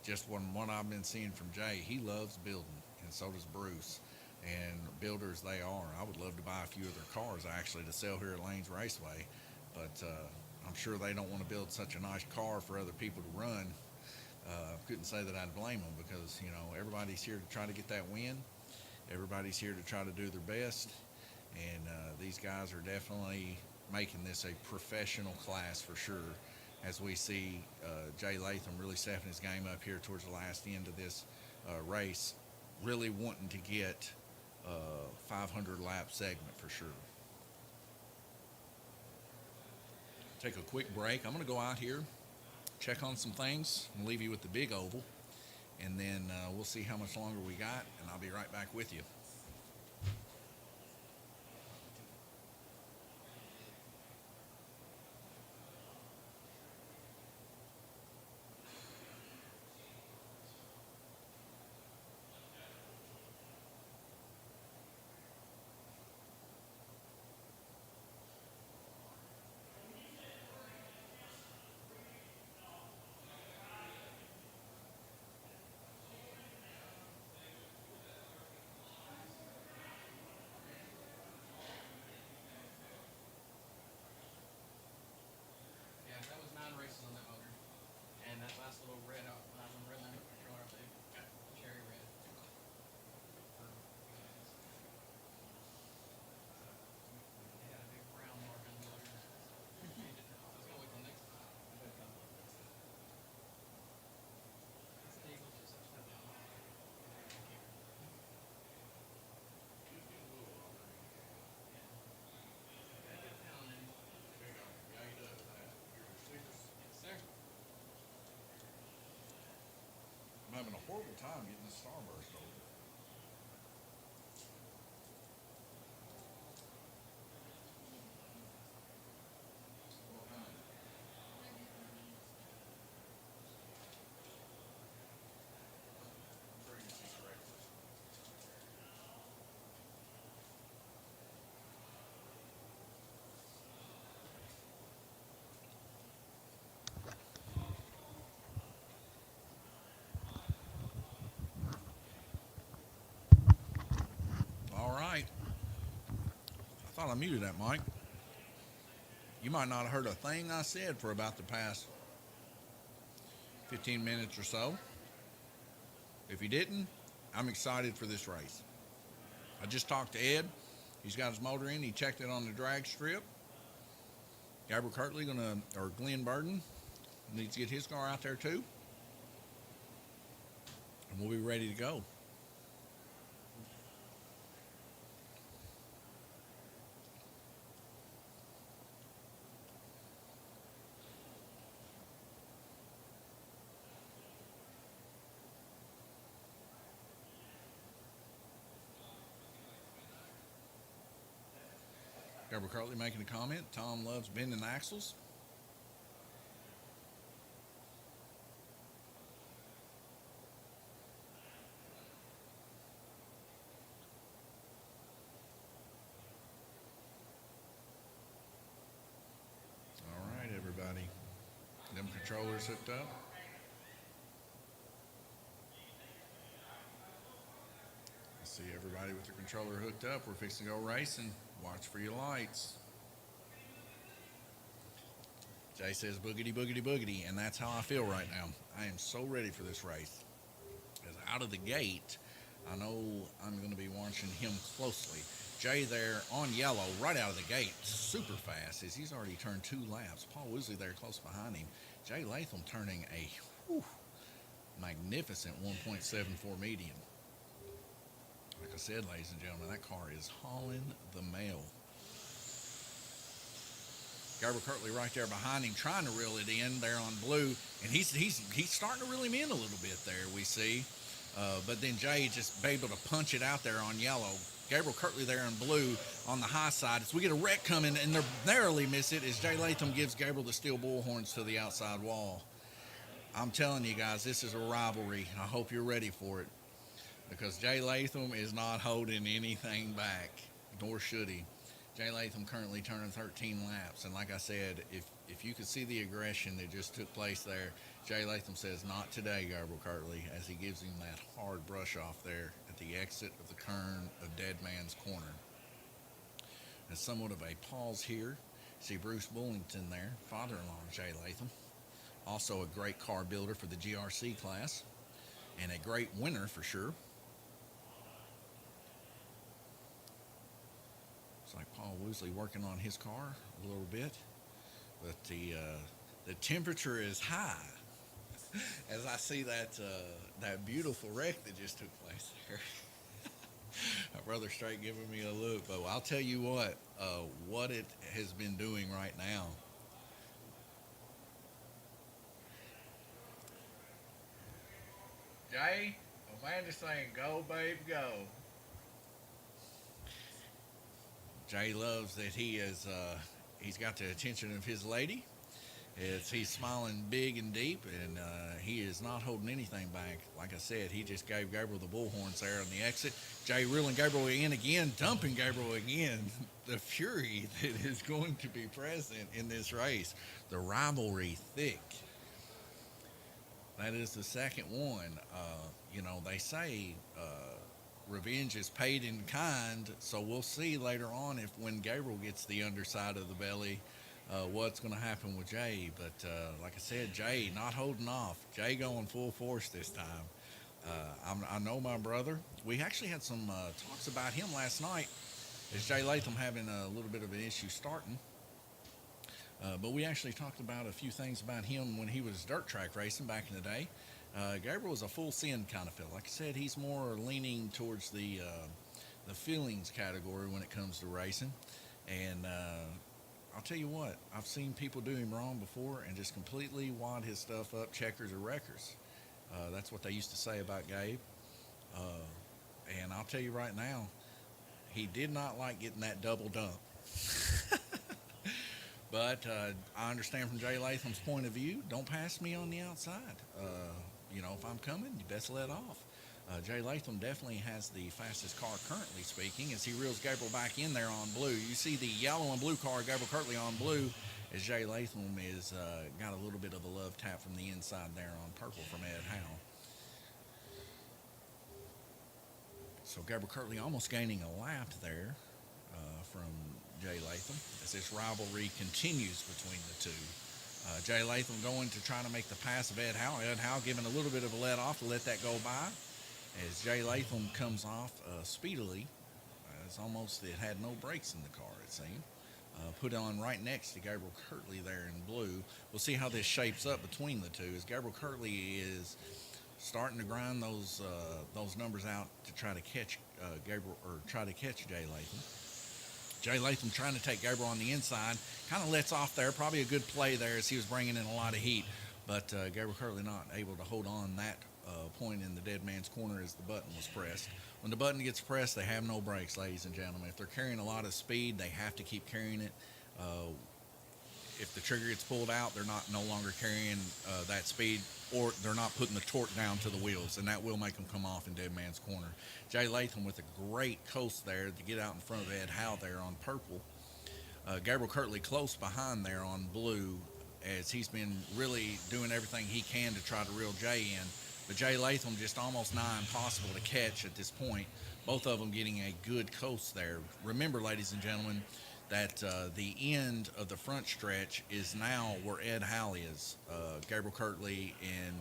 just from what I've been seeing from Jay, he loves building, and so does Bruce. And builders they are. I would love to buy a few of their cars, actually, to sell here at Lanes Raceway. But I'm sure they don't want to build such a nice car for other people to run. Couldn't say that I'd blame them because, everybody's here to try to get that win. Everybody's here to try to do their best. And these guys are definitely making this a professional class for sure, as we see Jay Latham really stepping his game up here towards the last end of this race, really wanting to get 500 lap segment for sure. Take a quick break. I'm going to go out here, check on some things, and leave you with the big oval, and then we'll see how much longer we got, and I'll be right back with you. horrible time getting the starburst over. All right. I thought I muted that mic. You might not have heard a thing I said for about the past 15 minutes or so. If you didn't, I'm excited for this race. I just talked to Ed. He's got his motor in. He checked it on the drag strip. Gabriel Kirtley or Glenn Burden needs to get his car out there too. And we'll be ready to go. Gabriel Kirtley making a comment. Tom loves bending axles. All right, everybody. Them controllers hooked up. I see everybody with their controller hooked up. We're fixing to go racing. Watch for your lights. Jay says boogity, boogity, boogity, and that's how I feel right now. I am so ready for this race. As out of the gate, I know I'm going to be watching him closely. Jay there on yellow, right out of the gate, super fast, as he's already turned 2 laps. Paul Woosley there close behind him. Jay Latham turning a magnificent 1.74 median. Like I said, ladies and gentlemen, that car is hauling the mail. Gabriel Kirtley right there behind him, trying to reel it in there on blue, and he's starting to reel him in a little bit there, we see. But then Jay just able to punch it out there on yellow. Gabriel Kirtley there in blue on the high side. As we get a wreck coming, and they narrowly miss it, as Jay Latham gives Gabriel the steel bullhorns to the outside wall. I'm telling you guys, this is a rivalry. I hope you're ready for it, because Jay Latham is not holding anything back, nor should he. Jay Latham currently turning 13 laps, and like I said, if you could see the aggression that just took place there, Jay Latham says, not today, Gabriel Kirtley, as he gives him that hard brush off there at the exit of the Kern of Dead Man's Corner. As somewhat of a pause here, see Bruce Bullington there, father-in-law of Jay Latham, also a great car builder for the GRC class, and a great winner for sure. It's like Paul Woosley working on his car a little bit, but the temperature is high. As I see that beautiful wreck that just took place there. My brother straight giving me a look, but I'll tell you what it has been doing right now. Jay, Amanda's saying, go, babe, go. Jay loves that he's got the attention of his lady. He's smiling big and deep, and he is not holding anything back. Like I said, he just gave Gabriel the bullhorns there on the exit. Jay reeling Gabriel in again, dumping Gabriel again. The fury that is going to be present in this race. The rivalry thick. That is the second one. They say revenge is paid in kind, so we'll see later on when Gabriel gets the underside of the belly, what's going to happen with Jay. But like I said, Jay not holding off. Jay going full force this time. I know my brother. We actually had some talks about him last night, as Jay Latham having a little bit of an issue starting. But we actually talked about a few things about him when he was dirt track racing back in the day. Gabriel was a full send kind of fella. Like I said, he's more leaning towards the feelings category when it comes to racing. And I'll tell you what, I've seen people do him wrong before and just completely wad his stuff up, checkers or wreckers. That's what they used to say about Gabe. And I'll tell you right now, he did not like getting that double dump. But I understand from Jay Latham's point of view, don't pass me on the outside. If I'm coming, you best let off. Jay Latham definitely has the fastest car currently speaking as he reels Gabriel back in there on blue. You see the yellow and blue car, Gabriel Kirtley on blue, as Jay Latham is got a little bit of a love tap from the inside there on purple from Ed Howe. So Gabriel Kirtley almost gaining a lap there from Jay Latham as this rivalry continues between the two. Jay Latham going to try to make the pass of Ed Howe. Ed Howe giving a little bit of a let off to let that go by. As Jay Latham comes off speedily, it's almost it had no brakes in the car, it seemed. Put on right next to Gabriel Kirtley there in blue. We'll see how this shapes up between the two as Gabriel Kirtley is starting to grind those numbers out to try to catch Jay Latham. Jay Latham trying to take Gabriel on the inside, kind of lets off there. Probably a good play there as he was bringing in a lot of heat, but Gabriel Kirtley not able to hold on that point in the dead man's corner as the button was pressed. When the button gets pressed, they have no brakes, ladies and gentlemen. If they're carrying a lot of speed, they have to keep carrying it. If the trigger gets pulled out, they're not no longer carrying that speed, or they're not putting the torque down to the wheels, and that will make them come off in dead man's corner. Jay Latham with a great coast there to get out in front of Ed Howe there on purple. Gabriel Kirtley close behind there on blue as he's been really doing everything he can to try to reel Jay in. But Jay Latham just almost nigh impossible to catch at this point. Both of them getting a good coast there. Remember, ladies and gentlemen, that the end of the front stretch is now where Ed Howe is. Gabriel Kirtley and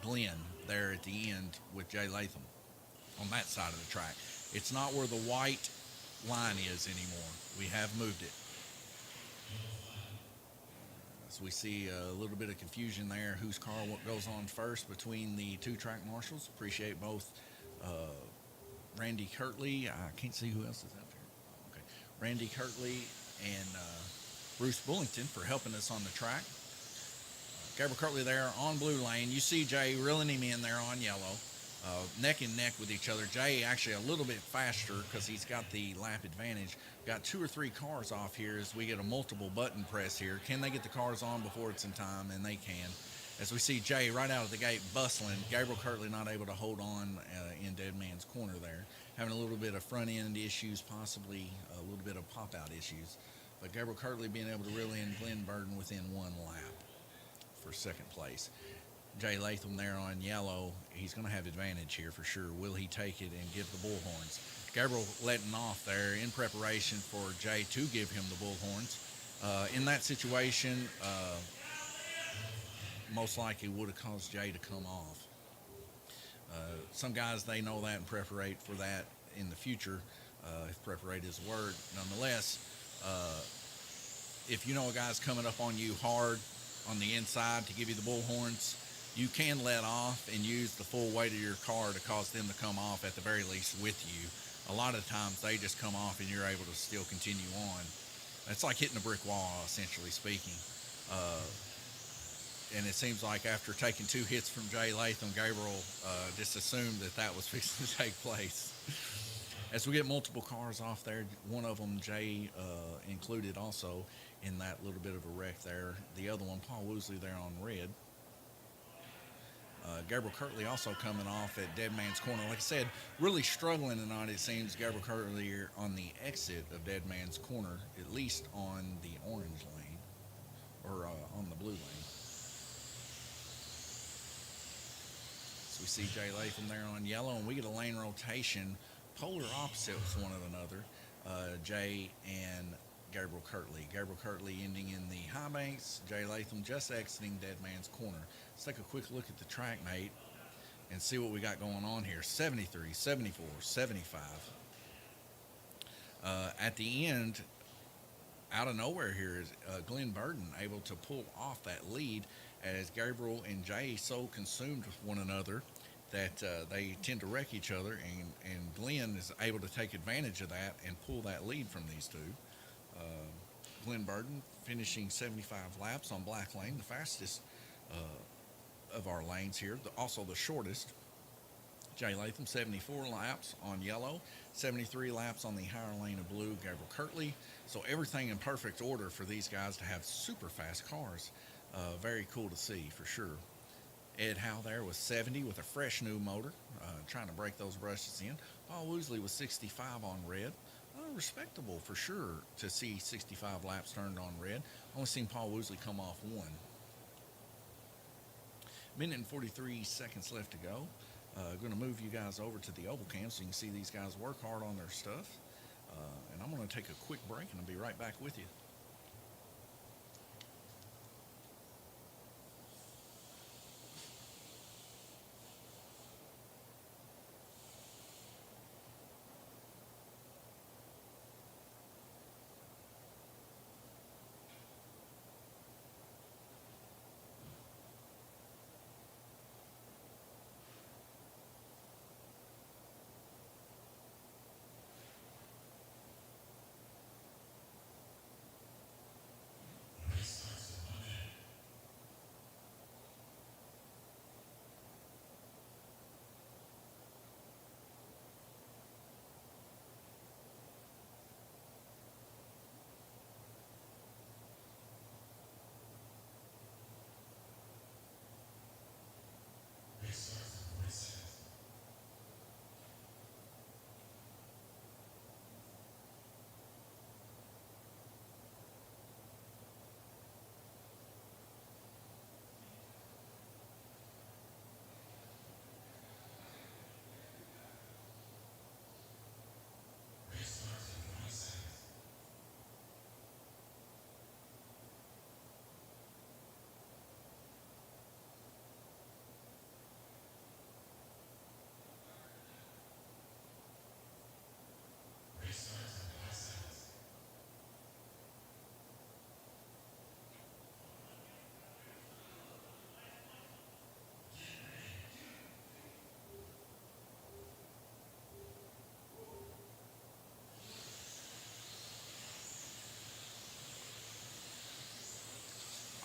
Glenn there at the end with Jay Latham on that side of the track. It's not where the white line is anymore. We have moved it. So we see a little bit of confusion there. Whose car what goes on first between the two track marshals. Appreciate both Randy Kirtley. I can't see who else is out there. Okay, Randy Kirtley and Bruce Bullington for helping us on the track. Gabriel Kirtley there on blue lane. You see Jay reeling him in there on yellow. Neck and neck with each other. Jay actually a little bit faster because he's got the lap advantage. Got 2 or 3 cars off here as we get a multiple button press here. Can they get the cars on before it's in time? And they can. As we see Jay right out of the gate bustling. Gabriel Kirtley not able to hold on in dead man's corner there. Having a little bit of front end issues, possibly a little bit of pop out issues. But Gabriel Kirtley being able to reel in Glenn Burden within 1 lap for second place. Jay Latham there on yellow, he's going to have advantage here for sure. Will he take it and give the bullhorns? Gabriel letting off there in preparation for Jay to give him the bullhorns. In that situation, most likely would have caused Jay to come off. Some guys, they know that and preparate for that in the future, if preparate is a word. Nonetheless, if you know a guy's coming up on you hard on the inside to give you the bullhorns, you can let off and use the full weight of your car to cause them to come off at the very least with you. A lot of times they just come off and you're able to still continue on. It's like hitting a brick wall, essentially speaking. And it seems like after taking 2 hits from Jay Latham, Gabriel just assumed that was fixing to take place. As we get multiple cars off there, one of them, Jay, included also in that little bit of a wreck there. The other one, Paul Woosley there on red. Gabriel Kirtley also coming off at dead man's corner. Like I said, really struggling tonight, it seems. Gabriel Kirtley here on the exit of dead man's corner, at least on the orange lane, or on the blue lane. So we see Jay Latham there on yellow, and we get a lane rotation, polar opposites one another. Jay and Gabriel Kirtley. Gabriel Kirtley ending in the high banks. Jay Latham just exiting dead man's corner. Let's take a quick look at the track, Nate, and see what we got going on here. 73, 74, 75. At the end, out of nowhere here is Glenn Burden able to pull off that lead as Gabriel and Jay so consumed with one another that they tend to wreck each other, and Glenn is able to take advantage of that and pull that lead from these two. Glenn Burden finishing 75 laps on black lane, the fastest of our lanes here, also the shortest. Jay Latham, 74 laps on yellow, 73 laps on the higher lane of blue, Gabriel Kirtley. So everything in perfect order for these guys to have super fast cars. Very cool to see for sure. Ed Howe there was 70 with a fresh new motor, trying to break those brushes in. Paul Woosley was 65 on red. Respectable for sure to see 65 laps turned on red. Only seen Paul Woosley come off one. Minute and 43 seconds left to go. Going to move you guys over to the oval cam so you can see these guys work hard on their stuff. And I'm going to take a quick break and I'll be right back with you.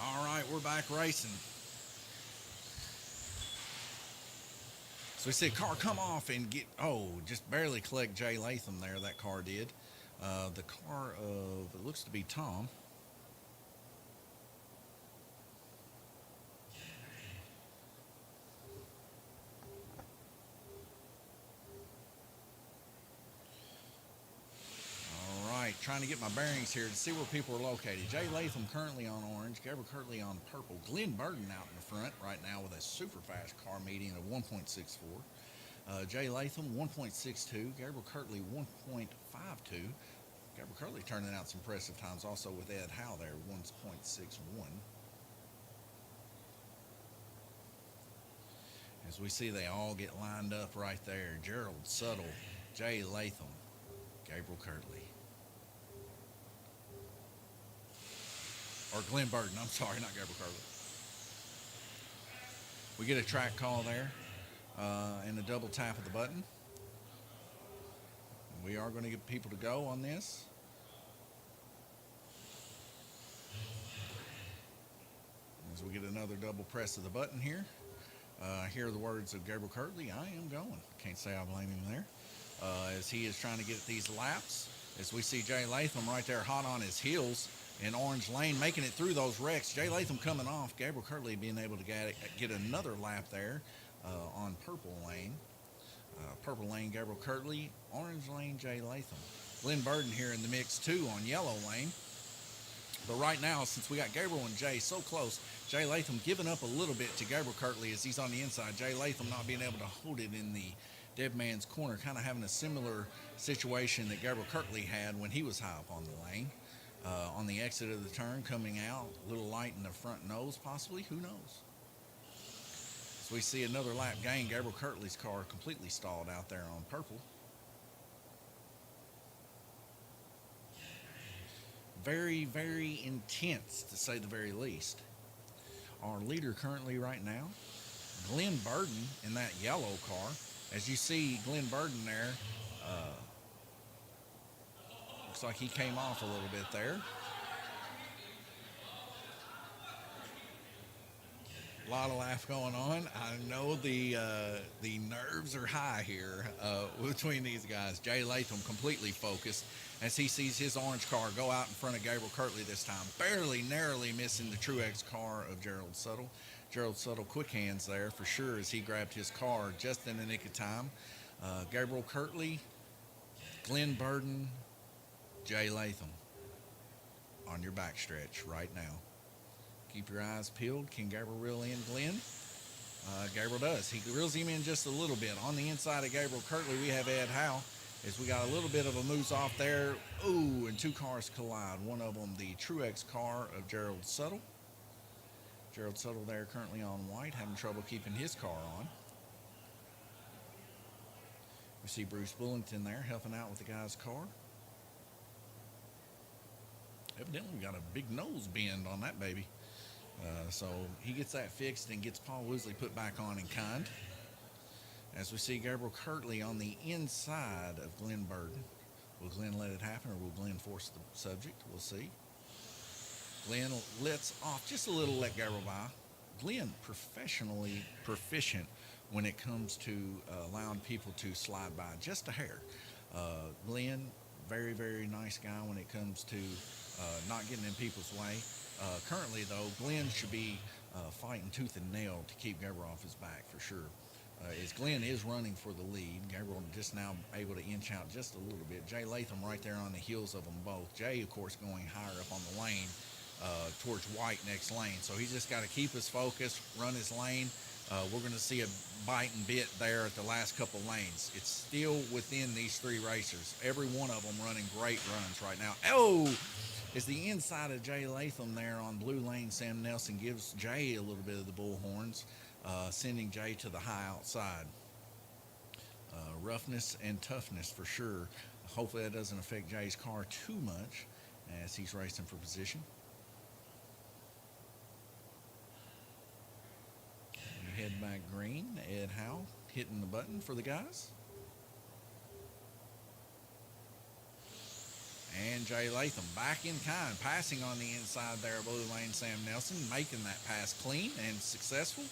All right, we're back racing. So we see a car come off and just barely collect Jay Latham there, that car did. The car of, it looks to be Tom. Trying to get my bearings here to see where people are located. Jay Latham currently on orange, Gabriel Kirtley on purple, Glenn Burden out in the front right now with a super fast car median of 1.64. Jay Latham 1.62, Gabriel Kirtley 1.52. Gabriel Kirtley turning out some impressive times also with Ed Howe there, 1.61. As we see, they all get lined up right there. Gerald Suttle, Jay Latham, Gabriel Kirtley. Or Glenn Burden, I'm sorry, not Gabriel Kirtley. We get a track call there and a double tap of the button. We are going to get people to go on this. As we get another double press of the button here. Hear the words of Gabriel Kirtley, I am going. Can't say I blame him there. As he is trying to get these laps. As we see Jay Latham right there hot on his heels in orange lane, making it through those wrecks. Jay Latham coming off. Gabriel Kirtley being able to get another lap there on purple lane. Purple lane, Gabriel Kirtley. Orange lane, Jay Latham. Glenn Burden here in the mix too on yellow lane. But right now, since we got Gabriel and Jay so close, Jay Latham giving up a little bit to Gabriel Kirtley as he's on the inside. Jay Latham not being able to hold it in the dead man's corner, kind of having a similar situation that Gabriel Kirtley had when he was high up on the lane. On the exit of the turn, coming out, a little light in the front nose, possibly. Who knows? So we see another lap gain. Gabriel Kirtley's car completely stalled out there on purple. Very, very intense, to say the very least. Our leader currently right now, Glenn Burden in that yellow car. As you see Glenn Burden there, looks like he came off a little bit there. lot of laugh going on. I know the nerves are high here between these guys. Jay Latham completely focused as he sees his orange car go out in front of Gabriel Kirtley this time, barely, narrowly missing the Truex car of Gerald Suttle. Gerald Suttle quick hands there for sure as he grabbed his car just in the nick of time. Gabriel Kirtley, Glenn Burden, Jay Latham on your backstretch right now. Keep your eyes peeled. Can Gabriel reel in Glenn? Gabriel does. He reels him in just a little bit. On the inside of Gabriel Kirtley, we have Ed Howe. As we got a little bit of a moose off there. Ooh, and two cars collide. One of them, the Truex car of Gerald Suttle. Gerald Suttle there currently on white, having trouble keeping his car on. We see Bruce Bullington there helping out with the guy's car. Evidently, we got a big nose bend on that baby. So he gets that fixed and gets Paul Woosley put back on in kind. As we see Gabriel Kirtley on the inside of Glenn Burden. Will Glenn let it happen or will Glenn force the subject? We'll see. Glenn lets off just a little, let Gabriel by. Glenn professionally proficient when it comes to allowing people to slide by just a hair. Glenn, very, very nice guy when it comes to not getting in people's way. Currently, though, Glenn should be fighting tooth and nail to keep Gabriel off his back for sure. As Glenn is running for the lead, Gabriel just now able to inch out just a little bit. Jay Latham right there on the heels of them both. Jay, of course, going higher up on the lane towards White next lane. So he's just got to keep his focus, run his lane. We're going to see a bite and bit there at the last couple lanes. It's still within these three racers. Every one of them running great runs right now. Oh! Is the inside of Jay Latham there on blue lane. Sam Nelson gives Jay a little bit of the bullhorns, sending Jay to the high outside. Roughness and toughness for sure. Hopefully that doesn't affect Jay's car too much as he's racing for position. We head back green. Ed Howe hitting the button for the guys. And Jay Latham back in kind, passing on the inside there of blue lane Sam Nelson, making that pass clean and successful.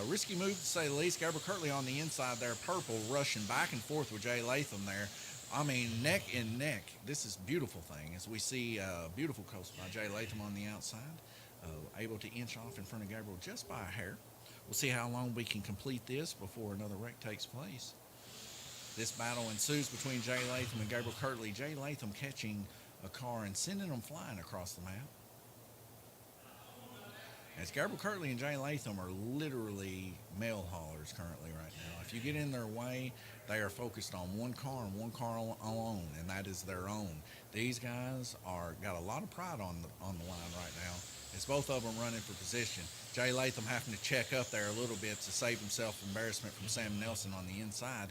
Risky move to say the least. Gabriel Kirtley on the inside there, purple, rushing back and forth with Jay Latham there. I mean, neck and neck. This is a beautiful thing as we see beautiful coast by Jay Latham on the outside, able to inch off in front of Gabriel just by a hair. We'll see how long we can complete this before another wreck takes place. This battle ensues between Jay Latham and Gabriel Kirtley. Jay Latham catching a car and sending them flying across the map. As Gabriel Kirtley and Jay Latham are literally mail haulers currently right now. If you get in their way, they are focused on one car and one car alone, and that is their own. These guys got a lot of pride on the line right now. It's both of them running for position. Jay Latham having to check up there a little bit to save himself embarrassment from Sam Nelson on the inside.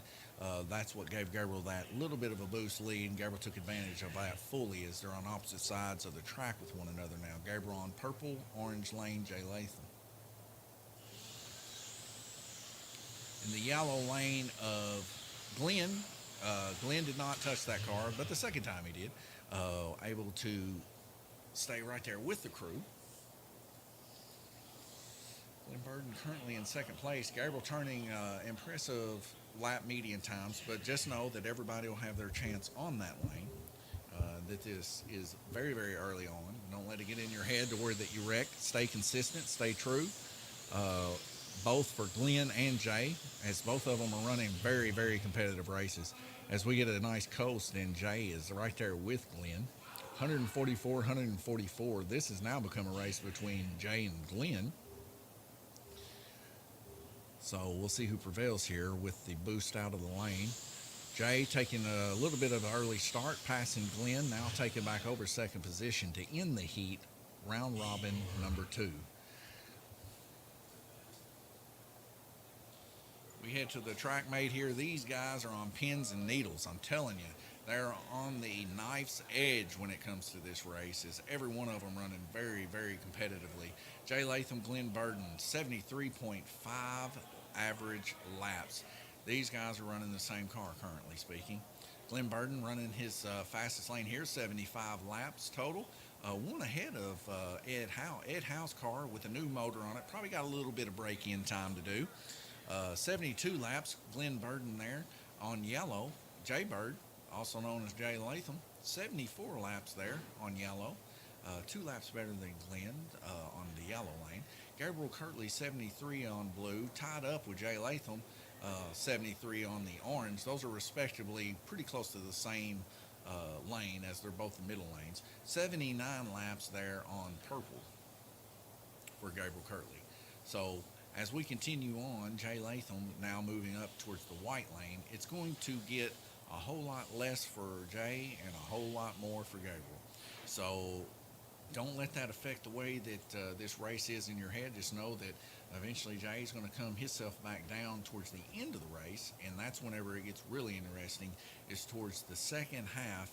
That's what gave Gabriel that little bit of a boost lead, and Gabriel took advantage of that fully as they're on opposite sides of the track with one another now. Gabriel on purple, orange lane, Jay Latham. In the yellow lane of Glenn, Glenn did not touch that car, but the second time he did, able to stay right there with the crew. Glenn Burden currently in second place. Gabriel turning impressive lap median times, but just know that everybody will have their chance on that lane. That this is very, very early on. Don't let it get in your head to where that you wreck. Stay consistent, stay true. Both for Glenn and Jay, as both of them are running very, very competitive races. As we get a nice coast, and Jay is right there with Glenn. 144, 144. This has now become a race between Jay and Glenn. So we'll see who prevails here with the boost out of the lane. Jay taking a little bit of an early start, passing Glenn, now taking back over second position to end the heat, round robin number 2. We head to the track mate here. These guys are on pins and needles. I'm telling you, they're on the knife's edge when it comes to this race, as every one of them running very, very competitively. Jay Latham, Glenn Burden, 73.5 average laps. These guys are running the same car, currently speaking. Glenn Burden running his fastest lane here, 75 laps total. One ahead of Ed Howe. Ed Howe's car with a new motor on it. Probably got a little bit of break-in time to do. 72 laps, Glenn Burden there on yellow. Jay Bird, also known as Jay Latham, 74 laps there on yellow. 2 laps better than Glenn on the yellow lane. Gabriel Kirtley, 73 on blue, tied up with Jay Latham, 73 on the orange. Those are respectively pretty close to the same lane as they're both the middle lanes. 79 laps there on purple for Gabriel Kirtley. So as we continue on, Jay Latham now moving up towards the white lane. It's going to get a whole lot less for Jay and a whole lot more for Gabriel. So don't let that affect the way that this race is in your head. Just know that eventually Jay's going to come himself back down towards the end of the race, and that's whenever it gets really interesting, is towards the second half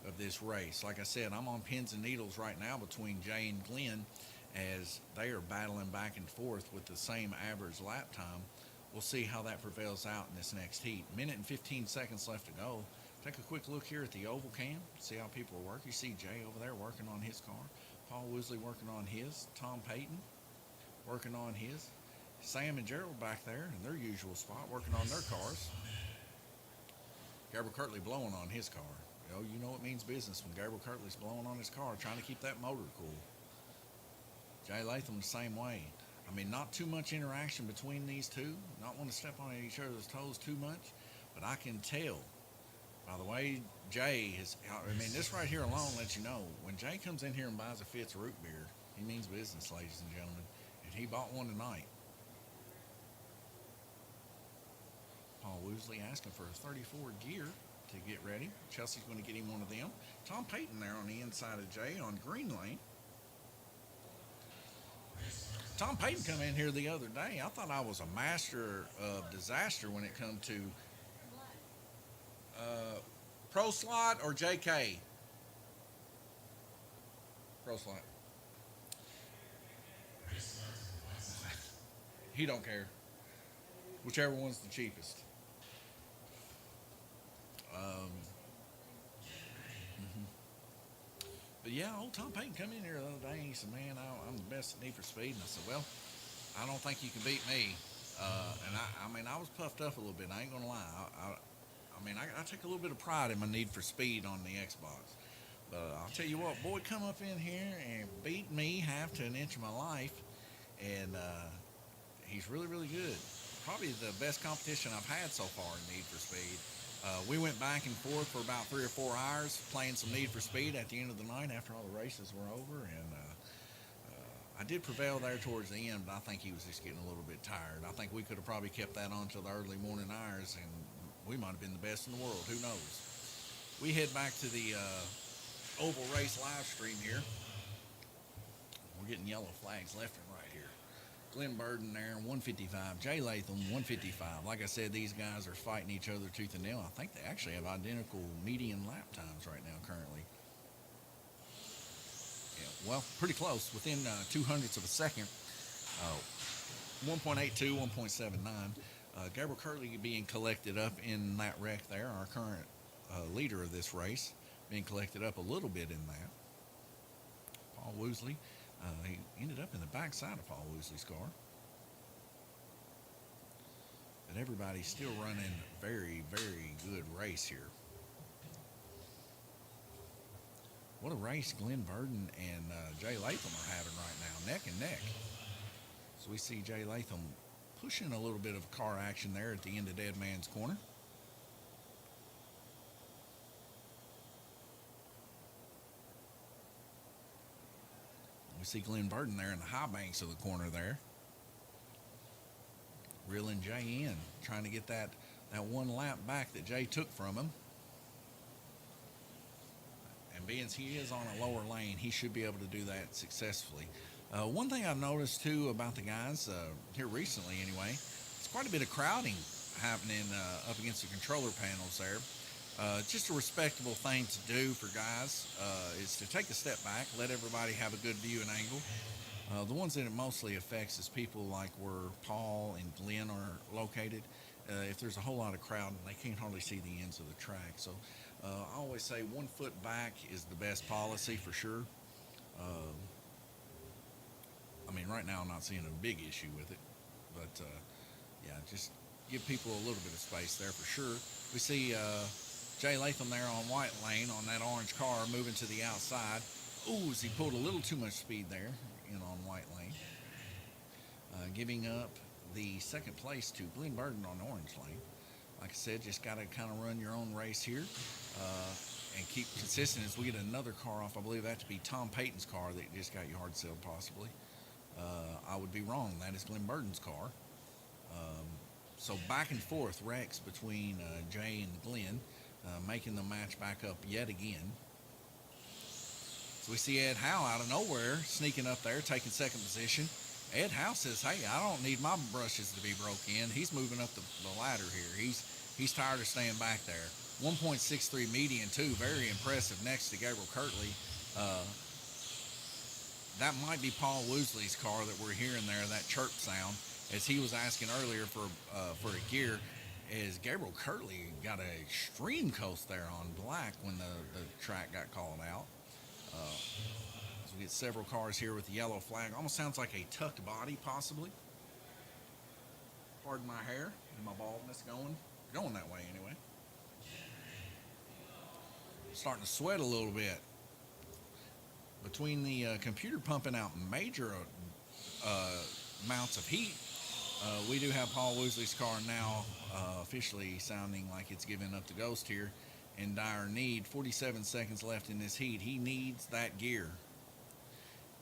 of this race. Like I said, I'm on pins and needles right now between Jay and Glenn as they are battling back and forth with the same average lap time. We'll see how that prevails out in this next heat. Minute and 15 seconds left to go. Take a quick look here at the oval cam, see how people are working. You see Jay over there working on his car. Paul Woosley working on his. Tom Payton working on his. Sam and Gerald back there in their usual spot working on their cars. Gabriel Kirtley blowing on his car. You know it means business when Gabriel Kirtley's blowing on his car, trying to keep that motor cool. Jay Latham the same way. I mean, not too much interaction between these two. Not want to step on each other's toes too much, but I can tell by the way Jay is. I mean, this right here alone lets you know when Jay comes in here and buys a Fitz root beer, he means business, ladies and gentlemen. And he bought one tonight. Paul Woosley asking for a 34 gear to get ready. Chelsea's going to get him one of them. Tom Payton there on the inside of Jay on green lane. Tom Payton come in here the other day. I thought I was a master of disaster when it come to Pro Slot or JK. Pro Slot. He don't care. Whichever one's the cheapest. But yeah, old Tom Payton come in here the other day and he said, "Man, I'm the best at Need for Speed." And I said, "Well, I don't think you can beat me." And I mean, I was puffed up a little bit. I ain't gonna lie. I take a little bit of pride in my Need for Speed on the Xbox. But I'll tell you what, boy, come up in here and beat me half to an inch of my life, and he's really, really good. Probably the best competition I've had so far in Need for Speed. We went back and forth for about 3 or 4 hours playing some Need for Speed at the end of the night after all the races were over, and I did prevail there towards the end, but I think he was just getting a little bit tired. I think we could have probably kept that on till the early morning hours, and we might have been the best in the world. Who knows? We head back to the Oval Race live stream here. We're getting yellow flags left and right here. Glenn Burden there, 155. Jay Latham, 155. Like I said, these guys are fighting each other tooth and nail. I think they actually have identical median lap times right now currently. Yeah, well, pretty close, within 200ths of a second. 1.82, 1.79. Gabriel Kirtley being collected up in that wreck there, our current leader of this race, being collected up a little bit in that. Paul Woosley. He ended up in the backside of Paul Woosley's car. But everybody's still running very, very good race here. What a race Glenn Burden and Jay Latham are having right now, neck and neck. So we see Jay Latham pushing a little bit of car action there at the end of Dead Man's Corner. We see Glenn Burden there in the high banks of the corner there. Reeling Jay in, trying to get that one lap back that Jay took from him. And being he is on a lower lane, he should be able to do that successfully. One thing I've noticed, too, about the guys here recently anyway, it's quite a bit of crowding happening up against the controller panels there. Just a respectable thing to do for guys is to take a step back, let everybody have a good view and angle. The ones that it mostly affects is people like where Paul and Glenn are located. if there's a whole lot of crowd and they can't hardly see the ends of the track. So I always say 1 foot back is the best policy for sure. I mean, right now I'm not seeing a big issue with it, but yeah, just give people a little bit of space there for sure. We see Jay Latham there on white lane on that orange car moving to the outside. Ooh, he pulled a little too much speed there in on white lane. Giving up the second place to Glenn Burden on orange lane. Like I said, just got to kind of run your own race here and keep consistent as we get another car off. I believe that to be Tom Payton's car that just got yard sailed possibly. I would be wrong. That is Glenn Burden's car. So back and forth wrecks between Jay and Glenn, making the match back up yet again. So we see Ed Howe out of nowhere sneaking up there, taking second position. Ed Howe says, hey, I don't need my brushes to be broke in. He's moving up the ladder here. He's tired of staying back there. 1.63 median, too. Very impressive next to Gabriel Kirtley. That might be Paul Woosley's car that we're hearing there, that chirp sound, as he was asking earlier for a gear. As Gabriel Kirtley got an extreme coast there on black when the track got called out. So we get several cars here with the yellow flag. Almost sounds like a tucked body, possibly. Pardon my hair and my baldness going that way anyway. Starting to sweat a little bit. Between the computer pumping out major amounts of heat, we do have Paul Woosley's car now officially sounding like it's giving up the ghost here. In dire need. 47 seconds left in this heat. He needs that gear.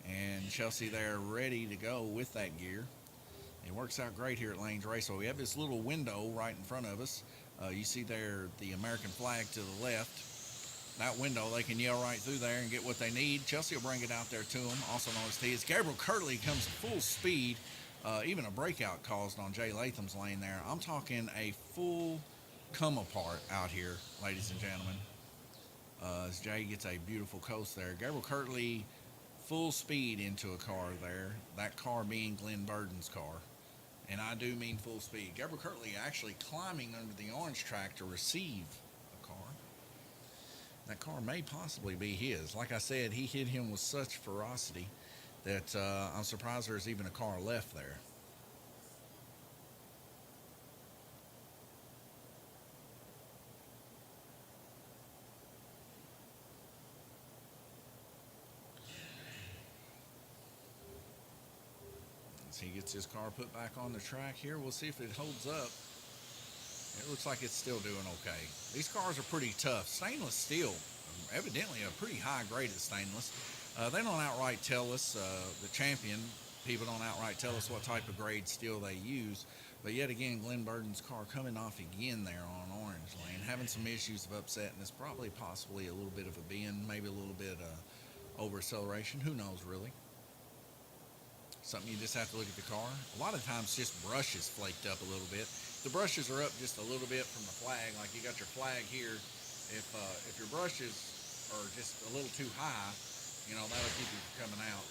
And Chelsea there ready to go with that gear. It works out great here at Lanes Raceway. We have this little window right in front of us. You see there the American flag to the left. That window, they can yell right through there and get what they need. Chelsea will bring it out there to them. Also noticed as Gabriel Kirtley comes full speed. Even a breakout caused on Jay Latham's lane there. I'm talking a full come apart out here, ladies and gentlemen. As Jay gets a beautiful coast there. Gabriel Kirtley full speed into a car there. That car being Glenn Burden's car. And I do mean full speed. Gabriel Kirtley actually climbing under the orange track to receive a car. That car may possibly be his. Like I said, he hit him with such ferocity that I'm surprised there's even a car left there. He gets his car put back on the track here. We'll see if it holds up. It looks like it's still doing okay. These cars are pretty tough. Stainless steel, evidently a pretty high grade of stainless. They don't outright tell us, the champion people don't outright tell us what type of grade steel they use. But yet again, Glenn Burden's car coming off again there on orange lane, having some issues of upsetness, probably possibly a little bit of a bend, maybe a little bit over acceleration. Who knows really? Something you just have to look at the car. A lot of times just brushes flaked up a little bit. The brushes are up just a little bit from the flag, like you got your flag here. If your brushes are just a little too high, you know, that'll keep you from coming out.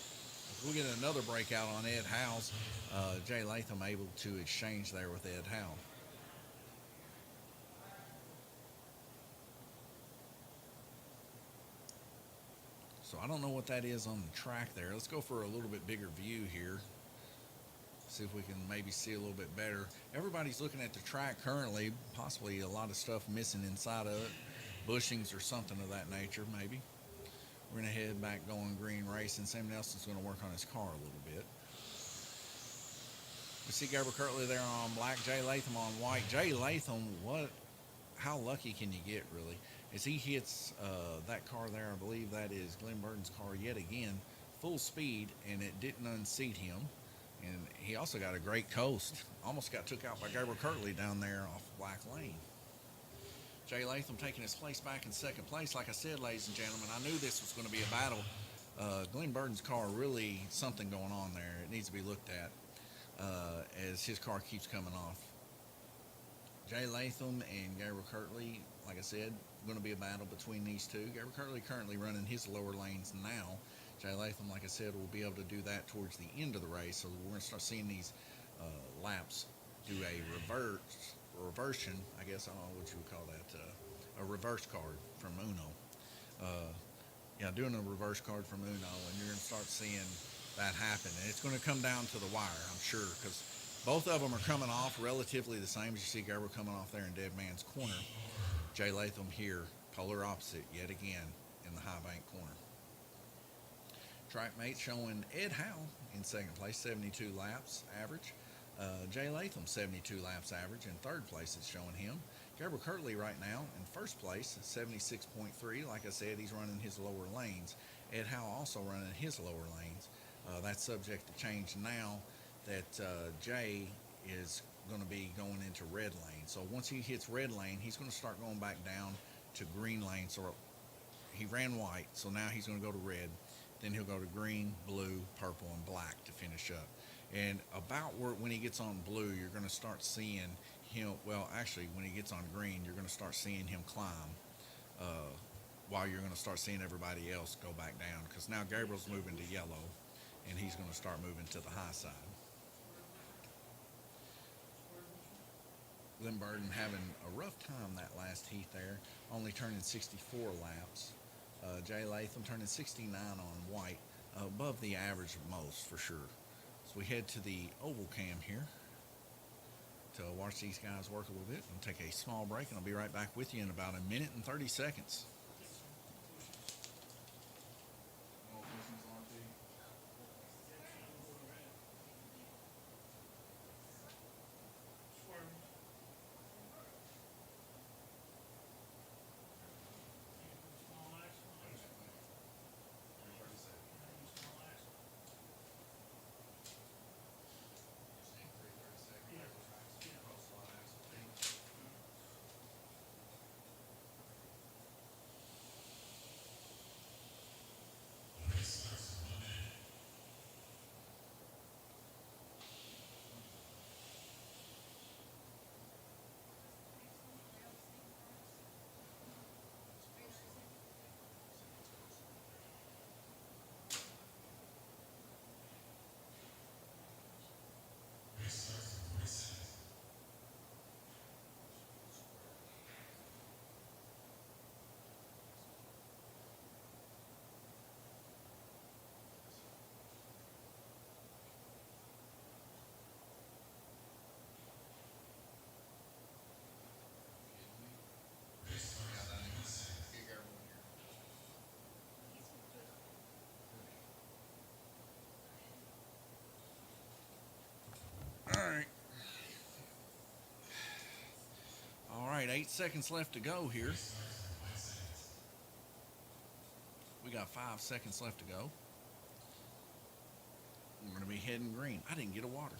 If we get another breakout on Ed Howe's, Jay Latham able to exchange there with Ed Howe. So I don't know what that is on the track there. Let's go for a little bit bigger view here. See if we can maybe see a little bit better. Everybody's looking at the track currently, possibly a lot of stuff missing inside of it. Bushings or something of that nature, maybe. We're going to head back going green racing. Sam Nelson's going to work on his car a little bit. We see Gabriel Kirtley there on black, Jay Latham on white. Jay Latham, how lucky can you get, really? As he hits that car there, I believe that is Glenn Burden's car yet again, full speed, and it didn't unseat him. And he also got a great coast. Almost got took out by Gabriel Kirtley down there off Black Lane. Jay Latham taking his place back in second place. Like I said, ladies and gentlemen, I knew this was going to be a battle. Glenn Burden's car, really something going on there. It needs to be looked at as his car keeps coming off. Jay Latham and Gabriel Kirtley, like I said, going to be a battle between these two. Gabriel Kirtley currently running his lower lanes now. Jay Latham, like I said, will be able to do that towards the end of the race. So we're going to start seeing these laps do a reversion, I guess I don't know what you would call that, a reverse card from Uno. Uh, yeah, doing a reverse card from Uno, and you're going to start seeing that happen. And it's going to come down to the wire, I'm sure, because both of them are coming off relatively the same as you see Gabriel coming off there in Dead Man's Corner. Jay Latham here, polar opposite yet again in the high bank corner. Track mate showing Ed Howe in second place, 72 laps average. Jay Latham, 72 laps average. In third place, it's showing him. Gabriel Kirtley right now in first place, 76.3. Like I said, he's running his lower lanes. Ed Howe also running his lower lanes. That's subject to change now that Jay is going to be going into red lane. So once he hits red lane, he's going to start going back down to green lane. So he ran white, so now he's going to go to red. Then he'll go to green, blue, purple, and black to finish up. And about when he gets on blue, you're going to start seeing him. Well, actually, when he gets on green, you're going to start seeing him climb. While you're going to start seeing everybody else go back down, because now Gabriel's moving to yellow, and he's going to start moving to the high side. Glenn Burden having a rough time that last heat there, only turning 64 laps. Jay Latham turning 69 on white, above the average of most for sure. So we head to the oval cam here to watch these guys work a little bit. We'll take a small break, and I'll be right back with you in about a minute and 30 seconds. All right, 8 seconds left to go here. We got 5 seconds left to go. We're going to be heading green. I didn't get a water.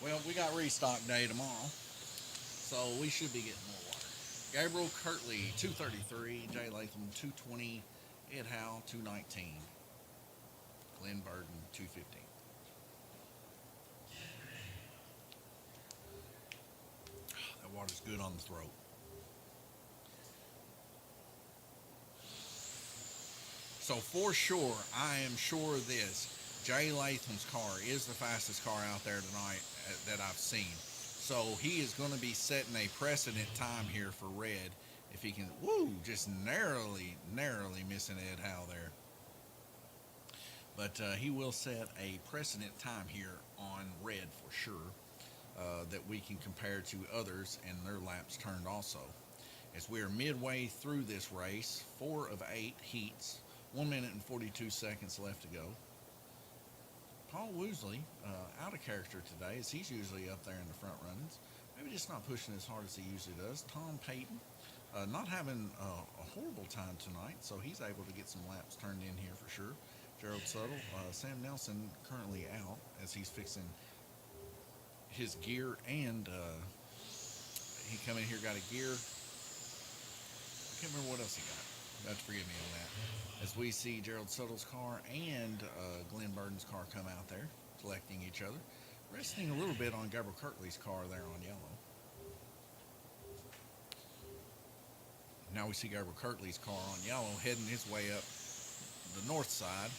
Well, we got restock day tomorrow, so we should be getting more water. Gabriel Kirtley, 233. Jay Latham, 220. Ed Howe, 219. Glenn Burden, 215. That water's good on the throat. So for sure, I am sure of this. Jay Latham's car is the fastest car out there tonight that I've seen. So he is going to be setting a precedent time here for red. If he can, just narrowly missing Ed Howe there. But he will set a precedent time here on red for sure that we can compare to others and their laps turned also. As we are midway through this race, 4 of 8 heats, 1 minute and 42 seconds left to go. Paul Woosley, out of character today, as he's usually up there in the front runnings. Maybe just not pushing as hard as he usually does. Tom Payton, not having a horrible time tonight, so he's able to get some laps turned in here for sure. Gerald Suttle, Sam Nelson currently out as he's fixing his gear, and he come in here, got a gear. I can't remember what else he got. You have to forgive me on that. As we see Gerald Suttle's car and Glenn Burden's car come out there, collecting each other. Resting a little bit on Gabriel Kirtley's car there on yellow. Now we see Gabriel Kirtley's car on yellow heading his way up the north side.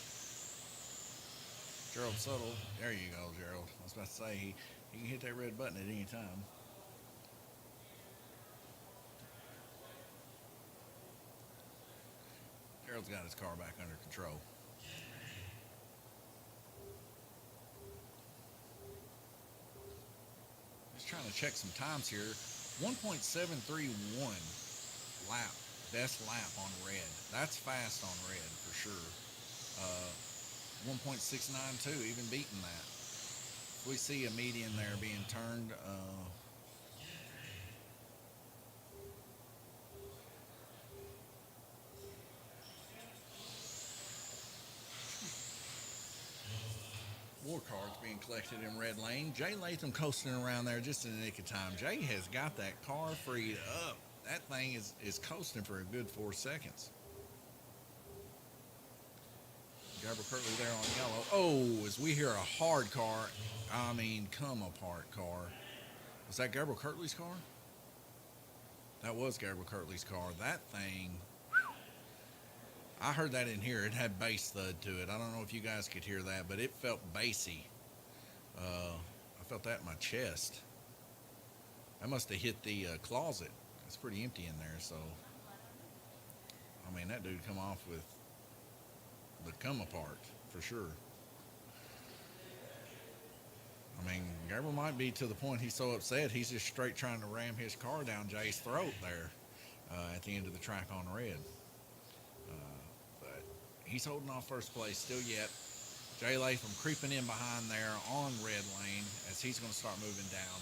Gerald Suttle, there you go, Gerald. I was about to say he can hit that red button at any time. Gerald's got his car back under control. Just trying to check some times here. 1.731 lap, best lap on red. That's fast on red for sure. 1.692, even beating that. We see a median there being turned. War cards being collected in red lane. Jay Latham coasting around there just in the nick of time. Jay has got that car freed up. That thing is coasting for a good 4 seconds. Gabriel Kirtley there on yellow. Oh, as we hear a hard car, I mean, come apart car. Was that Gabriel Kirtley's car? That was Gabriel Kirtley's car. That thing, I heard that in here. It had bass thud to it. I don't know if you guys could hear that, but it felt bassy. I felt that in my chest. I must have hit the closet. It's pretty empty in there, so. I mean, that dude come off with the come apart, for sure. I mean, Gabriel might be to the point he's so upset, he's just straight trying to ram his car down Jay's throat there at the end of the track on red. But he's holding off first place still yet. Jay Latham creeping in behind there on red lane as he's going to start moving down.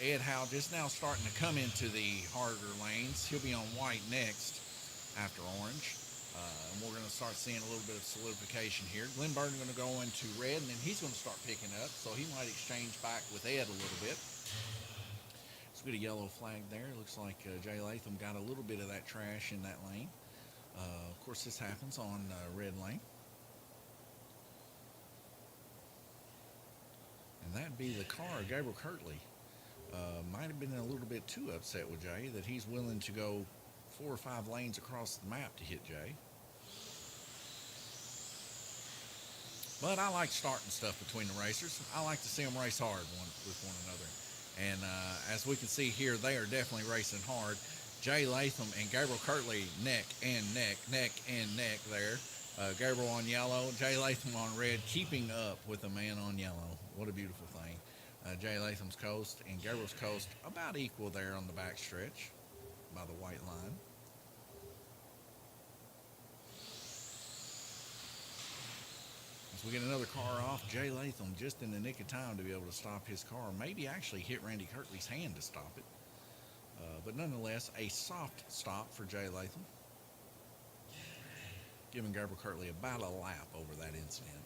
Ed Howe just now starting to come into the harder lanes. He'll be on white next after orange. And we're going to start seeing a little bit of solidification here. Glenn Burton going to go into red, and then he's going to start picking up, so he might exchange back with Ed a little bit. So we get a yellow flag there. Looks like Jay Latham got a little bit of that trash in that lane. Of course, this happens on red lane. And that'd be the car, Gabriel Kirtley. Might have been a little bit too upset with Jay that he's willing to go 4 or 5 lanes across the map to hit Jay. But I like starting stuff between the racers. I like to see them race hard with one another. And as we can see here, they are definitely racing hard. Jay Latham and Gabriel Kirtley neck and neck there. Gabriel on yellow, Jay Latham on red, keeping up with the man on yellow. What a beautiful thing. Jay Latham's coast and Gabriel's coast about equal there on the back stretch by the white line. As we get another car off, Jay Latham just in the nick of time to be able to stop his car. Maybe actually hit Randy Kirtley's hand to stop it. But nonetheless, a soft stop for Jay Latham. Giving Gabriel Kirtley about a lap over that incident.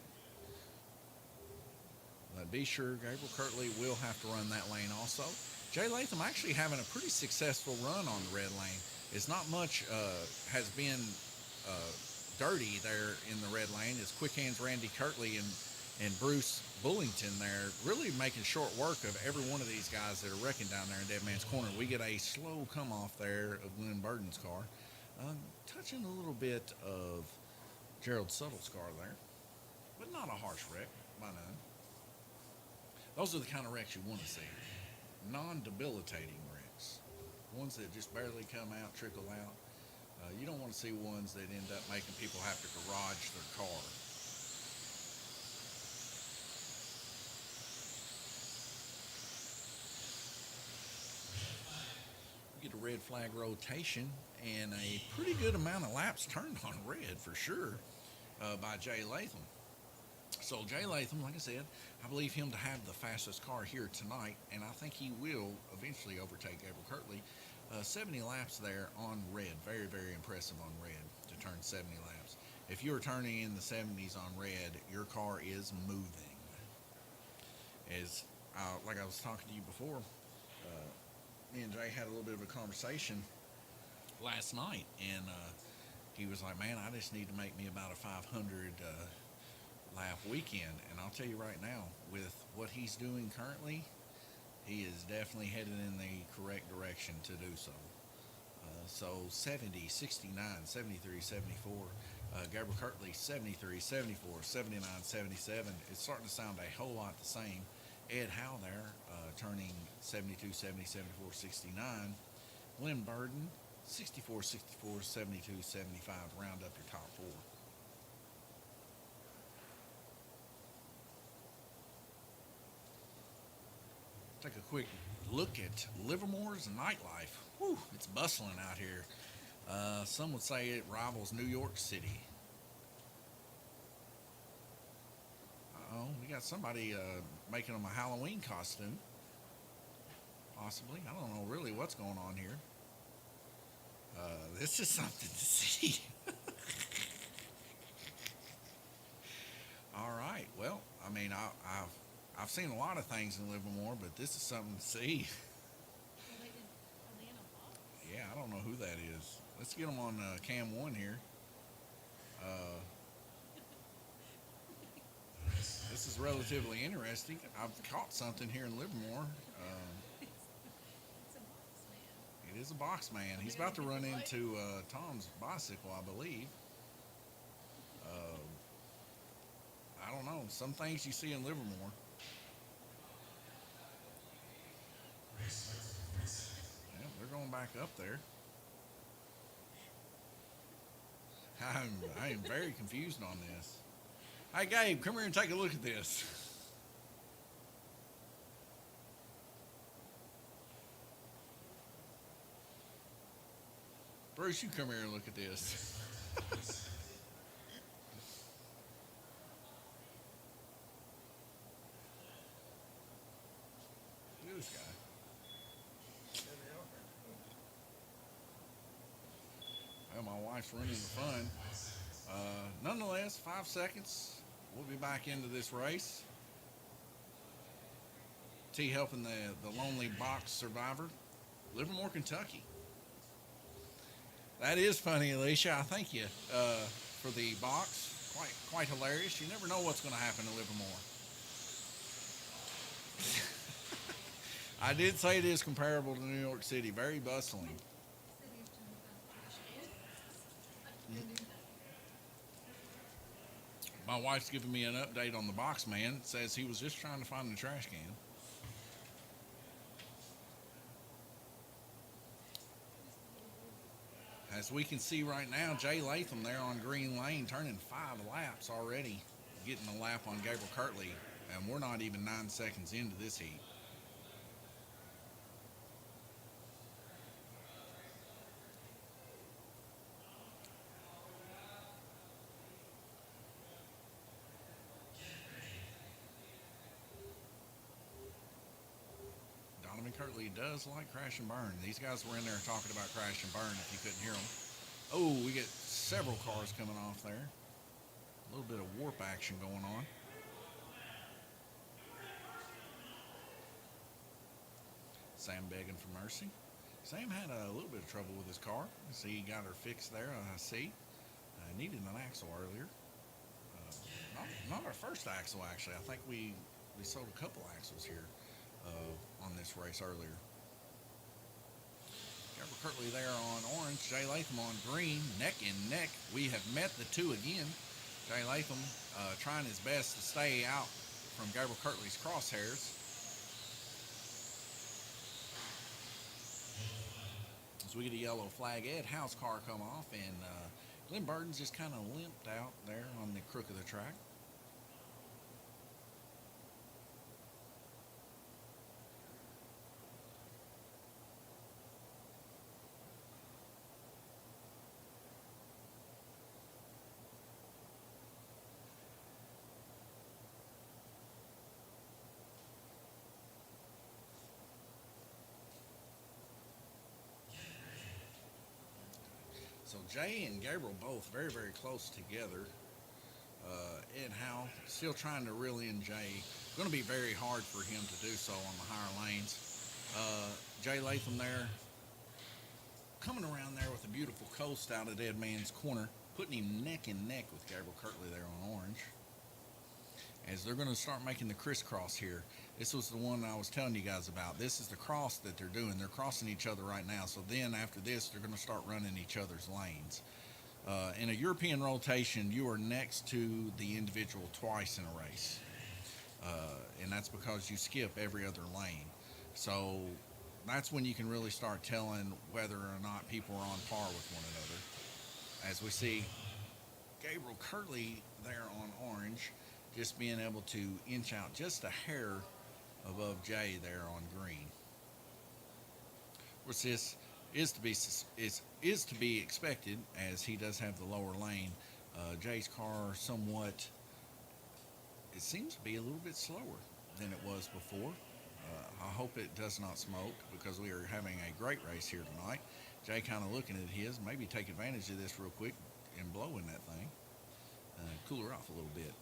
But be sure Gabriel Kirtley will have to run that lane also. Jay Latham actually having a pretty successful run on the red lane. It's not much has been dirty there in the red lane. It's quick hands Randy Kirtley and Bruce Bullington there really making short work of every one of these guys that are wrecking down there in Dead Man's Corner. We get a slow come off there of Glenn Burton's car. Touching a little bit of Gerald Suttle's car there, but not a harsh wreck by none. Those are the kind of wrecks you want to see. Non-debilitating wrecks. Ones that just barely come out, trickle out. You don't want to see ones that end up making people have to garage their car. We get a red flag rotation and a pretty good amount of laps turned on red for sure by Jay Latham. So Jay Latham, like I said, I believe him to have the fastest car here tonight, and I think he will eventually overtake Gabriel Kirtley. 70 laps there on red. Very, very impressive on red to turn 70 laps. If you're turning in the 70s on red, your car is moving. As like I was talking to you before, me and Jay had a little bit of a conversation last night, and he was like, man, I just need to make me about a 500 lap weekend. And I'll tell you right now, with what he's doing currently, he is definitely headed in the correct direction to do so. So 70, 69, 73, 74. Gabriel Kirtley 73, 74, 79, 77. It's starting to sound a whole lot the same. Ed Howe there, turning 72, 70, 74, 69. Glenn Burden 64, 64, 72, 75. Round up your top four. Take a quick look at Livermore's nightlife. Whew, it's bustling out here. Some would say it rivals New York City. Uh-oh, we got somebody making them a Halloween costume. Possibly. I don't know really what's going on here. This is something to see. All right. Well, I mean, I've seen a lot of things in Livermore, but this is something to see. Yeah, I don't know who that is. Let's get them on cam 1 here. This is relatively interesting. I've caught something here in Livermore. It is a box man. He's about to run into Tom's bicycle, I believe. I don't know. Some things you see in Livermore. Yeah, they're going back up there. I am very confused on this. Hey, Gabe, come here and take a look at this. Bruce, you come here and look at this. Look at this guy. Well, my wife's running the fun. Nonetheless, 5 seconds. We'll be back into this race. T helping the lonely box survivor. Livermore, Kentucky. That is funny, Alicia. I thank you for the box. Quite hilarious. You never know what's going to happen in Livermore. I did say it is comparable to New York City. Very bustling. My wife's giving me an update on the box man. It says he was just trying to find the trash can. As we can see right now, Jay Latham there on Green Lane turning 5 laps already, getting a lap on Gabriel Kirtley, and we're not even 9 seconds into this heat. Kirtley does like crash and burn. These guys were in there talking about crash and burn if you couldn't hear them. Oh, we get several cars coming off there. A little bit of warp action going on. Sam begging for mercy. Sam had a little bit of trouble with his car. See, he got her fixed there, I see. Needed an axle earlier. Not our first axle, actually. I think we sold a couple axles here. On this race earlier. Gabriel Kirtley there on orange, Jay Latham on green, neck and neck. We have met the two again. Jay Latham trying his best to stay out from Gabriel Kirtley's crosshairs. As we get a yellow flag, Ed Howe's car come off, and Glenn Burden's just kind of limped out there on the crook of the track. So Jay and Gabriel both very, very close together. Ed Howe still trying to reel in Jay. Going to be very hard for him to do so on the higher lanes. Jay Latham there coming around there with a beautiful coast out of Dead Man's Corner, putting him neck and neck with Gabriel Kirtley there on orange. As they're going to start making the crisscross here. This was the one I was telling you guys about. This is the cross that they're doing. They're crossing each other right now. So then after this, they're going to start running each other's lanes. In a European rotation, you are next to the individual twice in a race, and that's because you skip every other lane. So that's when you can really start telling whether or not people are on par with one another. As we see Gabriel Curley there on orange, just being able to inch out just a hair above Jay there on green. Of course, this is to be expected, as he does have the lower lane. Jay's car somewhat, it seems to be a little bit slower than it was before. I hope it does not smoke, because we are having a great race here tonight. Jay kind of looking at his, maybe take advantage of this real quick and blow in that thing. Cool her off a little bit.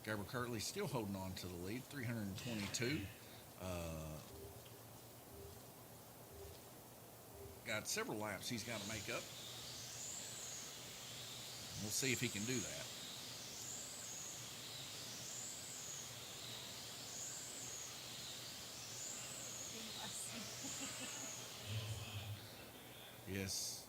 Gabriel Kirtley still holding on to the lead, 322. Got several laps he's got to make up. We'll see if he can do that. Yes.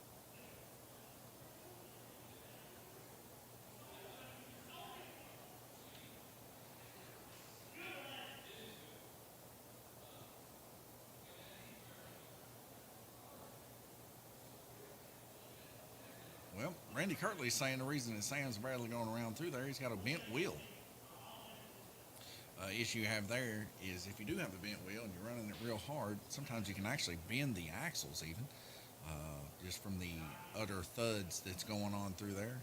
Well, Randy Kirtley's saying the reason that Sam's barely going around through there, he's got a bent wheel. Issue you have there is if you do have a bent wheel and you're running it real hard, sometimes you can actually bend the axles even, just from the utter thuds that's going on through there.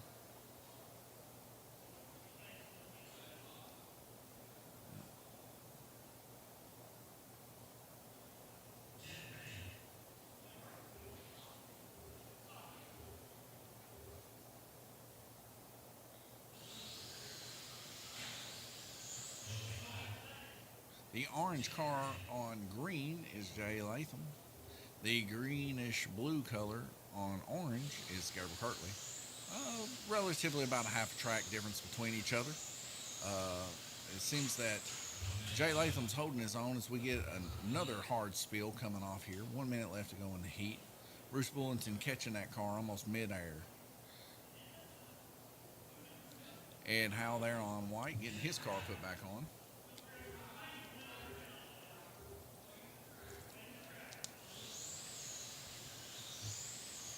The orange car on green is Jay Latham. The greenish blue color on orange is Gabriel Kirtley. Relatively about a half a track difference between each other. It seems that Jay Latham's holding his own as we get another hard spill coming off here. 1 minute left to go in the heat. Bruce Bullington catching that car almost midair. Ed Howe there on white, getting his car put back on.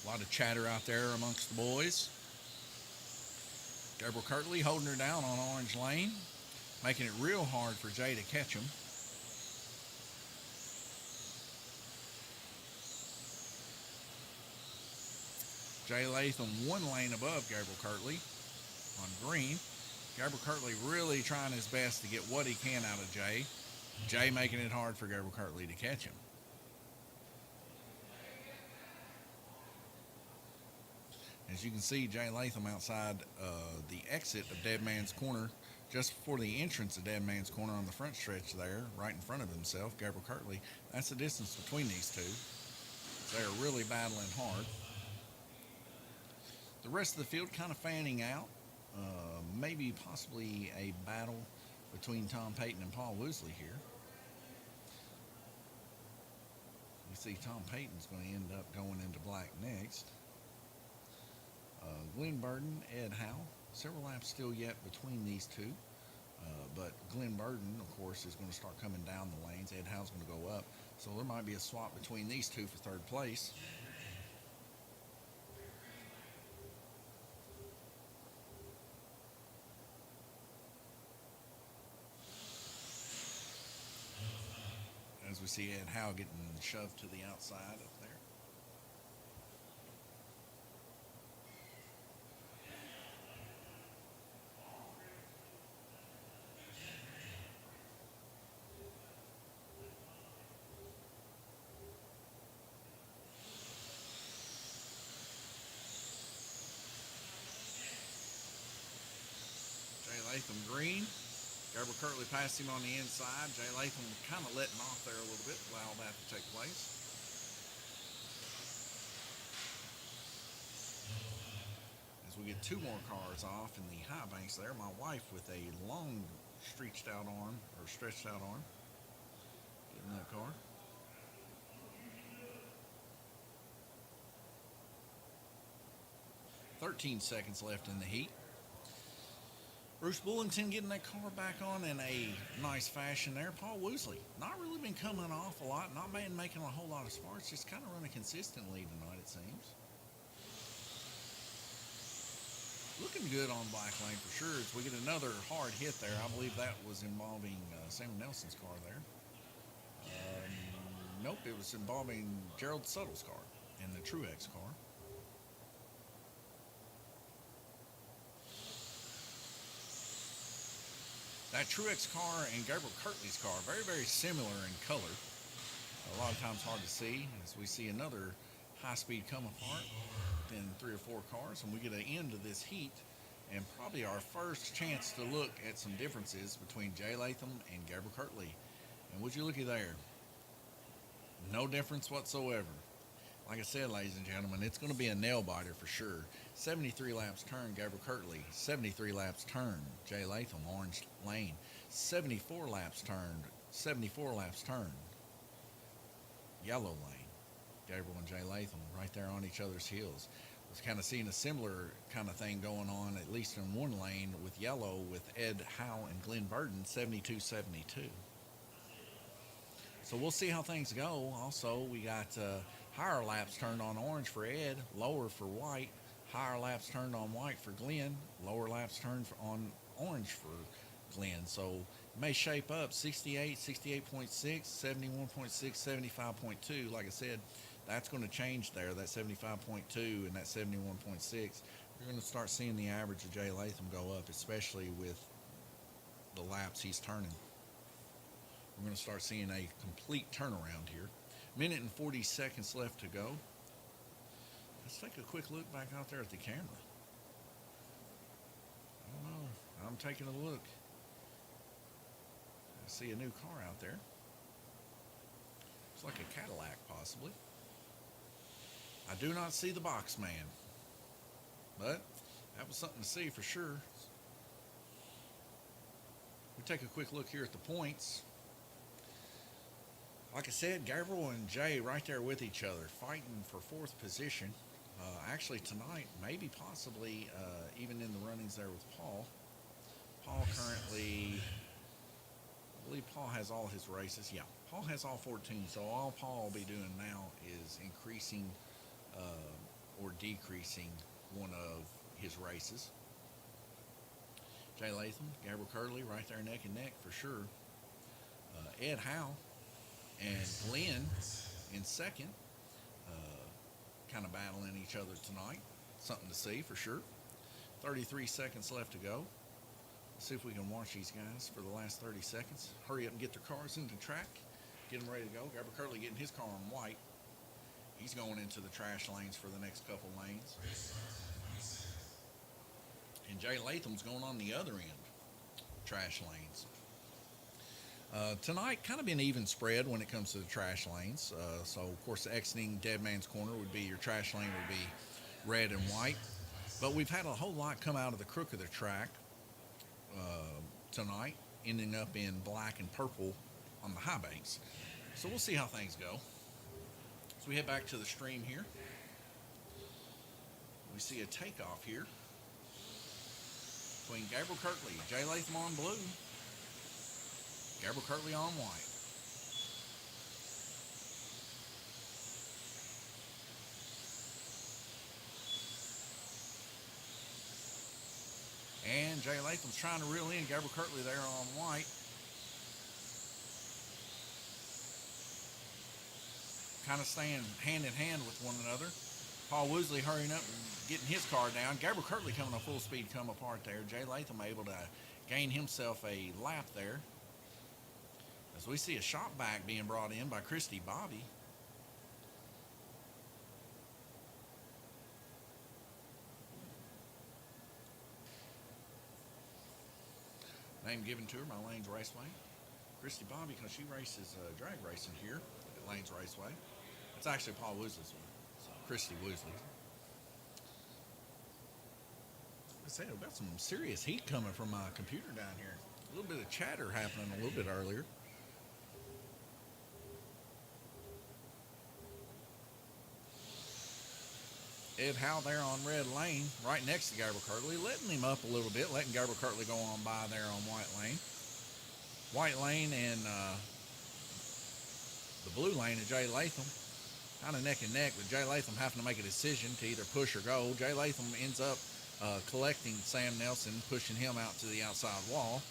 A lot of chatter out there amongst the boys. Gabriel Kirtley holding her down on orange lane, making it real hard for Jay to catch him. Jay Latham 1 lane above Gabriel Kirtley on green. Gabriel Kirtley really trying his best to get what he can out of Jay. Jay making it hard for Gabriel Kirtley to catch him. As you can see, Jay Latham outside the exit of Dead Man's Corner, just before the entrance of Dead Man's Corner on the front stretch there, right in front of himself, Gabriel Kirtley. That's the distance between these two. They're really battling hard. The rest of the field kind of fanning out. Maybe possibly a battle between Tom Payton and Paul Woosley here. You see Tom Payton's going to end up going into black next. Glenn Burden, Ed Howe. Several laps still yet between these two. But Glenn Burden, of course, is going to start coming down the lanes. Ed Howe's going to go up. So there might be a swap between these two for third place. As we see Ed Howe getting shoved to the outside up there. Jay Latham green. Gabriel Kirtley passed him on the inside. Jay Latham kind of letting off there a little bit, allow that to take place. As we get 2 more cars off in the high banks there, my wife with a long stretched out arm, getting that car. 13 seconds left in the heat. Bruce Bullington getting that car back on in a nice fashion there. Paul Woosley, not really been coming off a lot, not been making a whole lot of sparks, just kind of running consistently tonight, it seems. Looking good on Black Lane for sure. As we get another hard hit there, I believe that was involving Sam Nelson's car there. Nope, it was involving Gerald Suttle's car and the Truex car. That Truex car and Gabriel Kirtley's car, very, very similar in color. A lot of times hard to see as we see another high speed come apart in 3 or 4 cars, and we get an end to this heat and probably our first chance to look at some differences between Jay Latham and Gabriel Kirtley. And would you looky there? No difference whatsoever. Like I said, ladies and gentlemen, it's going to be a nail biter for sure. 73 laps turn, Gabriel Kirtley. 73 laps turn, Jay Latham, orange lane. 74 laps turned, 74 laps turned, yellow lane. Gabriel and Jay Latham right there on each other's heels. Was kind of seeing a similar kind of thing going on, at least in one lane with yellow, with Ed Howe and Glenn Burton, 72-72. So we'll see how things go. Also, we got higher laps turned on orange for Ed, lower for white. Higher laps turned on white for Glenn, lower laps turned on orange for Glenn. So it may shape up 68, 68.6, 71.6, 75.2. Like I said, that's going to change there, that 75.2 and that 71.6. You're going to start seeing the average of Jay Latham go up, especially with the laps he's turning. We're going to start seeing a complete turnaround here. Minute and 40 seconds left to go. Let's take a quick look back out there at the camera. I don't know. I'm taking a look. I see a new car out there. It's like a Cadillac, possibly. I do not see the box man, but that was something to see for sure. We take a quick look here at the points. Like I said, Gabriel and Jay right there with each other, fighting for 4th position. Actually tonight, maybe possibly even in the runnings there with Paul. Paul currently, I believe Paul has all his races. Yeah, Paul has all 14. So all Paul will be doing now is increasing or decreasing one of his races. Jay Latham, Gabriel Kirtley right there neck and neck for sure. Ed Howe and Glenn in second, kind of battling each other tonight. Something to see for sure. 33 seconds left to go. Let's see if we can watch these guys for the last 30 seconds. Hurry up and get their cars into the track. Get them ready to go. Gabriel Kirtley getting his car on white. He's going into the trash lanes for the next couple lanes. And Jay Latham's going on the other end, trash lanes. Tonight, kind of an even spread when it comes to the trash lanes. So, of course, the exiting Dead Man's Corner would be, your trash lane would be red and white. But we've had a whole lot come out of the crook of the track tonight, ending up in black and purple on the high banks. So we'll see how things go. So we head back to the stream here. We see a takeoff here between Gabriel Kirtley, Jay Latham on blue, Gabriel Kirtley on white. And Jay Latham's trying to reel in Gabriel Kirtley there on white. Kind of staying hand in hand with one another. Paul Woosley hurrying up and getting his car down. Gabriel Kirtley coming a full speed come apart there. Jay Latham able to gain himself a lap there. As we see a shop vac being brought in by Christy Bobby. Name given to her by Lanes Raceway. Christy Bobby, because she races drag racing here at Lanes Raceway. It's actually Paul Woosley's one. So Christy Woosley. I said, I've got some serious heat coming from my computer down here. A little bit of chatter happening a little bit earlier. Ed Howe there on red lane, right next to Gabriel Kirtley, letting him up a little bit, letting Gabriel Kirtley go on by there on white lane. White lane and the blue lane of Jay Latham kind of neck and neck, with Jay Latham having to make a decision to either push or go. Jay Latham ends up collecting Sam Nelson, pushing him out to the outside wall.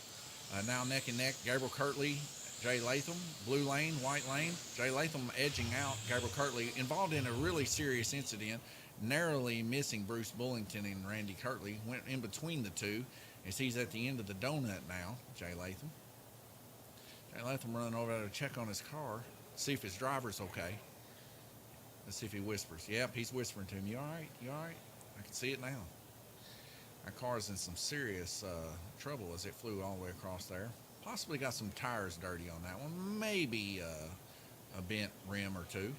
Now neck and neck, Gabriel Kirtley, Jay Latham, blue lane, white lane. Jay Latham edging out Gabriel Kirtley, involved in a really serious incident, narrowly missing Bruce Bullington and Randy Kirtley. Went in between the two as he's at the end of the donut now, Jay Latham. Jay Latham running over there to check on his car, see if his driver's okay. Let's see if he whispers. Yep, he's whispering to him. You all right? You all right? I can see it now. That car's in some serious trouble as it flew all the way across there. Possibly got some tires dirty on that one. Maybe a bent rim or two.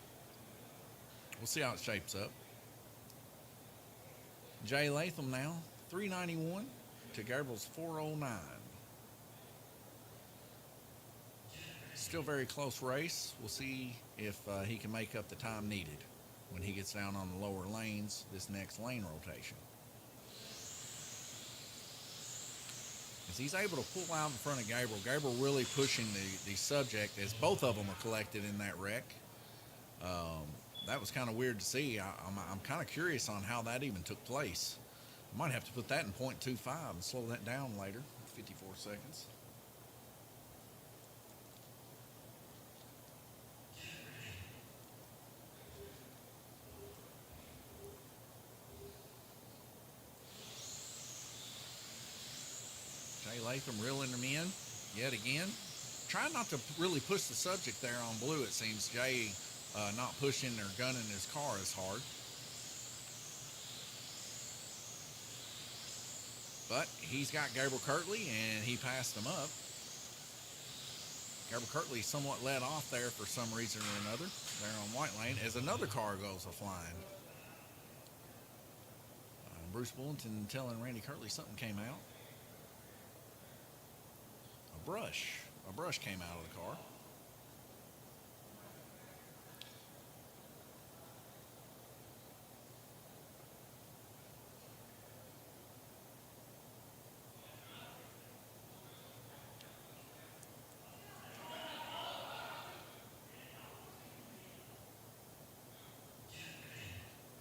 We'll see how it shapes up. Jay Latham now, 391 to Gabriel's 409. Still very close race. We'll see if he can make up the time needed when he gets down on the lower lanes this next lane rotation. As he's able to pull out in front of Gabriel, Gabriel really pushing the subject as both of them are collected in that wreck. That was kind of weird to see. I'm kind of curious on how that even took place. I might have to put that in .25 and slow that down later, 54 seconds. Jay Latham reeling him in yet again. Trying not to really push the subject there on blue, it seems. Jay not pushing or gunning his car as hard. But he's got Gabriel Kirtley, and he passed him up. Gabriel Kirtley somewhat let off there for some reason or another, there on white lane, as another car goes a-flying. Bruce Bullington telling Randy Kirtley something came out. A brush came out of the car.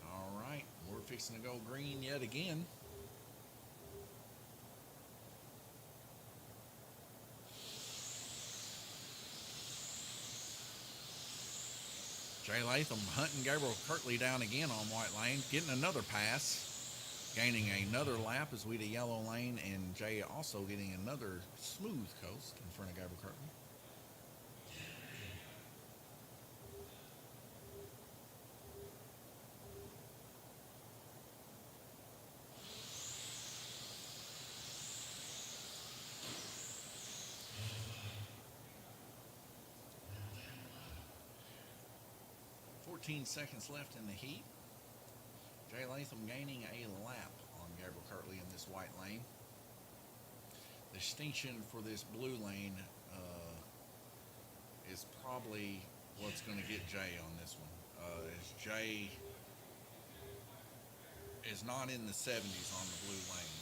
All right, we're fixing to go green yet again. Jay Latham hunting Gabriel Kirtley down again on white lane, getting another pass, gaining another lap as we to yellow lane, and Jay also getting another smooth coast in front of Gabriel Kirtley. Seconds left in the heat. Jay Latham gaining a lap on Gabriel Kirtley in this white lane. The distinction for this blue lane is probably what's going to get Jay on this one. As Jay is not in the 70s on the blue lane.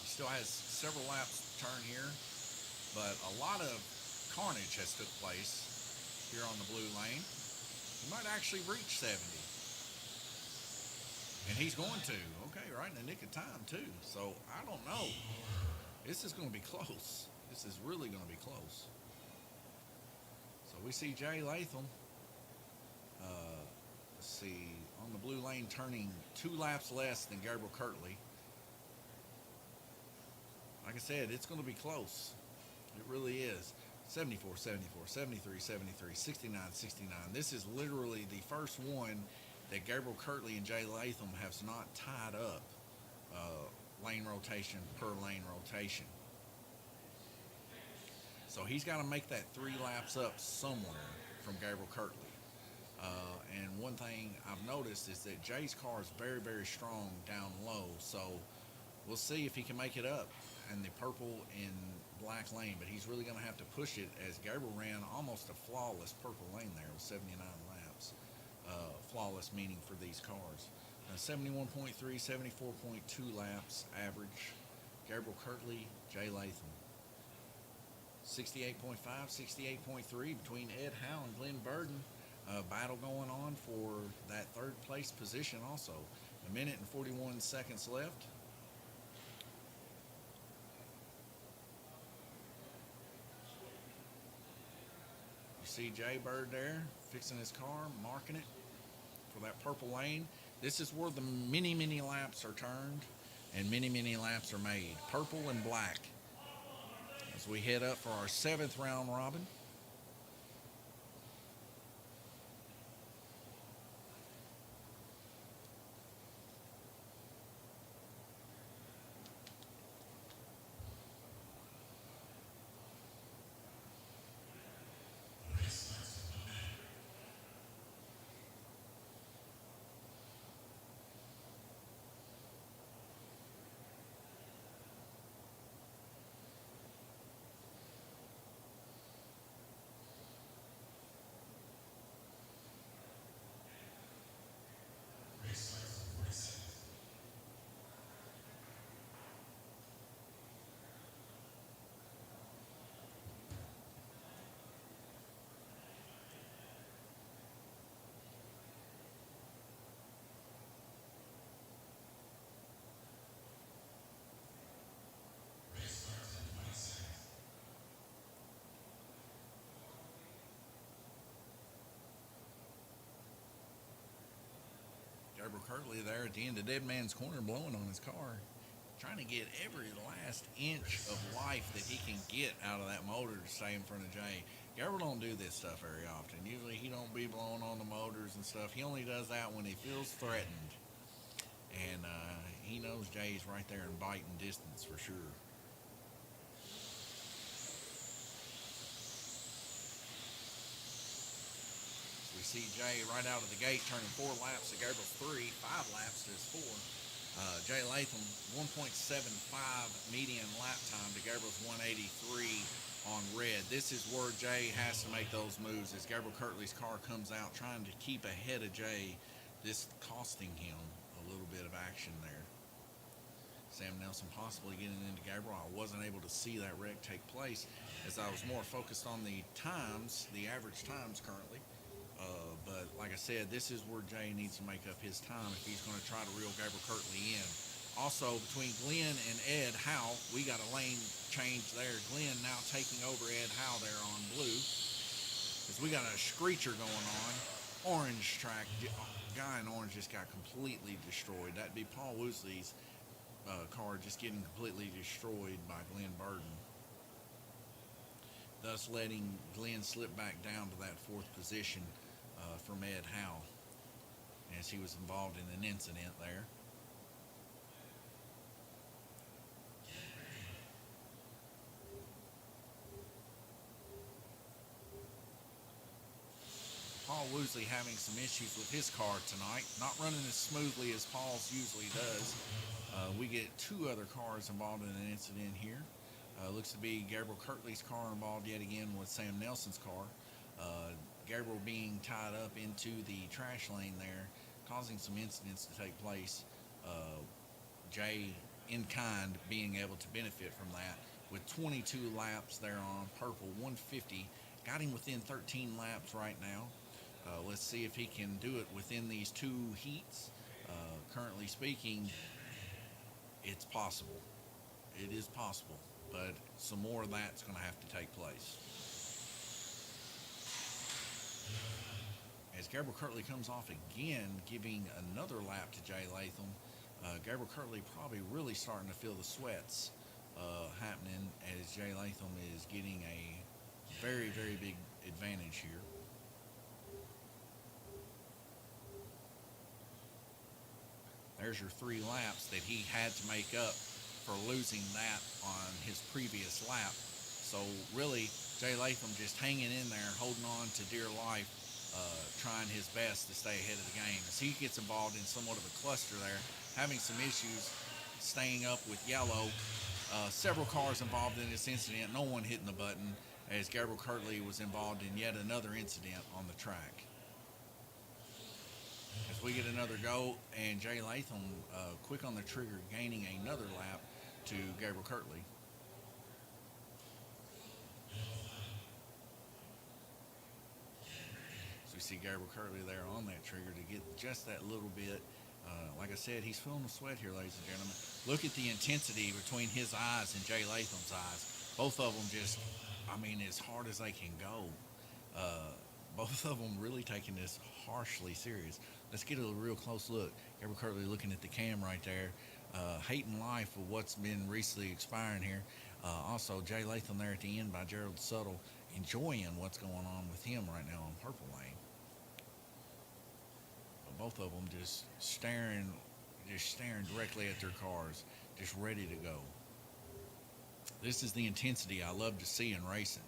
He still has several laps to turn here, but a lot of carnage has took place here on the blue lane. He might actually reach 70. And he's going to. Okay, right in the nick of time, too. So, I don't know. This is going to be close. This is really going to be close. So, we see Jay Latham. Let's see. On the blue lane, turning 2 laps less than Gabriel Kirtley. Like I said, it's going to be close. It really is. 74, 74, 73, 73, 69, 69. This is literally the first one that Gabriel Kirtley and Jay Latham have not tied up lane rotation per lane rotation. So he's got to make that 3 laps up somewhere from Gabriel Kirtley. And one thing I've noticed is that Jay's car is very, very strong down low. So we'll see if he can make it up in the purple and black lane, but he's really going to have to push it, as Gabriel ran almost a flawless purple lane there with 79 laps. flawless meaning for these cars. 71.3, 74.2 laps average. Gabriel Kirtley, Jay Latham. 68.5, 68.3 between Ed Howe and Glenn Burden. Battle going on for that third place position also. 1 minute and 41 seconds left. You see Jay Bird there fixing his car, marking it for that purple lane. This is where the many laps are turned and many laps are made. Purple and black. As we head up for our 7th round robin. Gabriel Kirtley there at the end of Dead Man's Corner blowing on his car, trying to get every last inch of life that he can get out of that motor to stay in front of Jay. Gabriel don't do this stuff very often. Usually he don't be blowing on the motors and stuff. He only does that when he feels threatened. And he knows Jay's right there in biting distance for sure. We see Jay right out of the gate turning 4 laps to Gabriel's 3, 5 laps to his 4. Jay Latham, 1.75 median lap time to Gabriel's 183 on red. This is where Jay has to make those moves as Gabriel Kirtley's car comes out trying to keep ahead of Jay. This costing him a little bit of action there. Sam Nelson possibly getting into Gabriel. I wasn't able to see that wreck take place as I was more focused on the times, the average times currently. But like I said, this is where Jay needs to make up his time if he's going to try to reel Gabriel Kirtley in. Also, between Glenn and Ed Howe, we got a lane change there. Glenn now taking over Ed Howe there on blue. As we got a screecher going on. Orange track. Guy in orange just got completely destroyed. That'd be Paul Woosley's car just getting completely destroyed by Glenn Burden. Thus letting Glenn slip back down to that 4th position from Ed Howe as he was involved in an incident there. Paul Woosley having some issues with his car tonight. Not running as smoothly as Paul's usually does. We get 2 other cars involved in an incident here. Looks to be Gabriel Kirtley's car involved yet again with Sam Nelson's car. Gabriel being tied up into the trash lane there, causing some incidents to take place. Jay, in kind, being able to benefit from that with 22 laps there on purple, 150. Got him within 13 laps right now. Let's see if he can do it within these 2 heats. Currently speaking, it's possible. It is possible, but some more of that's going to have to take place. As Gabriel Kirtley comes off again, giving another lap to Jay Latham. Gabriel Kirtley probably really starting to feel the sweats happening as Jay Latham is getting a very big advantage here. There's your 3 laps that he had to make up for losing that on his previous lap. So really, Jay Latham just hanging in there, holding on to dear life, trying his best to stay ahead of the game. As he gets involved in somewhat of a cluster there, having some issues staying up with yellow. Several cars involved in this incident, no one hitting the button, as Gabriel Kirtley was involved in yet another incident on the track. as we get another go, and Jay Latham quick on the trigger, gaining another lap to Gabriel Kirtley. So we see Gabriel Kirtley there on that trigger to get just that little bit. Like I said, he's feeling the sweat here, ladies and gentlemen. Look at the intensity between his eyes and Jay Latham's eyes. Both of them just, I mean, as hard as they can go. Both of them really taking this harshly serious. Let's get a real close look. Gabriel Kirtley looking at the cam right there, hating life with what's been recently expiring here. Also, Jay Latham there at the end by Gerald Suttle, enjoying what's going on with him right now on Purple Lane. But both of them just staring directly at their cars, just ready to go. This is the intensity I love to see in racing.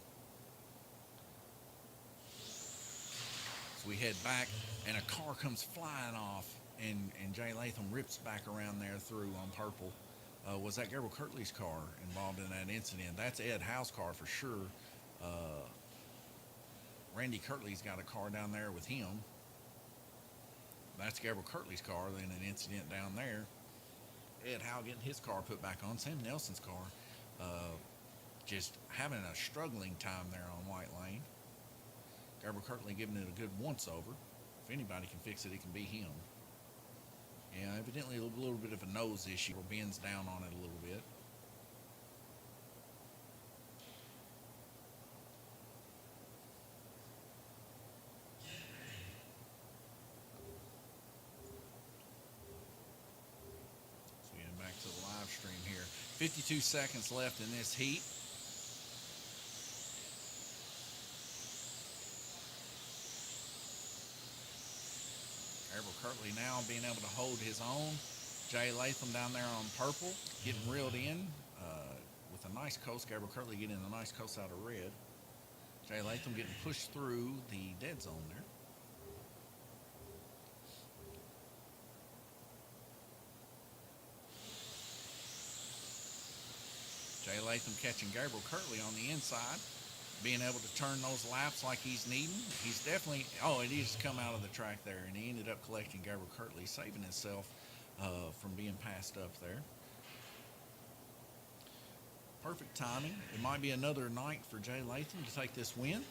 So we head back, and a car comes flying off, and Jay Latham rips back around there through on Purple. Was that Gabriel Kirtley's car involved in that incident? That's Ed Howe's car for sure. Randy Kirtley's got a car down there with him. That's Gabriel Kirtley's car, then an incident down there. Ed Howe getting his car put back on. Sam Nelson's car just having a struggling time there on White Lane. Gabriel Kirtley giving it a good once-over. If anybody can fix it, it can be him. Yeah, evidently a little bit of a nose issue. Or bends down on it a little bit. So getting back to the live stream here. 52 seconds left in this heat. Gabriel Kirtley now being able to hold his own. Jay Latham down there on Purple, getting reeled in with a nice coast. Gabriel Kirtley getting a nice coast out of red. Jay Latham getting pushed through the dead zone there. Jay Latham catching Gabriel Kirtley on the inside, being able to turn those laps like he's needing. He's definitely, it is come out of the track there, and he ended up collecting Gabriel Kirtley, saving himself from being passed up there. Perfect timing. It might be another night for Jay Latham to take this win.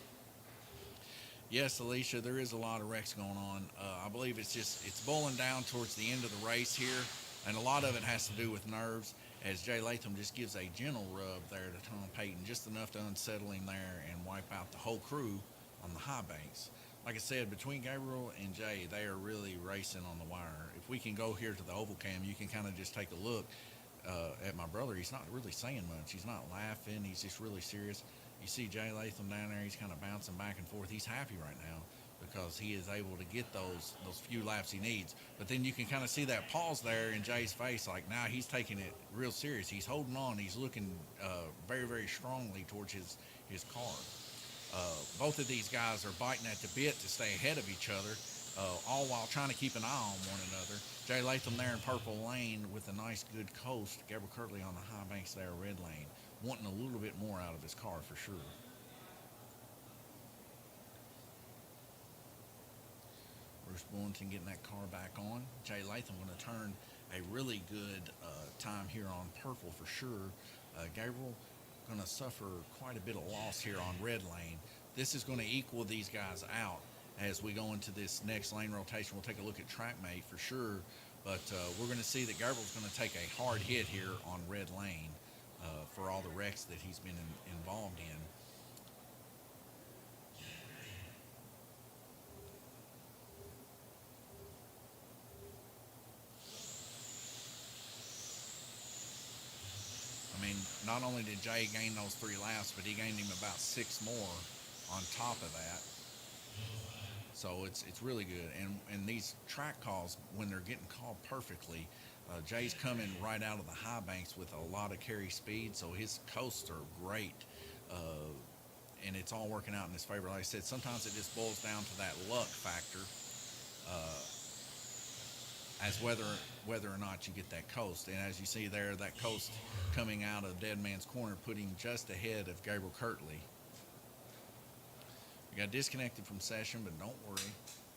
Yes, Alicia, there is a lot of wrecks going on. I believe it's boiling down towards the end of the race here, and a lot of it has to do with nerves, as Jay Latham just gives a gentle rub there to Tom Payton, just enough to unsettle him there and wipe out the whole crew on the high banks. Like I said, between Gabriel and Jay, they are really racing on the wire. If we can go here to the oval cam, you can kind of just take a look at my brother. He's not really saying much. He's not laughing. He's just really serious. You see Jay Latham down there. He's kind of bouncing back and forth. He's happy right now because he is able to get those few laps he needs. But then you can kind of see that pause there in Jay's face. Like now he's taking it real serious. He's holding on. He's looking very, very strongly towards his car. Both of these guys are biting at the bit to stay ahead of each other, all while trying to keep an eye on one another. Jay Latham there in Purple Lane with a nice good coast. Gabriel Kirtley on the high banks there, Red Lane, wanting a little bit more out of his car for sure. Bruce Bullington getting that car back on. Jay Latham going to turn a really good time here on Purple for sure. Gabriel going to suffer quite a bit of loss here on Red Lane. This is going to equal these guys out as we go into this next lane rotation. We'll take a look at TrackMate for sure, but we're going to see that Gabriel's going to take a hard hit here on Red Lane for all the wrecks that he's been involved in. I mean, not only did Jay gain those 3 laps, but he gained him about 6 more on top of that. So it's really good. And these track calls, when they're getting called perfectly, Jay's coming right out of the high banks with a lot of carry speed, so his coasts are great. And it's all working out in his favor. Like I said, sometimes it just boils down to that luck factor as whether or not you get that coast. And as you see there, that coast coming out of Dead Man's Corner, putting just ahead of Gabriel Kirtley. We got disconnected from session, but don't worry.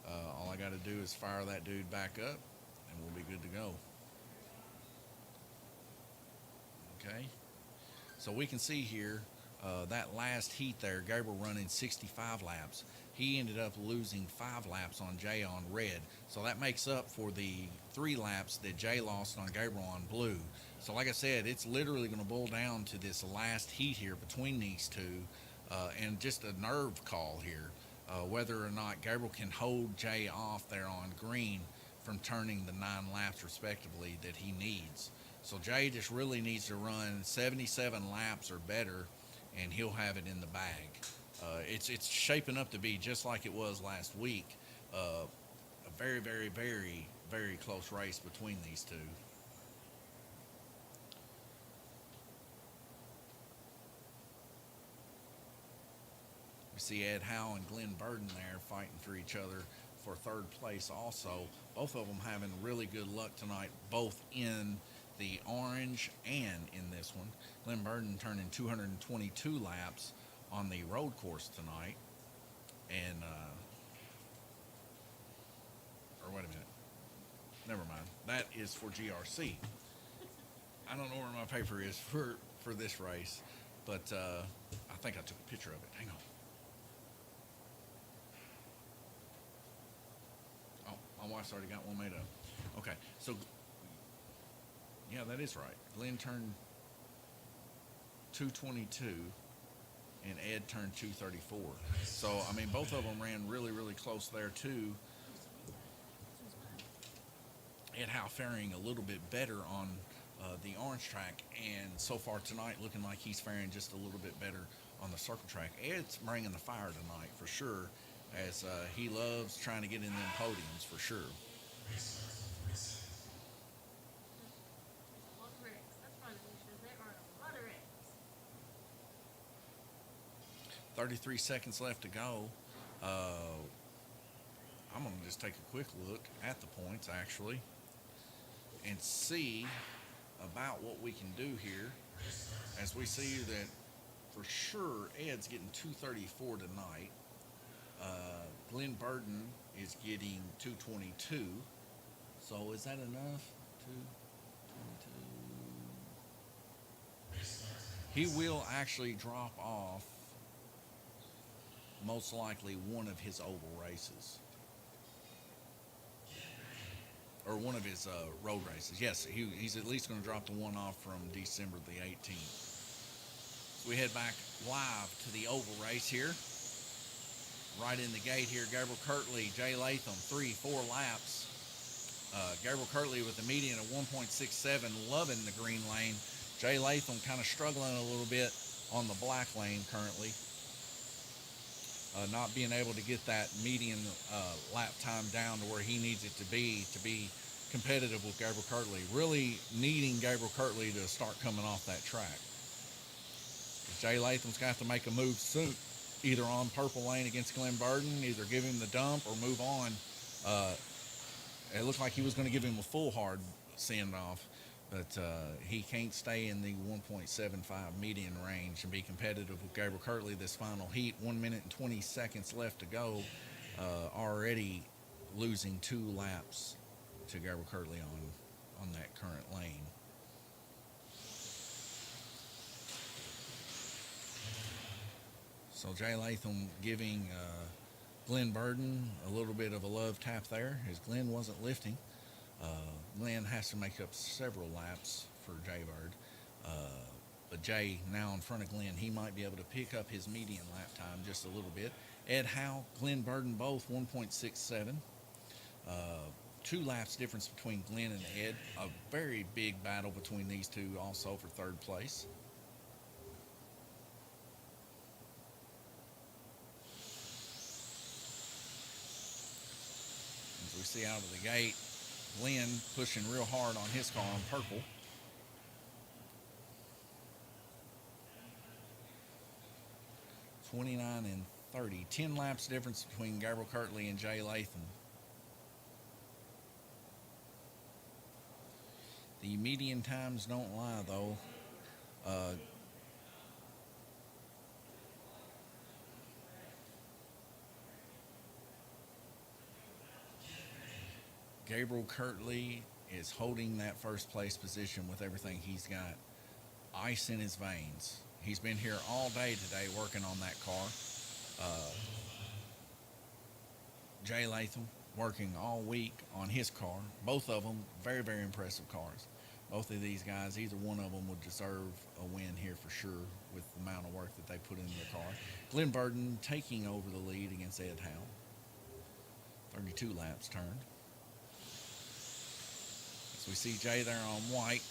All I got to do is fire that dude back up, and we'll be good to go. Okay. So we can see here that last heat there, Gabriel running 65 laps. He ended up losing 5 laps on Jay on red. So that makes up for the 3 laps that Jay lost on Gabriel on blue. So like I said, it's literally going to boil down to this last heat here between these two, and just a nerve call here, whether or not Gabriel can hold Jay off there on green from turning the 9 laps respectively that he needs. So Jay just really needs to run 77 laps or better, and he'll have it in the bag. It's shaping up to be just like it was last week. A very, very, very, very close race between these two. We see Ed Howe and Glenn Burden there fighting for each other for third place also. Both of them having really good luck tonight, both in the orange and in this one. Glenn Burden turning 222 laps on the road course tonight. And, or wait a minute. Never mind. That is for GRC. I don't know where my paper is for this race, but I think I took a picture of it. Hang on. Oh, my wife's already got one made up. Okay, so yeah, that is right. Glenn turned 222, and Ed turned 234. So, I mean, both of them ran really, really close there, too. Ed Howe faring a little bit better on the orange track, and so far tonight looking like he's faring just a little bit better on the circle track. Ed's bringing the fire tonight for sure, as he loves trying to get in them podiums for sure. There's a lot of wrecks. That's fine, Alicia. There are a lot of wrecks. 33 seconds left to go. I'm going to just take a quick look at the points, actually, and see about what we can do here. As we see that for sure Ed's getting 234 tonight. Glenn Burden is getting 222. So is that enough? 222. He will actually drop off most likely one of his oval races. Or one of his road races. Yes, he's at least going to drop the one off from December the 18th. So we head back live to the oval race here. Right in the gate here, Gabriel Kirtley, Jay Latham, 3-4 laps. Gabriel Kirtley with a median of 1.67, loving the green lane. Jay Latham kind of struggling a little bit on the black lane currently. Not being able to get that median lap time down to where he needs it to be competitive with Gabriel Kirtley. Really needing Gabriel Kirtley to start coming off that track. Jay Latham's got to make a move soon, either on purple lane against Glenn Burden, either give him the dump or move on. It looked like he was going to give him a full hard send-off, but he can't stay in the 1.75 median range and be competitive with Gabriel Kirtley this final heat. 1 minute and 20 seconds left to go. Already losing 2 laps to Gabriel Kirtley on that current lane. So Jay Latham giving Glenn Burden a little bit of a love tap there, as Glenn wasn't lifting. Glenn has to make up several laps for Jay Bird. But Jay now in front of Glenn, he might be able to pick up his median lap time just a little bit. Ed Howe, Glenn Burden both 1.67. 2 laps difference between Glenn and Ed. A very big battle between these two also for third place. As we see out of the gate, Glenn pushing real hard on his car on purple. .29 and 30. 10 laps difference between Gabriel Kirtley and Jay Latham. The median times don't lie, though. Gabriel Kirtley is holding that first place position with everything he's got. Ice in his veins. He's been here all day today working on that car. Jay Latham working all week on his car. Both of them very, very impressive cars. Both of these guys, either one of them would deserve a win here for sure with the amount of work that they put into the car. Glenn Burden taking over the lead against Ed Howe. 32 laps turned. So we see Jay there on white.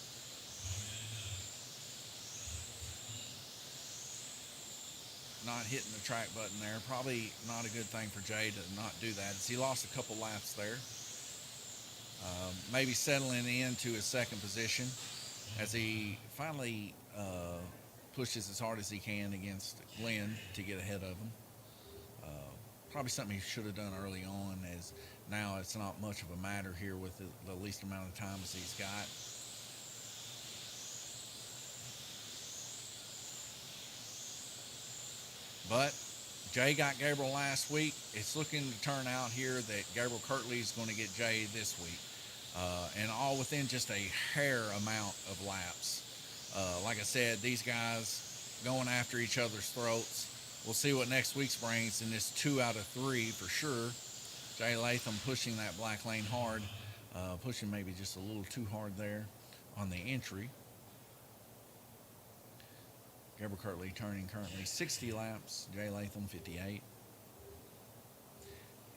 Not hitting the track button there. Probably not a good thing for Jay to not do that, as he lost a couple laps there. Maybe settling into his second position as he finally pushes as hard as he can against Glenn to get ahead of him. Probably something he should have done early on, as now it's not much of a matter here with the least amount of time as he's got. But Jay got Gabriel last week. It's looking to turn out here that Gabriel Kirtley is going to get Jay this week. And all within just a hair amount of laps. Like I said, these guys going after each other's throats. We'll see what next week's brings in this 2 out of 3 for sure. Jay Latham pushing that black lane hard. Pushing maybe just a little too hard there on the entry. Gabriel Kirtley turning currently 60 laps. Jay Latham 58.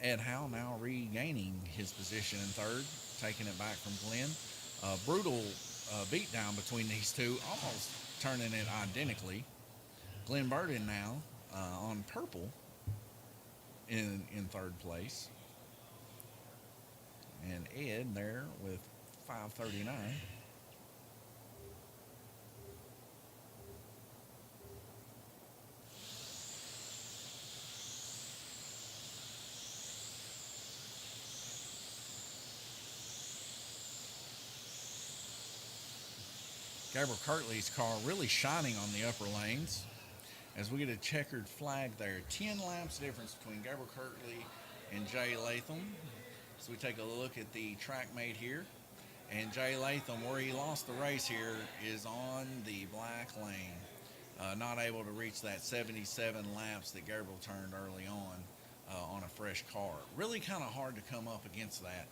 Ed Howe now regaining his position in third, taking it back from Glenn. Brutal beatdown between these two, almost turning it identically. Glenn Burden now on purple in third place. And Ed there with 539. Gabriel Kirtley's car really shining on the upper lanes as we get a checkered flag there. 10 laps difference between Gabriel Kirtley and Jay Latham. So we take a look at the track mate here. And Jay Latham, where he lost the race here, is on the black lane. Not able to reach that 77 laps that Gabriel turned early on a fresh car. Really kind of hard to come up against that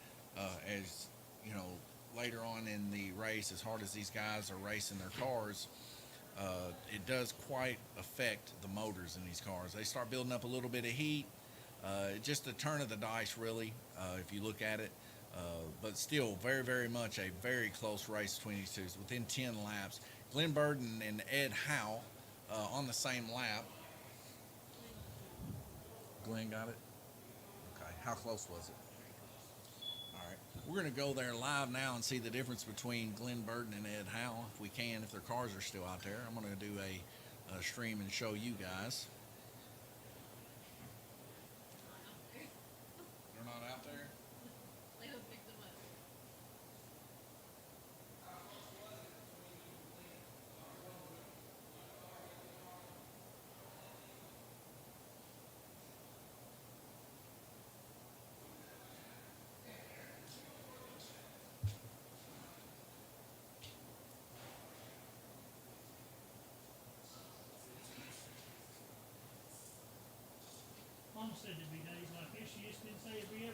as, you know, later on in the race, as hard as these guys are racing their cars, it does quite affect the motors in these cars. They start building up a little bit of heat. Just a turn of the dice, really, if you look at it. But still, very, very much a very close race between these two. It's within 10 laps. Glenn Burden and Ed Howe on the same lap. Glenn got it? Okay. How close was it? We're going to go there live now and see the difference between Glenn Burden and Ed Howe, if we can, if their cars are still out there. I'm going to do a stream and show you guys. They're not out there? Leo picked them up. Mom said there'd be days like this. She just didn't say it'd be every day.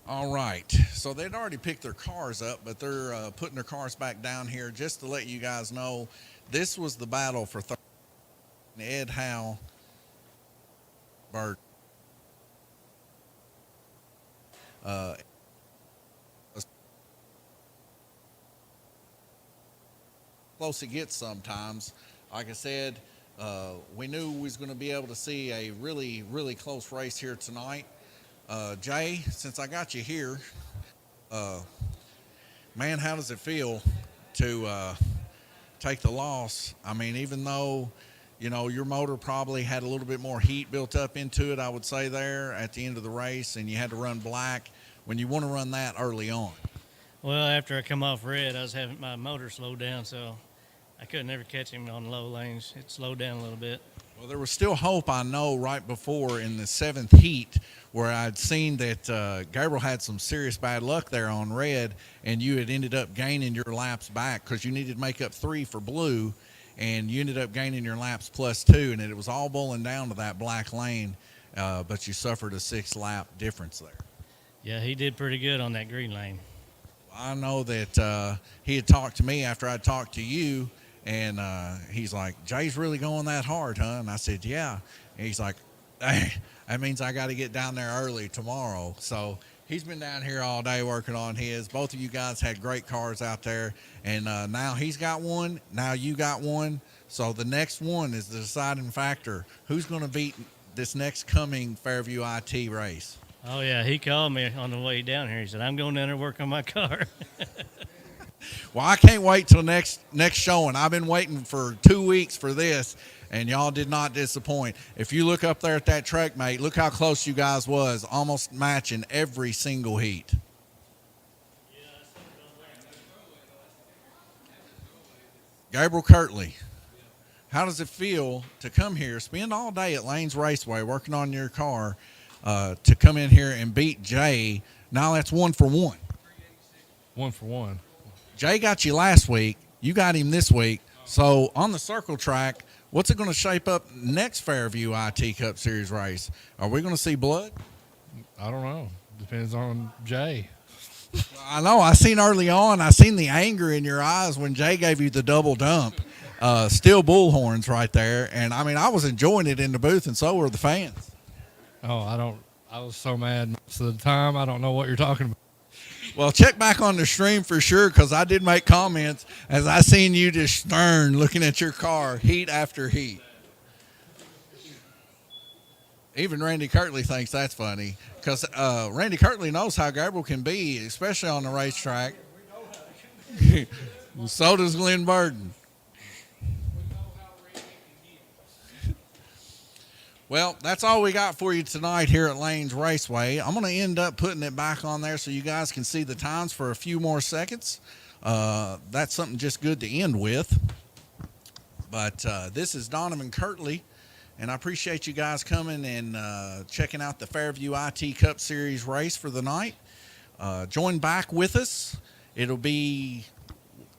All right, so they'd already picked their cars up, but they're putting their cars back down here just to let you guys know this was the battle for third. Ed Howe, Bert. Close it gets sometimes. Like I said, we knew we was going to be able to see a really, really close race here tonight. Jay, since I got you here, man, how does it feel to take the loss? I mean, even though, you know, your motor probably had a little bit more heat built up into it, I would say, there at the end of the race, and you had to run black when you want to run that early on. Well, after I come off red, I was having my motor slowed down, so I couldn't ever catch him on low lanes. It slowed down a little bit. Well, there was still hope, I know, right before in the 7th heat where I'd seen that Gabriel had some serious bad luck there on red, and you had ended up gaining your laps back because you needed to make up 3 for blue, and you ended up gaining your laps +2, and it was all bowling down to that black lane, but you suffered a 6-lap difference there. Yeah, he did pretty good on that green lane. I know that he had talked to me after I talked to you, and he's like, Jay's really going that hard, huh? And I said, yeah. And he's like, hey, that means I got to get down there early tomorrow. So he's been down here all day working on his. Both of you guys had great cars out there, and now he's got one. Now you got one. So the next one is the deciding factor. Who's going to beat this next coming Fairview IT race? Oh, yeah, he called me on the way down here. He said, I'm going down there to work on my car. Well, I can't wait till next showing. I've been waiting for 2 weeks for this, and y'all did not disappoint. If you look up there at that track, mate, look how close you guys was, almost matching every single heat. Gabriel Kirtley, how does it feel to come here, spend all day at Lanes Raceway working on your car, to come in here and beat Jay? Now that's 1 for 1. 1 for 1. Jay got you last week. You got him this week. So on the circle track, what's it going to shape up next Fairview IT Cup Series race? Are we going to see blood? I don't know. Depends on Jay. I know. I seen early on, I seen the anger in your eyes when Jay gave you the double dump. Still bullhorns right there. And, I mean, I was enjoying it in the booth, and so were the fans. Oh, I was so mad most of the time. I don't know what you're talking about. Well, check back on the stream for sure, because I did make comments as I seen you just stern looking at your car heat after heat. Even Randy Kirtley thinks that's funny, because Randy Kirtley knows how Gabriel can be, especially on the racetrack. So does Glenn Burden. Well, that's all we got for you tonight here at Lanes Raceway. I'm going to end up putting it back on there so you guys can see the times for a few more seconds. That's something just good to end with. But this is Donovan Kirtley, and I appreciate you guys coming and checking out the Fairview IT Cup Series race for the night. Join back with us. It'll be,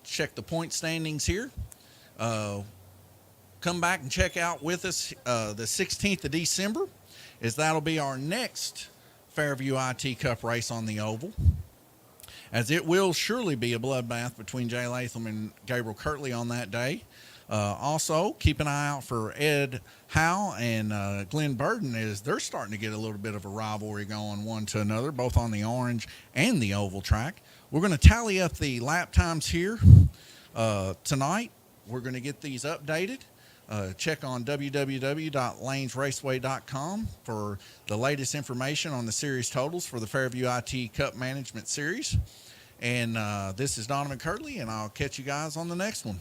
check the point standings here. Come back and check out with us the 16th of December, as that'll be our next Fairview IT Cup race on the oval, as it will surely be a bloodbath between Jay Latham and Gabriel Kirtley on that day. Also, keep an eye out for Ed Howe and Glenn Burden, as they're starting to get a little bit of a rivalry going one to another, both on the orange and the oval track. We're going to tally up the lap times here tonight. We're going to get these updated. Check on www.lanesraceway.com for the latest information on the series totals for the Fairview IT Cup Management Series. And this is Donovan Kirtley, and I'll catch you guys on the next one.